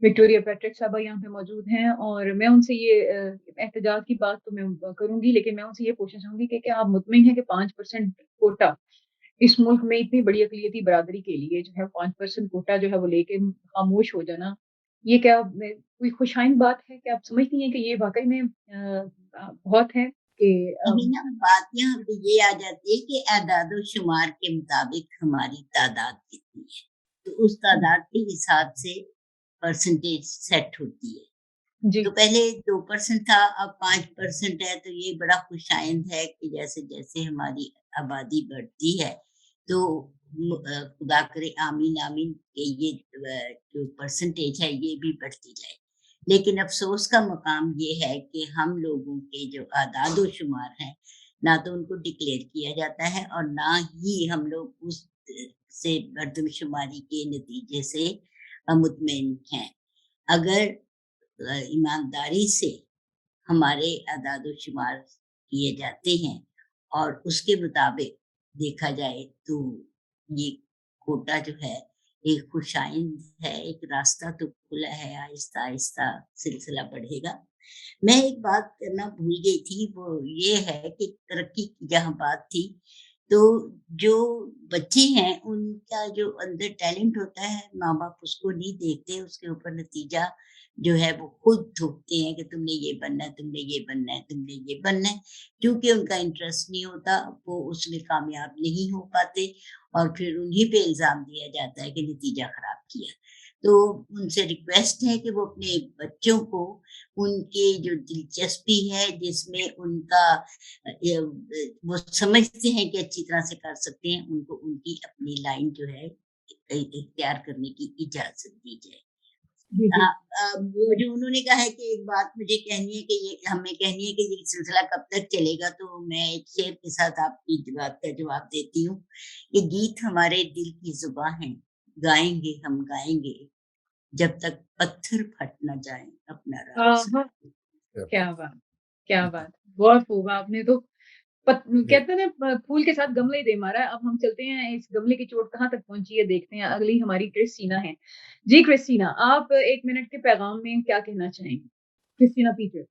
विक्टोरिया पैट्रिक साहबा यहाँ पे मौजूद हैं और मैं उनसे ये एहतजाज की बात तो मैं करूँगी, लेकिन मैं उनसे ये पूछना चाहूँगी कि क्या आप मुतमिन हैं कि 5% कोटा इस मुल्क में इतनी बड़ी अक़लियती बरादरी के लिए जो है 5% कोटा जो है वो लेके खामोश हो जाना, ये क्या कोई खुशाइन बात है? क्या आप समझती हैं कि ये वाक़ई में बहुत है कि अभी ना बात यहाँ पे ये आ जाती है कि एदाद-ओ-शुमार के मुताबिक हमारी तादाद कितनी है, तो उस तादाद के हिसाब से परसेंटेज सेट होती है। जी, तो पहले 2% था, अब 5% है, तो ये बड़ा खुशाइंद है कि जैसे-जैसे हमारी आबादी बढ़ती है, तो खुदा करे आमीन आमीन कि ये जो परसेंटेज है ये भी बढ़ती जाए। लेकिन अफ़सोस का मकाम ये है कि हम लोगों के जो आदाद-ओ-शुमार हैं, ना तो उनको डिक्लेयर किया जाता है और ना ही हम लोग उस से मरदमशुमारी के नतीजे से मुतमईन हैं। अगर ईमानदारी से हमारे आदाद-ओ-शुमार किए जाते हैं और उसके मुताबिक देखा जाए तो ये कोटा जो है एक खुशाइंद है, एक रास्ता तो खुला है, आहिस्ता-आहिस्ता सिलसिला बढ़ेगा। मैं एक बात करना भूल गई थी, वो ये है कि तरक्की की जहाँ बात थी, तो जो बच्चे हैं उनका जो अंदर टैलेंट होता है, माँ-बाप उसको नहीं देखते, उसके ऊपर नतीजा जो है वो खुद थोपते हैं कि तुमने ये बनना है, तुमने ये बनना है, तुमने ये बनना है। क्योंकि उनका इंटरेस्ट नहीं होता, वो उसमें कामयाब नहीं हो पाते और फिर उन्हीं पे इल्ज़ाम दिया जाता है कि नतीजा ख़राब किया। तो उनसे रिक्वेस्ट है कि वो अपने बच्चों को उनकी जो दिलचस्पी है, जिसमें उनका वो समझते हैं कि अच्छी तरह से कर सकते हैं, उनको उनकी अपनी लाइन जो है इख्तियार करने की इजाज़त दी जाए। जी, जी। वो जो उन्होंने कहा है कि एक बात मुझे कहनी है कि ये हमें कहनी है कि ये सिलसिला कब तक चलेगा, तो मैं एक शेर के साथ आपकी बात का जवाब देती हूँ कि गीत हमारे दिल की ज़ुबां है, गाएँगे हम गाएँगे, जब तक पत्थर फट ना जाएँ अपना राज हाँ, जी क्या बात! क्या बात! बहुत खूब आपने तो जी। कहते हैं ना फूल के साथ गमला ही दे मारा है। अब हम चलते हैं इस गमले की चोट कहाँ तक पहुँची है देखते हैं। अगली हमारी क्रिस्टीना है। जी क्रिस्टीना, आप 1 मिनट के पैगाम में क्या कहना चाहेंगी? Christina Peter.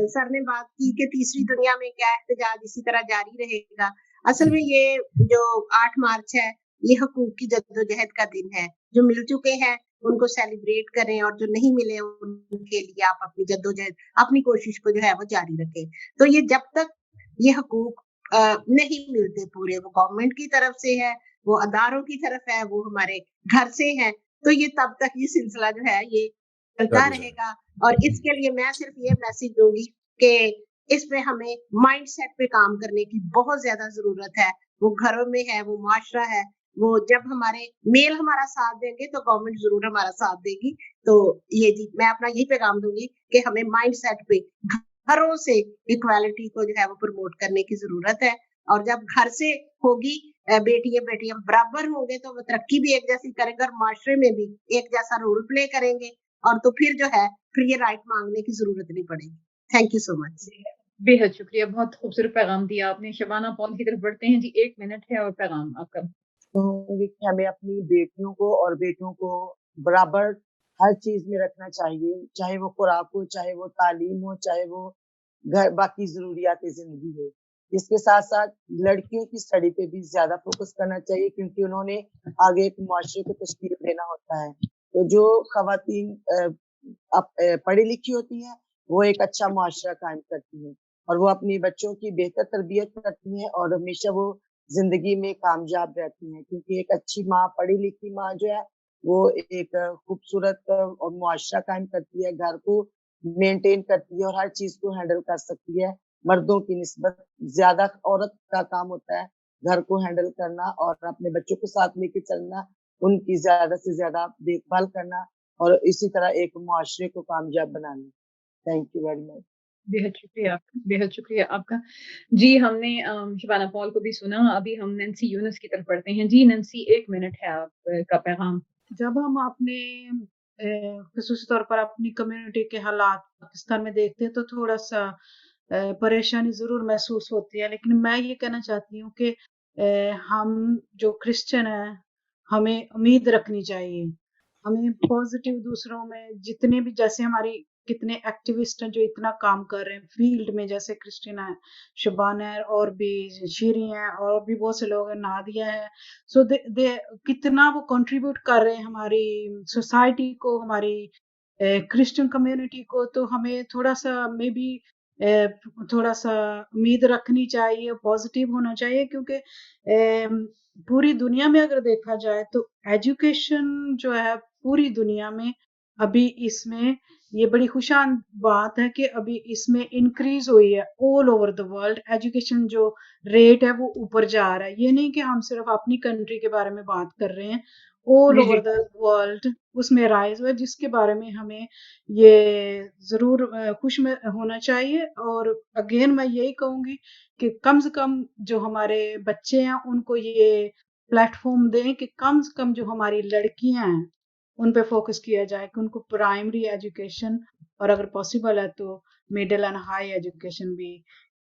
सर ने बात की कि तीसरी दुनिया में क्या एहतजाज इसी तरह जारी रहेगा। असल में ये जो 8 मार्च है, ये हकूक की जद्दोजहद का दिन है। जो मिल चुके हैं, उनको सेलिब्रेट करें और जो नहीं मिले, उनके लिए आप अपनी जद्दोजहद, अपनी कोशिश को जो है वो जारी रखें। तो ये जब तक ये हकूक नहीं मिलते पूरे, वो गवर्नमेंट की तरफ से है, वो अदारों की तरफ है, वो हमारे घर से है, तो ये तब तक ये सिलसिला जो है ये चलता जारी रहेगा। रहेगा। और इसके लिए मैं सिर्फ ये मैसेज दूँगी कि इस पे हमें माइंडसेट पे काम करने की बहुत ज़्यादा ज़रूरत है। वो घरों में है, वो मुआशरा है, वो जब हमारे मेल हमारा साथ देंगे तो गवर्नमेंट ज़रूर हमारा साथ देगी। तो ये जी, मैं अपना यही पैगाम दूँगी कि हमें माइंडसेट पे घरों से इक्वालिटी को जो है वो प्रमोट करने की ज़रूरत है। और जब घर से होगी, बेटियाँ बराबर होंगे तो वो तरक्की भी एक जैसी करेंगे और माशरे में भी एक जैसा रोल प्ले करेंगे। और तो फिर जो है, फिर ये राइट माँगने की ज़रूरत नहीं पड़ेगी। Thank you so much. बेहद शुक्रिया, बहुत खूबसूरत पैगाम दिया आपने। शबाना पॉल की तरफ बढ़ते हैं जी, 1 मिनट है और पैगाम आपका। तो कि हमें अपनी बेटियों को और बेटों को बराबर हर चीज में रखना चाहिए, चाहे वो खुराक हो, चाहे वो तालीम हो, चाहे वो घर बाकी जरूरियात जिंदगी हो। इसके साथ साथ लड़कियों की स्टडी पे भी ज्यादा फोकस करना चाहिए, क्योंकि उन्होंने आगे एक मुआशरे को तश्कील देना होता है। तो जो खवातीन पढ़ी लिखी होती हैं, वो एक अच्छा मुआशरा कायम करती हैं और वो अपनी बच्चों की बेहतर तरबियत करती हैं और हमेशा वो जिंदगी में कामयाब रहती हैं, क्योंकि एक अच्छी माँ, पढ़ी लिखी माँ जो है, वो एक खूबसूरत और मुआशरा कायम करती है, घर को मेंटेन करती है और हर चीज को हैंडल कर सकती है। मर्दों की निस्बत ज्यादा औरत का काम होता है घर को हैंडल करना और अपने बच्चों को साथ लेके चलना, उनकी ज्यादा से ज्यादा देखभाल करना और इसी तरह एक मुआशरे को कामयाब बनाना। Thank you very much. बेहद शुक्रिया आपका, बेहद शुक्रिया आपका। जी, हमने शबाना पॉल को भी सुना। अभी हम नैन्सी यूनुस की तरफ बढ़ते हैं। जी नैन्सी, 1 मिनट है आपका पैगाम। जब हम अपने खसूसी तौर पर अपनी कम्युनिटी के हालात पाकिस्तान में देखते हैं तो थोड़ा सा परेशानी ज़रूर महसूस होती है, लेकिन मैं ये कहना चाहती हूँ कि हम जो क्रिश्चियन हैं, हमें उम्मीद रखनी चाहिए। हमें पॉजिटिव दूसरों में जितने भी, जैसे हमारी कितने एक्टिविस्ट हैं जो इतना काम कर रहे हैं फील्ड में, जैसे क्रिस्टीना है, शबाना है, और भी शीरी हैं, और भी बहुत से लोग हैं, नादिया है। सो दे कितना वो कंट्रीब्यूट कर रहे हैं हमारी सोसाइटी को, हमारी क्रिश्चियन कम्युनिटी को। तो हमें थोड़ा सा मे बी थोड़ा सा उम्मीद रखनी चाहिए, पॉजिटिव होना चाहिए, क्योंकि पूरी दुनिया में अगर देखा जाए तो एजुकेशन जो है पूरी दुनिया में अभी इसमें ये बड़ी खुशान बात है कि अभी इसमें इंक्रीज हुई है। All over the world education जो रेट है वो ऊपर जा रहा है। ये नहीं कि हम सिर्फ अपनी कंट्री के बारे में बात कर रहे हैं, ऑल जी, ओवर जी। द वर्ल्ड उसमें राइज हुआ है, जिसके बारे में हमें ये जरूर खुश में होना चाहिए। और अगेन मैं यही कहूंगी कि कम से कम जो हमारे बच्चे हैं उनको ये प्लेटफॉर्म दें कि कम से कम जो हमारी लड़कियां हैं उन पे फोकस किया जाए कि उनको प्राइमरी एजुकेशन और अगर पॉसिबल है तो मिडिल एंड हाई एजुकेशन भी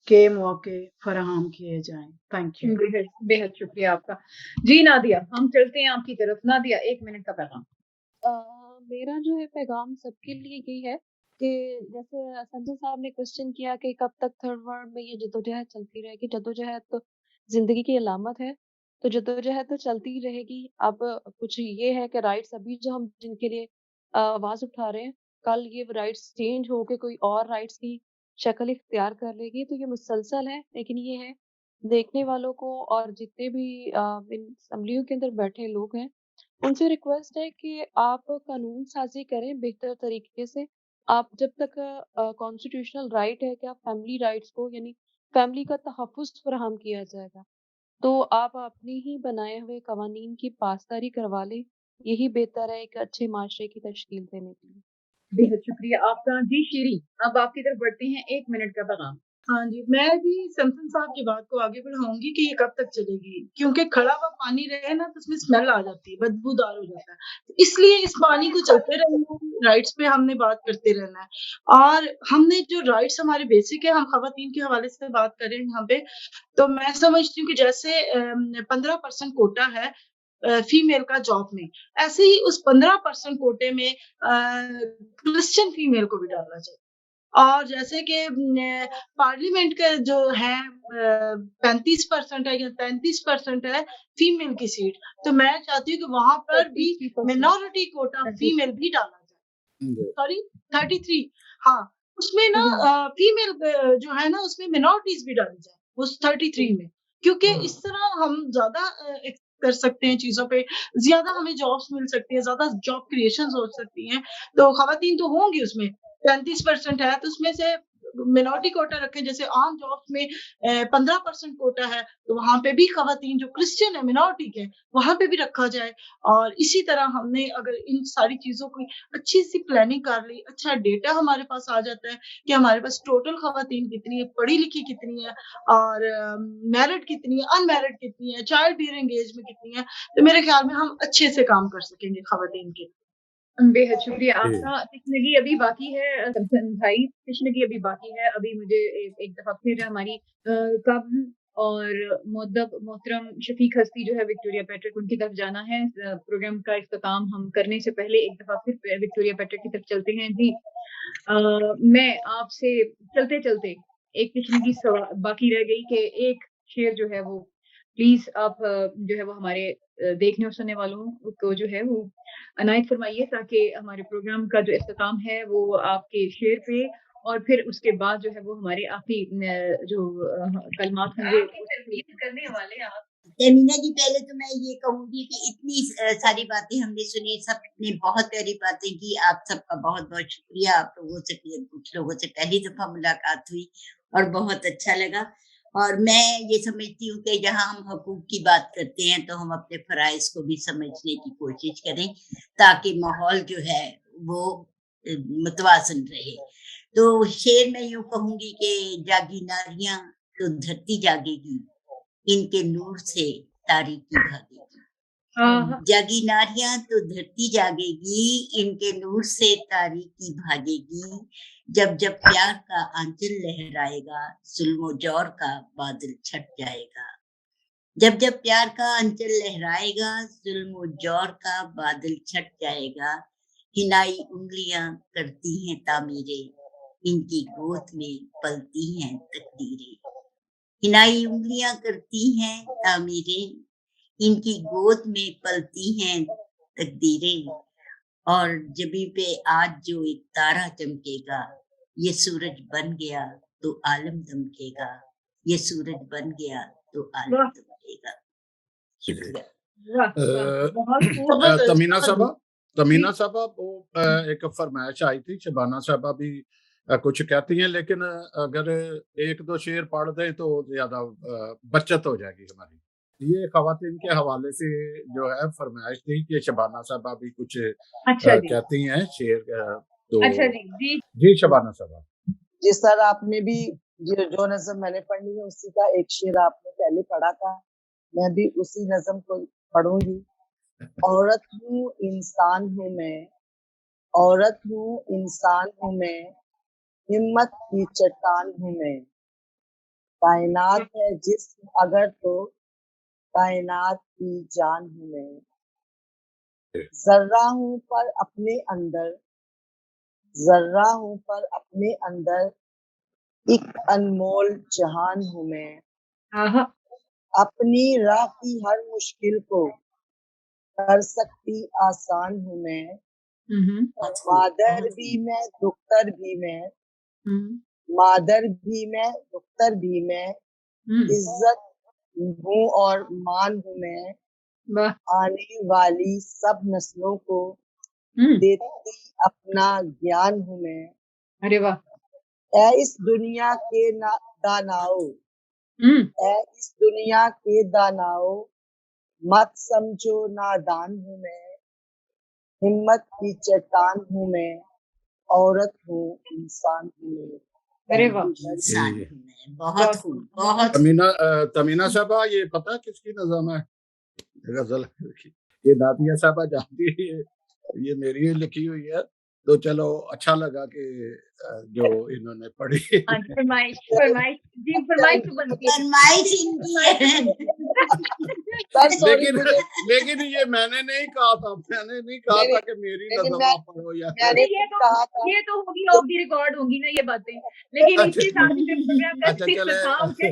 के मौके फराहम किए जाएं। Thank you. बेहद बेहद शुक्रिया आपका। जी नादिया, हम चलते हैं आपकी तरफ। नादिया, 1 मिनट का पैगाम। मेरा जो है पैगाम सबके लिए यही है कि जैसे संजय साहब ने क्वेश्चन किया कि कब तक थर्ड वर्ल्ड में ये जद्दोजहद चलती रहेगी। जद्दोजहद तो जिंदगी की अलामत है, तो जद्दोजहद तो चलती ही रहेगी। अब कुछ ये है कि राइट्स अभी जो हम जिनके लिए आवाज उठा रहे हैं, कल ये राइट्स चेंज होके कोई और राइट्स की शक्ल इख्तियार कर लेगी। तो ये मुसलसल है, लेकिन ये है देखने वालों को और जितने भी इन असम्बलियों के अंदर बैठे लोग हैं, उनसे रिक्वेस्ट है कि आप कानून साज़ी करें बेहतर तरीके से। आप जब तक कॉन्स्टिट्यूशनल राइट है कि आप फैमिली राइट्स को, यानी फैमिली का तहफ़्फ़ुज़ फ़राहम किया जाएगा, तो आप अपने ही बनाए हुए कवानीन की पासदारी करवा लें। यही बेहतर है एक अच्छे माशरे की तश्कील देने के लिए। बेहद शुक्रिया आपका। जी शीरी, अब आपकी तरफ बढ़ते हैं। 1 मिनट का पैगाम। हाँ जी, मैं भी सैमसन साहब की बात को आगे बढ़ाऊंगी कि ये कब तक चलेगी, क्योंकि खड़ा हुआ पानी रहे ना तो उसमें स्मेल आ जाती है, बदबूदार हो जाता है। तो इसलिए इस पानी को चलते रहना है, राइट्स पे हमने बात करते रहना है। और हमने जो राइट्स हमारे बेसिक है, हम खवातीन के हवाले से बात करें यहाँ पे, तो मैं समझती हूँ कि जैसे 15% कोटा है फीमेल का जॉब में, ऐसे ही उस 15% कोटे में क्रिश्चियन फीमेल को भी डालना चाहिए। और जैसे कि पार्लियामेंट का जो है 35% है या 33% है फीमेल की सीट, तो मैं चाहती हूँ कि वहां पर भी 33% मिनोरिटी कोटा फीमेल भी डाला जाए। सॉरी, 33। हाँ, उसमें ना फीमेल जो है ना उसमें मिनोरिटीज भी डाली जाए उस 33 में, क्योंकि इस तरह हम ज्यादा कर सकते हैं चीजों पे, ज्यादा हमें जॉब्स मिल सकती है, ज्यादा जॉब क्रिएशन हो सकती हैं। तो खवातीन तो होंगी उसमें, 35% है तो उसमें से मिनोरिटी कोटा रखें। जैसे आम जॉब्स में 15% कोटा है, तो वहां पे भी खवातीन जो क्रिश्चियन है मिनोरिटी के, वहां पे भी रखा जाए। और इसी तरह हमने अगर इन सारी चीजों की अच्छी सी प्लानिंग कर ली, अच्छा डेटा हमारे पास आ जाता है कि हमारे पास टोटल खवातीन कितनी है, पढ़ी लिखी कितनी है, और मैरिड कितनी है, अनमैरिड कितनी है, चाइल्ड बियरिंग एज में कितनी है, तो मेरे ख्याल में हम अच्छे से काम कर सकेंगे खवातीन के। बेहद शुक्रिया आपका। तशनगी अभी बाकी है, सैमसन भाई, तशनगी अभी बाकी है। अभी मुझे एक दफ़ा फिर हमारी काबिल और मुअद्दब मोहतरम शफीक हस्ती जो है विक्टोरिया पैट्रिक, उनकी तरफ जाना है। प्रोग्राम का इख्तिताम हम करने से पहले एक दफ़ा फिर विक्टोरिया पैट्रिक की तरफ चलते हैं जी। मैं आपसे चलते-चलते एक तशनीकी बाकी रह गई कि एक शेर जो है वो प्लीज़ आप जो है वो हमारे देखने और सुनने वालों को जो है वो अनायत फरमाइए, ताकि हमारे प्रोग्राम का जो इख्तिताम है वो आपके शेर पे, और फिर उसके बाद जो है वो हमारे आखिरी जो कलमात होंगे तस्लीम करने वाले आप। तमीना जी, पहले तो मैं ये कहूंगी कि इतनी सारी बातें हमने सुनी, सबने बहुत प्यारी बातें की। आप सबका बहुत बहुत शुक्रिया। आप लोगों से, कुछ लोगों से पहली दफा मुलाकात हुई और बहुत अच्छा लगा। और मैं ये समझती हूँ कि जहाँ हम हकूक की बात करते हैं तो हम अपने फराइज को भी समझने की कोशिश करें, ताकि माहौल जो है वो मुतवाज़न रहे। तो शेर में यूं कहूंगी कि जागी नारियां तो धरती जागेगी, इनके नूर से तारीकी भागेगी। जागी नारियां तो धरती जागेगी, इनके नूर से तारीकी भागेगी। जब जब प्यार का आंचल लहराएगा, जुल्म जौर का बादल छट जाएगा। जब जब प्यार का आंचल लहराएगा, जुल्म जौर का बादल छट जाएगा। हिनाई उंगलियां करती हैं तामीरें, इनकी गोद में पलती हैं तकदीरें। हिनाई उंगलियां करती हैं तामीरें, इनकी गोद में पलती हैं तकदीरें। और जबी पे आज जो एक तारा चमकेगा, ये सूरज बन गया तो आलम दमकेगा। ये सूरज बन गया तो आलम दमकेगा। शुक्रिया। तमीना साहबा वो एक फरमाइश आई थी, शबाना साहबा भी कुछ कहती हैं, लेकिन अगर एक दो शेर पढ़ दें तो ज्यादा बचत हो जाएगी हमारी। ये खवातीन के हवाले से जो है फरमाइश थी कि शबाना साहबा भी कुछ कहती हैं शेर। तो अच्छा जी जी शबाना साहबा। जी सर, आपने भी जो नज़म मैंने पढ़ी है उसी का एक शेर आपने पहले पढ़ा था, मैं भी उसी नज़म को पढ़ूंगी। औरत हूँ इंसान हूँ मैं, औरत हूँ इंसान हूँ मैं, हिम्मत की चट्टान हूँ मैं। कायनात है जिस्म अगर तो कायनात की जान हूँ मैं। जर्रा हूँ पर अपने अंदर, जर्रा हूँ पर अपने अंदर, एक अनमोल जहान हूँ मैं। अपनी राह की हर मुश्किल को कर सकती आसान हूँ मैं। मादर भी मैं, दुख्तर भी मैं, मादर भी मैं, दुख्तर भी मैं, इज्जत हूँ और मान हूँ मैं। आने वाली सब नस्लों को देती अपना ज्ञान हूँ मैं। अरे वाह। ऐ इस दुनिया के दानाओ, ऐ इस दुनिया के दानाओ, मत समझो नादान हूँ मैं। हिम्मत की चट्टान हूँ मैं, औरत हूँ इंसान हूँ मैं। अरे वाह। इंसान हूँ मैं। बहुत खूब, बहुत। तमीना साहबा, ये पता किसकी नज़म है? गजल ये नादिया साहबा जानती है, ये मेरी लिखी हुई है। तो चलो अच्छा लगा कि जो इन्होंने पढ़ी। फरमाइश तो बनती है। फरमाइश इनकी है। लेकिन ये मैंने नहीं कहा था, कि मेरी नज़म आप पढ़ो या ये तो होगी ऑफ द रिकॉर्ड होगी ना ये बातें, लेकिन इसके साथ प्रोग्राम का इख्तिताम है।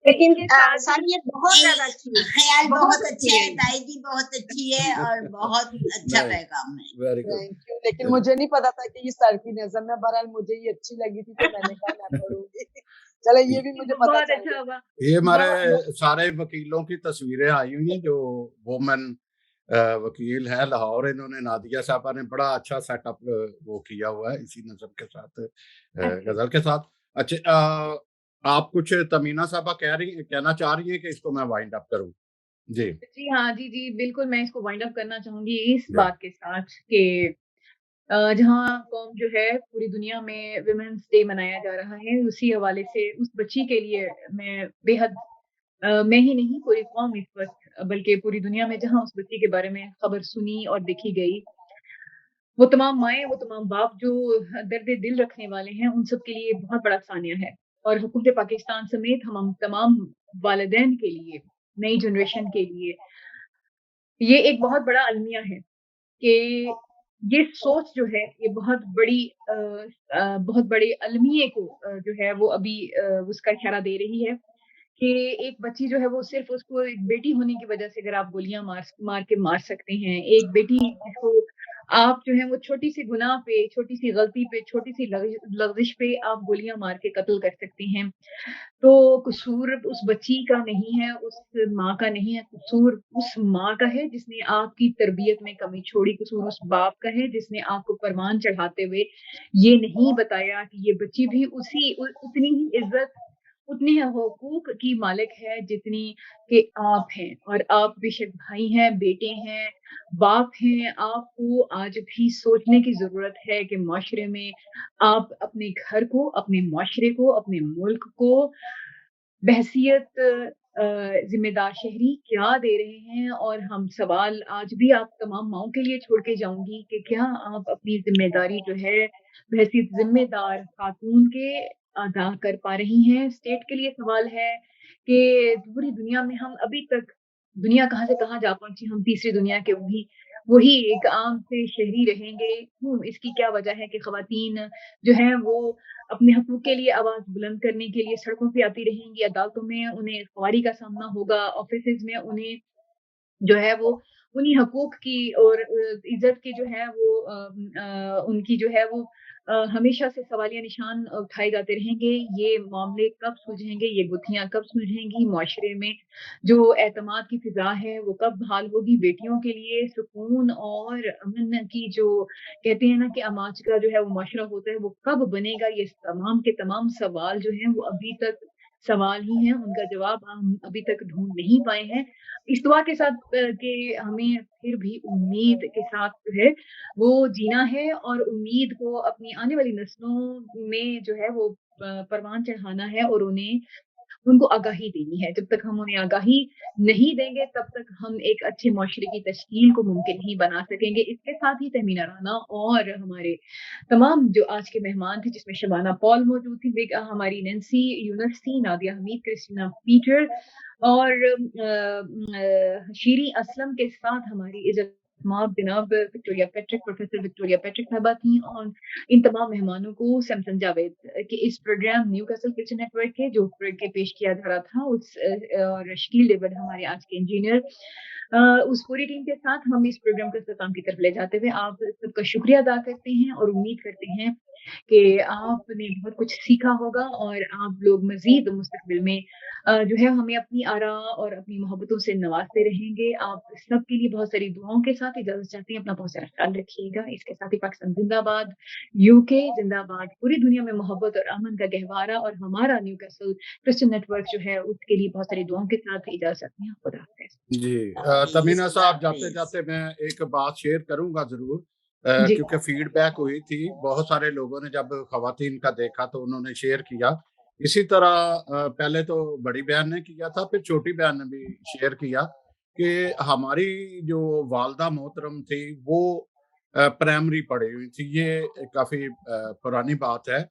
लेकिन सानिया बहुत ज्यादा अच्छी है, ख्याल बहुत अच्छा है, ताईदी बहुत अच्छी है और बहुत अच्छा पैगाम है। Very good. Thank you. लेकिन मुझे नहीं पता था कि ये सर की नज़म है, बहरहाल मुझे ये अच्छी लगी थी तो मैंने कहा मैं पढ़ूंगी। चलो ये भी मुझे पता बहुत चल अच्छा हुआ। ये हमारे सारे वकीलों की तस्वीरें आई हुई हैं जो वुमेन वकील है लाहौर। इन्होंने नादिया साहबा ने बड़ा अच्छा सेटअप वो किया हुआ है इसी नज़म के साथ, गजल के साथ। अच्छा, आप कुछ तमीना साहबा कहना चाह रही हैं कि इसको मैं वाइंड अप करूं? जी जी हाँ, जी बिल्कुल, मैं इसको वाइंड अप करना चाहूंगी इस बात के साथ कि जहाँ कौम जो है पूरी दुनिया में विमेंस डे मनाया जा रहा है, उसी हवाले से उस बच्ची के लिए मैं बेहद मैं ही नहीं पूरी कौम इस वक्त, बल्कि पूरी दुनिया में जहाँ उस बच्ची के बारे में खबर सुनी और देखी गई, वो तमाम माएँ, वो तमाम बाप जो दर्द दिल रखने वाले हैं, उन सब के लिए बहुत बड़ा सानिया है। और हुकूमत पाकिस्तान समेत हम तमाम वालिदैन के लिए, नई जनरेशन के लिए ये एक बहुत बड़ा अलमिया है कि ये सोच जो है ये बहुत बड़े अलमिये को जो है वो अभी उसका इशारा दे रही है कि एक बच्ची जो है वो सिर्फ़ उसको एक बेटी होने की वज़ह से अगर आप गोलियाँ मार के मार सकते हैं, एक बेटी जिसको आप जो है वो छोटी-सी गुनाह पे, छोटी-सी गलती पे, छोटी-सी लग़ज़िश पे आप गोलियाँ मार के कत्ल कर सकते हैं। तो कसूर उस बच्ची का नहीं है, उस माँ का नहीं है, कसूर उस माँ का है जिसने आपकी तरबियत में कमी छोड़ी, कसूर उस बाप का है जिसने आपको परवान चढ़ाते हुए ये नहीं बताया कि ये बच्ची भी उतनी ही इज़्ज़त, उतने ही हकूक़ की मालिक है जितनी कि आप हैं और आप बेशक भाई हैं, बेटे हैं, बाप हैं, आपको आज भी सोचने की ज़रूरत है कि माशरे में आप अपने घर को, अपने माशरे को, अपने मुल्क को बहैसियत ज़िम्मेदार शहरी क्या दे रहे हैं और हम सवाल आज भी आप तमाम माँओं के लिए छोड़ के जाऊँगी कि क्या आप अपनी ज़िम्मेदारी जो है बहैसियत ज़िम्मेदार खातून के अदा कर पा रही हैं? स्टेट के लिए सवाल है कि पूरी दुनिया में हम अभी तक दुनिया कहाँ से कहाँ जा पहुँची, हम तीसरी दुनिया के वही वही एक आम से शहरी रहेंगे। क्यों? इसकी क्या वजह है कि ख़वातीन जो हैं वो अपने हक़ूक़ के लिए आवाज़ बुलंद करने के लिए सड़कों पे आती रहेंगी, अदालतों में उन्हें ख़ुवारी का सामना होगा, ऑफ़िसेज़ में उन्हें जो है वो उन्हीं हकूक़ की और इज़्ज़त की जो है वो उनकी जो है वो हमेशा से सवालिया निशान उठाए जाते रहेंगे। ये मामले कब सुलझेंगे, ये गुत्थियाँ कब सुलझेंगी, मुआशरे में जो एतमाद की फ़िज़ा है वो कब बहाल होगी, बेटियों के लिए सुकून और अमन की जो कहते हैं ना कि अमाज का जो है वो मुआशरा होता है, वो कब बनेगा? ये तमाम के तमाम सवाल जो हैं वो अभी तक सवाल ही हैं, उनका जवाब हम अभी तक ढूँढ नहीं पाए हैं। इस दुआ के साथ कि हमें फिर भी उम्मीद के साथ जो है वो जीना है और उम्मीद को अपनी आने वाली नस्लों में जो है वो परवान चढ़ाना है और उनको आगाही देनी है। जब तक हम उन्हें आगाही नहीं देंगे तब तक हम एक अच्छे मुआशरे की तश्कील को मुमकिन नहीं बना सकेंगे। इसके साथ ही तहमीना राना और हमारे तमाम जो आज के मेहमान थे जिसमें शबाना पॉल मौजूद थी, हमारी नैन्सी यूनुस थी, नादिया हमीद, क्रिस्टीना पीटर और शीरी असलम के साथ हमारी इज़्ज़त माब जनाब Victoria Patrick, professor Victoria Patrick साहिबा थीं और इन तमाम मेहमानों को सैमसन जावेद के इस program Newcastle kitchen network के पेश किया जा रहा था और शकील डेविड हमारे आज के इंजीनियर उस पूरी टीम के साथ हम इस प्रोग्राम को इख्तिताम की तरफ ले जाते हुए आप सबका शुक्रिया अदा करते हैं और उम्मीद करते हैं कि आपने बहुत कुछ सीखा होगा और आप लोग मज़ीद मुस्तक़बिल में जो है हमें अपनी आरा और अपनी मोहब्बतों से नवाज़ते रहेंगे। आप सबके लिए बहुत सारी दुआओं के साथ इजाज़त चाहते हैं। अपना बहुत सारा ख़्याल रखिएगा। इसके साथ ही पाकिस्तान ज़िंदाबाद, यूके ज़िंदाबाद, पूरी दुनिया में मोहब्बत और अमन का गहवारा और हमारा न्यू कैसल क्रिश्चियन नेटवर्क जो है उसके लिए बहुत सारी दुआओं के साथ इजाज़त चाहते हैं। खुदा हाफ़िज़। जी ओके, तमीना साहब खुदा जाते हाफिज। जाते मैं एक बात शेयर करूंगा जरूर जी। क्योंकि फीडबैक हुई थी बहुत सारे लोगों ने जब खवातीन का देखा तो उन्होंने शेयर किया इसी तरह पहले तो बड़ी बहन ने किया था फिर छोटी बहन ने भी शेयर किया कि हमारी जो वालदा मोहतरम थी वो प्राइमरी पढ़ी हुई थी ये काफी पुरानी बात है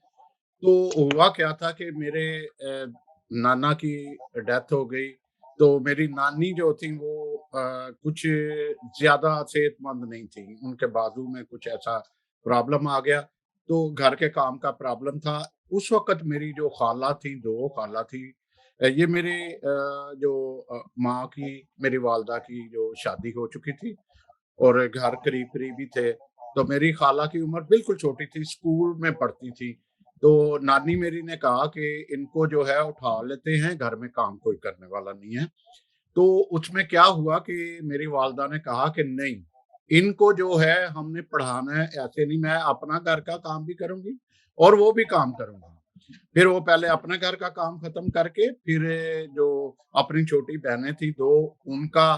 तो हुआ क्या था कि मेरे नाना की डेथ हो गई तो मेरी नानी जो थी वो कुछ ज्यादा सेहतमंद नहीं थी उनके बाजू में कुछ ऐसा प्रॉब्लम आ गया तो घर के काम का प्रॉब्लम था उस वक्त मेरी जो खाला थी दो खाला थी ये मेरे जो माँ की मेरी वालदा की जो शादी हो चुकी थी और घर करीब करीब ही थे तो मेरी खाला की उम्र बिल्कुल छोटी थी स्कूल में पढ़ती थी तो नानी मेरी ने कहा कि इनको जो है उठा लेते हैं घर में काम कोई करने वाला नहीं है तो उसमें क्या हुआ कि मेरी वालदा ने कहा कि नहीं इनको जो है हमने पढ़ाना है ऐसे नहीं मैं अपना घर का काम भी करूंगी और वो भी काम करूंगा फिर वो पहले अपने घर का काम खत्म करके फिर जो अपनी छोटी बहनें थी दो उनका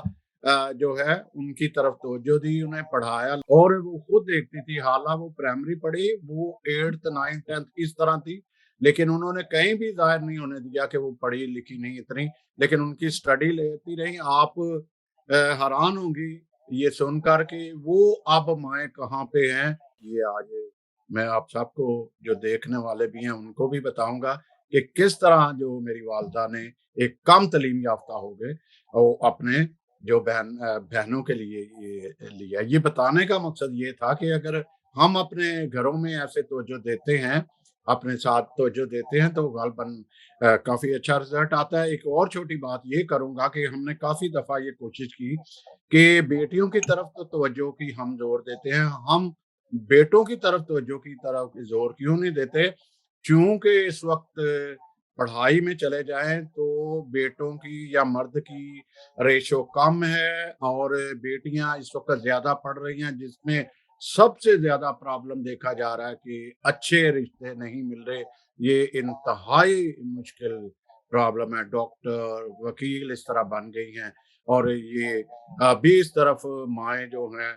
जो है उनकी तरफ तवज्जो दी उन्हें पढ़ाया और वो खुद देखती थी हाला वो प्राइमरी पढ़ी वो 8th 9th 10th इस तरह थी लेकिन उन्होंने कहीं भी जाहिर नहीं होने दिया कि वो पढ़ी लिखी नहीं इतनी लेकिन उनकी स्टडी लेती रही आप हैरान होंगी ये सुनकर कि वो अब माए कहाँ पे हैं ये आज मैं आप सबको जो देखने वाले भी हैं उनको भी बताऊंगा कि किस तरह जो मेरी वालदा ने एक कम तलीम याफ्ता हो गए वो अपने जो बहनों के लिए ये लिया। ये बताने का मकसद ये था कि अगर हम अपने घरों में ऐसे तवज्जो देते हैं, अपने साथ तवज्जो देते हैं, तो ग़ालिबन काफ़ी अच्छा रिज़ल्ट आता है। एक और छोटी बात ये करूँगा कि हमने काफ़ी दफ़ा ये कोशिश की कि बेटियों की तरफ तो तवज्जो की हम ज़ोर देते हैं, हम बेटों की तरफ तवज्जो की तरफ ज़ोर क्यों नहीं देते? चूँकि इस वक़्त पढ़ाई में चले जाएँ तो बेटों की या मर्द की रेशो कम है और बेटियाँ इस वक़्त ज़्यादा पढ़ रही हैं, जिसमें सबसे ज़्यादा प्रॉब्लम देखा जा रहा है कि अच्छे रिश्ते नहीं मिल रहे। ये इंतहाई मुश्किल प्रॉब्लम है। डॉक्टर, वकील इस तरह बन गई हैं और ये अभी इस तरफ माएँ जो हैं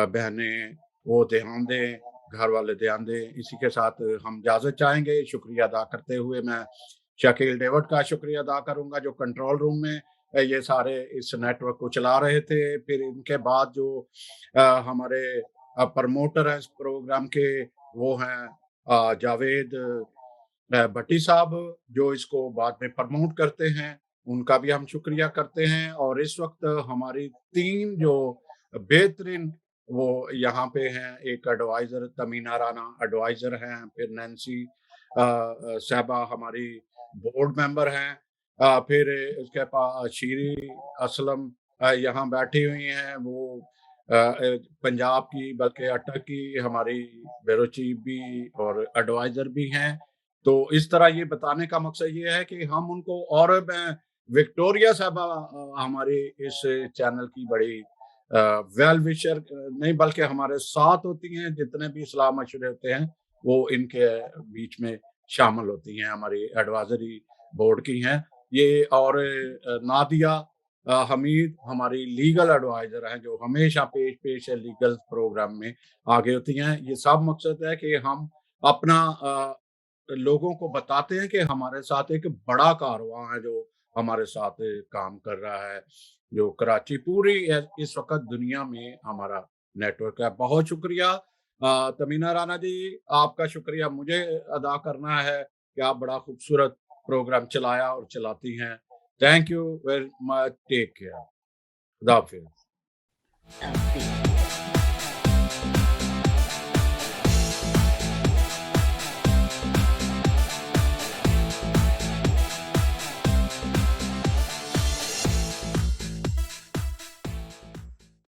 बहनें वो ध्यान दें, घर वाले ध्यान दें। इसी के साथ हम इजाज़त चाहेंगे। शुक्रिया अदा करते हुए मैं शकील डेविड का शुक्रिया अदा करूँगा जो कंट्रोल रूम में ये सारे इस नेटवर्क को चला रहे थे। फिर इनके बाद जो हमारे प्रमोटर हैं इस प्रोग्राम के वो हैं जावेद भट्टी साहब जो इसको बाद में प्रमोट करते हैं, उनका भी हम शुक्रिया करते हैं। और इस वक़्त हमारी 3 जो बेहतरीन वो यहाँ पे हैं, एक एडवाइज़र तमीना राना एडवाइज़र हैं, फिर नैन्सी साहिबा हमारी बोर्ड मेंबर हैं, फिर उसके शीरी असलम यहाँ बैठी हुई हैं, वो पंजाब की बल्कि अटक की हमारी ब्यूरो चीफ भी और एडवाइज़र भी हैं। तो इस तरह ये बताने का मकसद ये है कि हम उनको और मैं विक्टोरिया साहबा हमारी इस चैनल की बड़ी वेल विशर नहीं बल्कि हमारे साथ होती हैं, जितने भी सलाह मशवरे होते हैं वो इनके बीच में शामिल होती हैं, हमारी एडवाइजरी बोर्ड की हैं ये। और नादिया हमीद हमारी लीगल एडवाइजर हैं जो हमेशा पेश है लीगल प्रोग्राम में आगे होती हैं। ये सब मकसद है कि हम अपना लोगों को बताते हैं कि हमारे साथ एक बड़ा कारवां है जो हमारे साथ काम कर रहा है, जो कराची पूरी इस वक़्त दुनिया में हमारा नेटवर्क है। बहुत शुक्रिया तमीना राना जी, आपका शुक्रिया मुझे अदा करना है कि आप बड़ा खूबसूरत प्रोग्राम चलाया और चलाती हैं। Thank you very much, take care, खुदा हाफ़िज़। काफ़ी